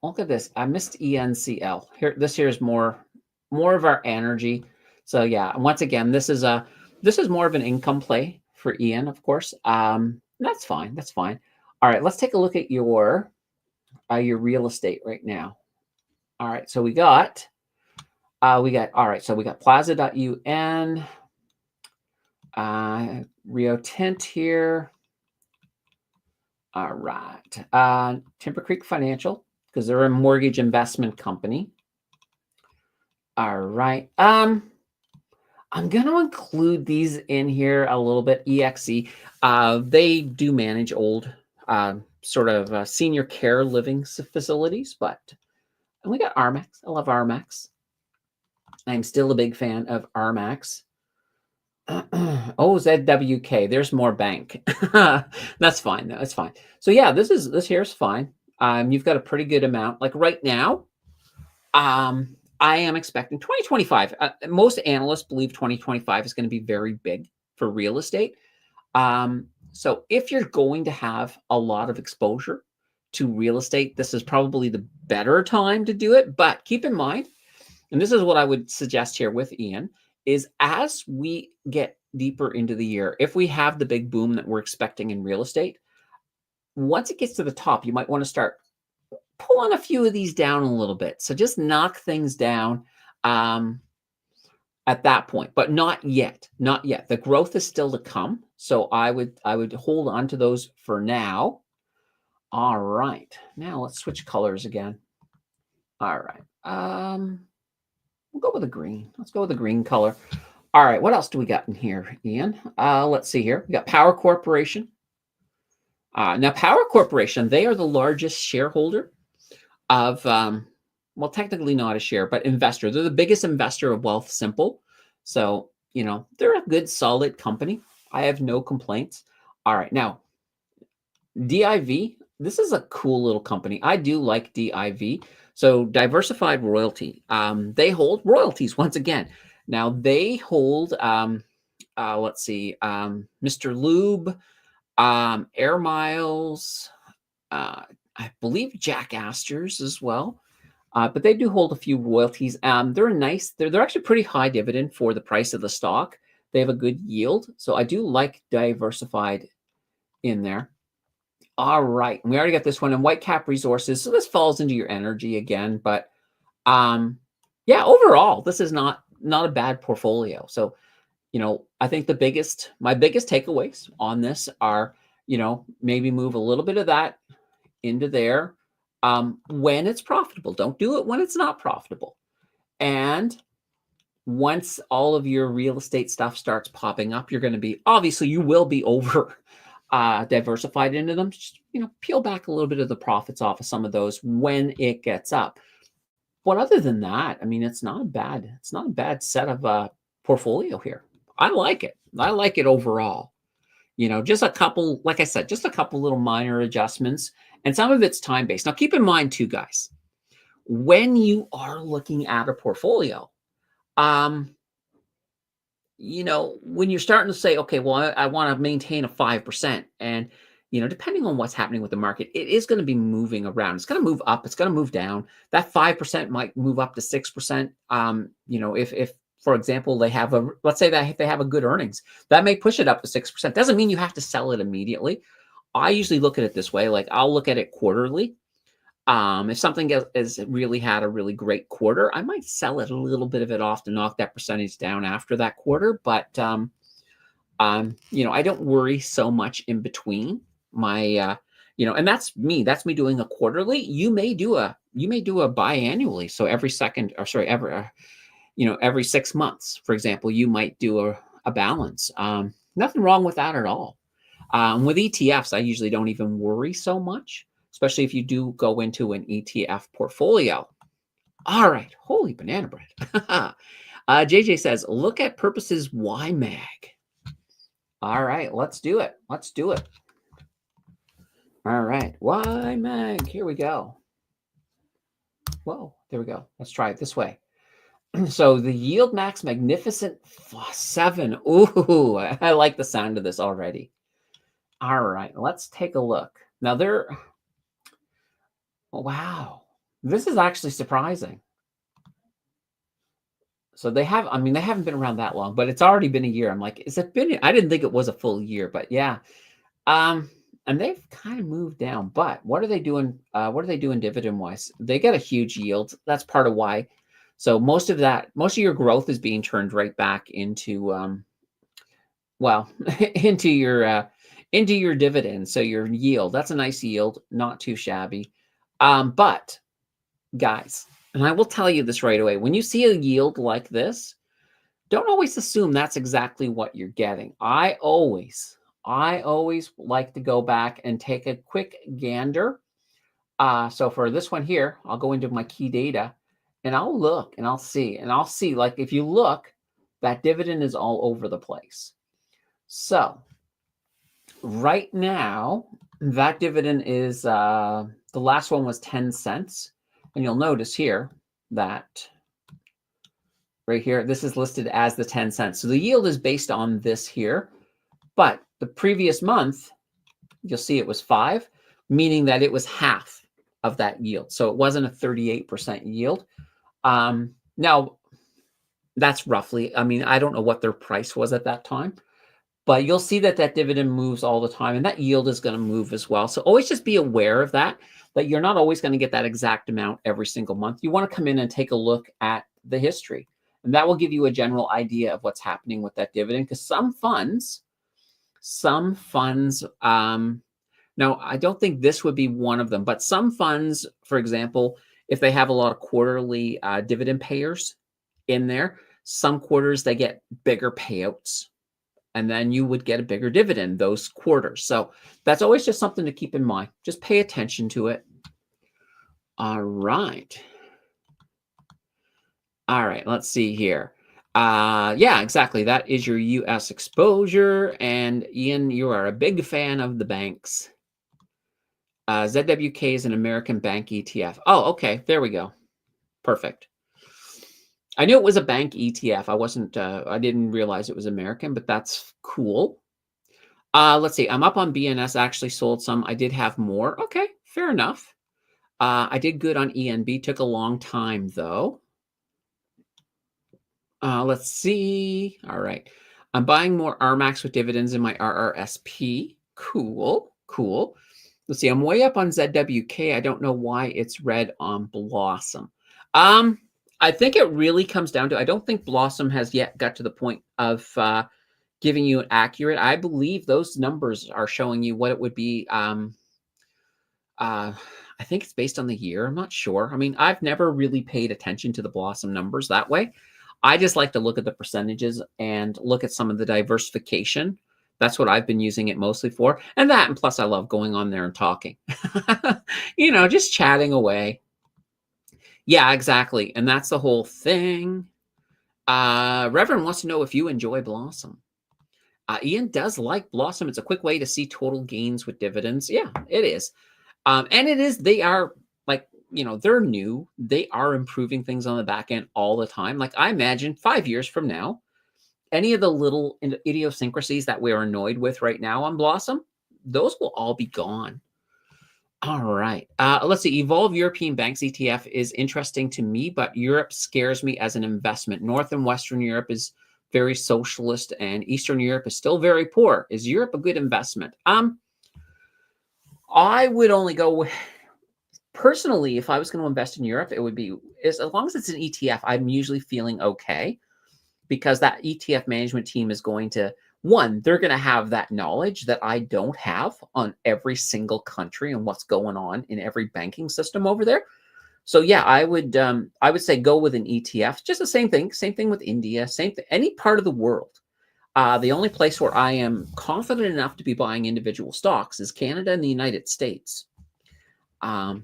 [SPEAKER 1] look at this. I missed ENCL. This here is more of our energy. So yeah, once again, this is more of an income play for Ian, of course. That's fine. That's fine. All right, let's take a look at your real estate right now. All right, so all right, so we got Plaza.un, Rio Tint here. All right, Timber Creek Financial, because they're a mortgage investment company. All right, I'm going to include these in here a little bit. EXE, they do manage old, sort of senior care living facilities, but and we got RMAX. I love RMAX. I'm still a big fan of RMAX. Oh, ZWK. There's more bank. That's fine. That's fine. So yeah, this here's fine. You've got a pretty good amount. Like right now, I am expecting 2025. Most analysts believe 2025 is going to be very big for real estate. So if you're going to have a lot of exposure to real estate, this is probably the better time to do it. But keep in mind, and this is what I would suggest here with Ian, is as we get deeper into the year, if we have the big boom that we're expecting in real estate, once it gets to the top, you might want to start pulling a few of these down a little bit. So just knock things down at that point, but not yet. Not yet. The growth is still to come. So I would hold on to those for now. All right. Now let's switch colors again. All right. We'll go with a green. Let's go with a green color. All right. What else do we got in here, Ian? Let's see here. We got Power Corporation. Now, Power Corporation, they are the largest shareholder of, well, technically not a share, but investor. They're the biggest investor of Wealthsimple. So, they're a good, solid company. I have no complaints. All right. Now, DIV, this is a cool little company. I do like DIV. So Diversified Royalty, they hold royalties once again. Now they hold, let's see, Mr. Lube, Air Miles, I believe Jack Astor's as well. But they do hold a few royalties. They're nice. They're actually pretty high dividend for the price of the stock. They have a good yield. So I do like Diversified in there. All right. We already got this one in Whitecap Resources. So this falls into your energy again. But yeah, overall, this is not a bad portfolio. So, I think my biggest takeaways on this are, maybe move a little bit of that into there when it's profitable. Don't do it when it's not profitable. And once all of your real estate stuff starts popping up, you're going to be, obviously you will be over diversified into them. Just, peel back a little bit of the profits off of some of those when it gets up. But other than that, I mean, it's not a bad set of portfolio here. I like it. I like it overall. Just a couple, like I said, just a couple little minor adjustments, and some of it's time based. Now, keep in mind too, guys, when you are looking at a portfolio, when you're starting to say, okay, well, I want to maintain a 5%, and depending on what's happening with the market, it is going to be moving around. It's going to move up. It's going to move down. That 5% might move up to 6%. If for example, let's say that they have a good earnings, that may push it up to 6%. Doesn't mean you have to sell it immediately. I usually look at it this way. Like I'll look at it quarterly. If something has really had a really great quarter, I might sell it a little bit of it off to knock that percentage down after that quarter. But I don't worry so much in between my and that's me doing a quarterly. You may do a biannually. So every 6 months, for example, you might do a balance. Nothing wrong with that at all. With ETFs, I usually don't even worry so much, especially if you do go into an ETF portfolio. All right. Holy banana bread. JJ says, look at Purpose's YMAG. All right. Let's do it. All right. YMAG. Here we go. Whoa. There we go. Let's try it this way. So the Yield Max Magnificent 7. Ooh, I like the sound of this already. All right. Let's take a look. Now wow. This is actually surprising. So they haven't been around that long, but it's already been a year. I'm like, I didn't think it was a full year, but yeah. and they've kind of moved down. But what are they doing? What are they doing dividend wise? They get a huge yield. That's part of why. So most of your growth is being turned right back into, well, into your dividends. So your yield, that's a nice yield, not too shabby. But guys, and I will tell you this right away, when you see a yield like this, don't always assume that's exactly what you're getting. I always like to go back and take a quick gander. So for this one here, I'll go into my key data and I'll look and I'll see like if you look, that dividend is all over the place. So right now, that dividend is the last one was 10 cents. And you'll notice here that right here, this is listed as the 10 cents. So the yield is based on this here. But the previous month, you'll see it was 5, meaning that it was half of that yield. So it wasn't a 38% yield. Now, that's roughly, I mean, I don't know what their price was at that time, but you'll see that that dividend moves all the time and that yield is going to move as well. So always just be aware of that you're not always going to get that exact amount every single month. You want to come in and take a look at the history, and that will give you a general idea of what's happening with that dividend, because some funds, now I don't think this would be one of them, but some funds, for example, if they have a lot of quarterly dividend payers in there, some quarters they get bigger payouts, and then you would get a bigger dividend those quarters. So that's always just something to keep in mind. Just pay attention to it. All right. All right, let's see here. Yeah, exactly. That is your U.S. exposure. And Ian, you are a big fan of the banks. ZWK is an American bank ETF. Oh, okay. There we go. Perfect. I knew it was a bank ETF. I didn't realize it was American, but that's cool. Let's see. I'm up on BNS. Actually sold some. I did have more. Okay, fair enough. I did good on ENB. Took a long time, though. Let's see. All right. I'm buying more RMAX with dividends in my RRSP. Cool. Cool. Let's see. I'm way up on ZWK. I don't know why it's red on Blossom. I think it really comes down to, I don't think Blossom has yet got to the point of giving you an accurate. I believe those numbers are showing you what it would be. I think it's based on the year. I'm not sure. I mean, I've never really paid attention to the Blossom numbers that way. I just like to look at the percentages and look at some of the diversification. That's what I've been using it mostly for. And plus I love going on there and talking, just chatting away. Yeah, exactly. And that's the whole thing. Reverend wants to know if you enjoy Blossom. Ian does like Blossom. It's a quick way to see total gains with dividends. Yeah, it is. And it is, they are like, they're new. They are improving things on the back end all the time. Like I imagine 5 years from now, any of the little idiosyncrasies that we're annoyed with right now on Blossom, those will all be gone. All right. Let's see. Evolve European Banks ETF is interesting to me, but Europe scares me as an investment. North and Western Europe is very socialist, and Eastern Europe is still very poor. Is Europe a good investment? I would only go with, personally, if I was going to invest in Europe, it would be, as long as it's an ETF, I'm usually feeling okay, because that ETF management team is going to, they're going to have that knowledge that I don't have on every single country and what's going on in every banking system over there. So yeah, I would say go with an ETF. Just the same thing with India, same thing, any part of the world. The only place where I am confident enough to be buying individual stocks is Canada and the United States. And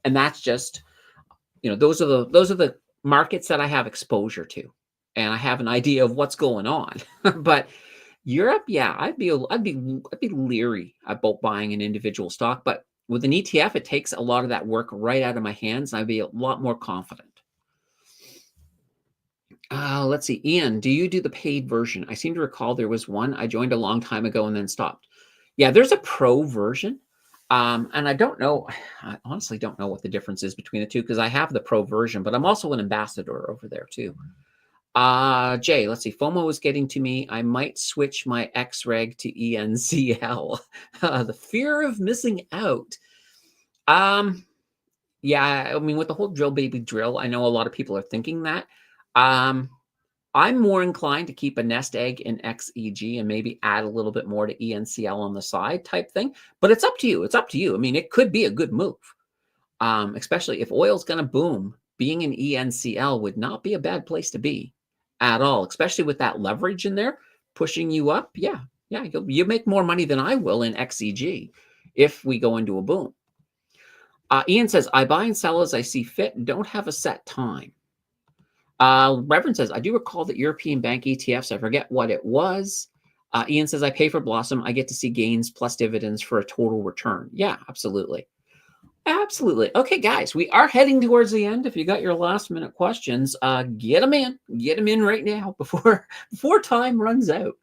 [SPEAKER 1] that's just, those are the markets that I have exposure to, and I have an idea of what's going on. But Europe, yeah, I'd be leery about buying an individual stock. But with an ETF, it takes a lot of that work right out of my hands, and I'd be a lot more confident. Let's see. Ian, do you do the paid version? I seem to recall there was one. I joined a long time ago and then stopped. Yeah, there's a pro version. And I don't know, I honestly don't know what the difference is between the two, because I have the pro version, but I'm also an ambassador over there too. Jay, let's see. FOMO is getting to me. I might switch my XREG to ENCL. The fear of missing out. Um, yeah, I mean, with the whole drill baby drill, I know a lot of people are thinking that. Um, I'm more inclined to keep a nest egg in XEG and maybe add a little bit more to ENCL on the side type thing. But it's up to you. It's up to you. I mean, it could be a good move, especially if oil's going to boom. Being an ENCL would not be a bad place to be at all, especially with that leverage in there pushing you up. Yeah, yeah, you make more money than I will in XEG if we go into a boom. Ian says, I buy and sell as I see fit and don't have a set time. Reverend says, I do recall that European bank ETFs, I forget what it was. Ian says, I pay for Blossom. I get to see gains plus dividends for a total return. Yeah, absolutely. Absolutely. Okay, guys, we are heading towards the end. If you got your last minute questions, get them in. Get them in right now before time runs out.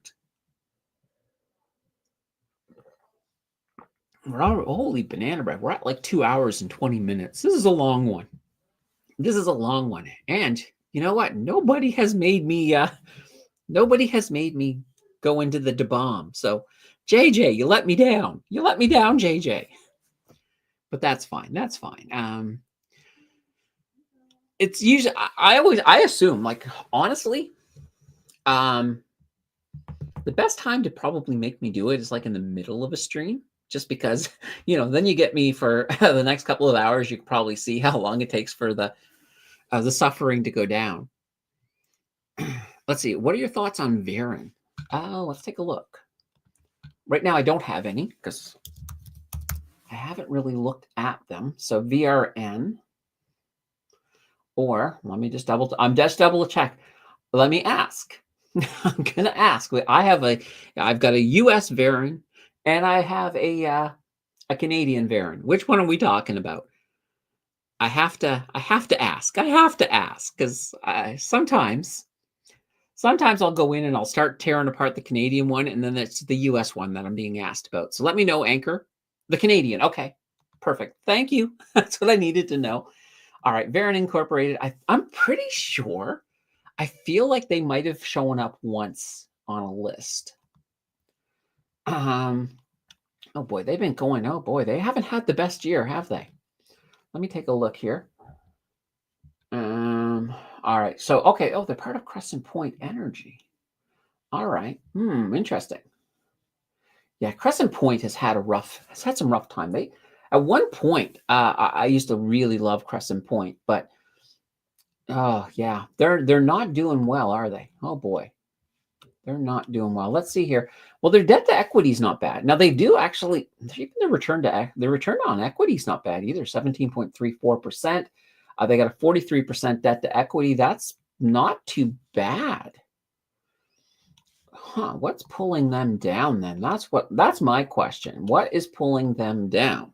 [SPEAKER 1] Holy banana bread. We're at like 2 hours and 20 minutes. This is a long one. This is a long one. And you know what? Nobody has made me go into the bomb. So JJ, you let me down. You let me down, JJ. But that's fine. That's fine. It's usually I assume, like, honestly, the best time to probably make me do it is like in the middle of a stream, just because, then you get me for the next couple of hours. You can probably see how long it takes for the suffering to go down. Let's see. What are your thoughts on Varen? Let's take a look. Right now, I don't have any because I haven't really looked at them. So VRN, or let me just double check. Let me ask. I'm gonna ask. I've got a U.S. Varen and I have a Canadian Varen. Which one are we talking about? I have to ask. I have to ask because sometimes I'll go in and I'll start tearing apart the Canadian one, and then it's the U.S. one that I'm being asked about. So let me know, Anchor. The Canadian. Okay, perfect. Thank you. That's what I needed to know. All right, Varen Incorporated. I'm pretty sure. I feel like they might have shown up once on a list. Oh boy, they've been going. Oh boy, they haven't had the best year, have they? Let me take a look here. All right. So, okay. Oh, they're part of Crescent Point Energy. All right. Interesting. Yeah, Crescent Point has had some rough time. They, at one point, I used to really love Crescent Point, but oh yeah, they're not doing well, are they? Oh boy, they're not doing well. Let's see here. Well, their debt to equity is not bad. Now they do actually, even their return on equity is not bad either. 17.34%. They got a 43% debt to equity. That's not too bad. What's pulling them down then? That's my question. What is pulling them down?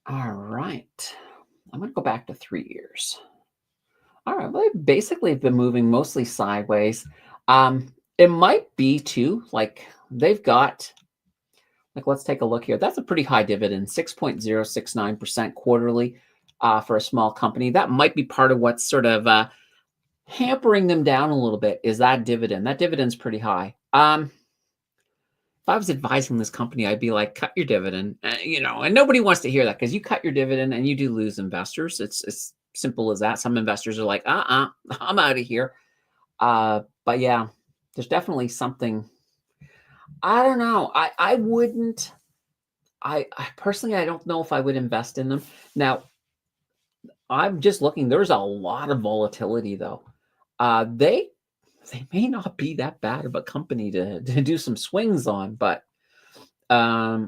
[SPEAKER 1] All right. I'm going to go back to 3 years. All right. Well, they basically have been moving mostly sideways. It might be too, like they've got, like, let's take a look here. That's a pretty high dividend, 6.069% quarterly for a small company. That might be part of what's sort of hampering them down a little bit, is that dividend. That dividend's pretty high. If I was advising this company, I'd be like, cut your dividend, and nobody wants to hear that because you cut your dividend and you do lose investors. It's simple as that. Some investors are like, I'm out of here. But yeah, there's definitely something. I don't know. I wouldn't. I personally, I don't know if I would invest in them. Now, I'm just looking. There's a lot of volatility, though. They may not be that bad of a company to do some swings on, but I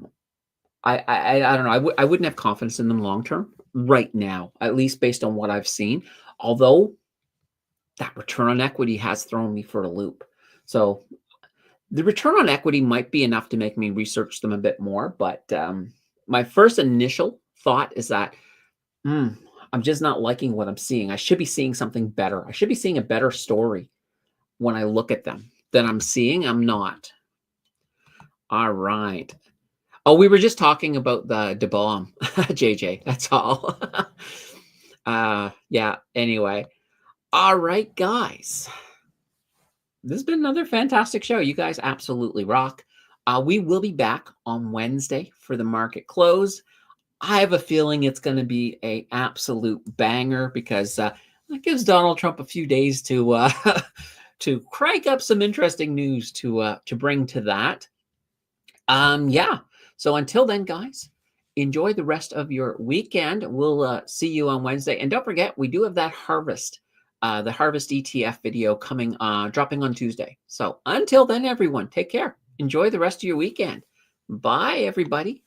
[SPEAKER 1] don't know. I wouldn't have confidence in them long term right now, at least based on what I've seen. Although that return on equity has thrown me for a loop. So the return on equity might be enough to make me research them a bit more. But my first initial thought is that I'm just not liking what I'm seeing. I should be seeing something better. I should be seeing a better story when I look at them than I'm seeing. I'm not. All right. Oh, we were just talking about the bomb, JJ. That's all. Yeah. Anyway, All right, guys. This has been another fantastic show. You guys absolutely rock. We will be back on Wednesday for the market close. I have a feeling it's going to be a absolute banger because it gives Donald Trump a few days to to crank up some interesting news to bring to that. Yeah. So until then, guys, enjoy the rest of your weekend. We'll see you on Wednesday, and don't forget we do have that the harvest ETF video coming, dropping on Tuesday. So until then, everyone, take care. Enjoy the rest of your weekend. Bye, everybody.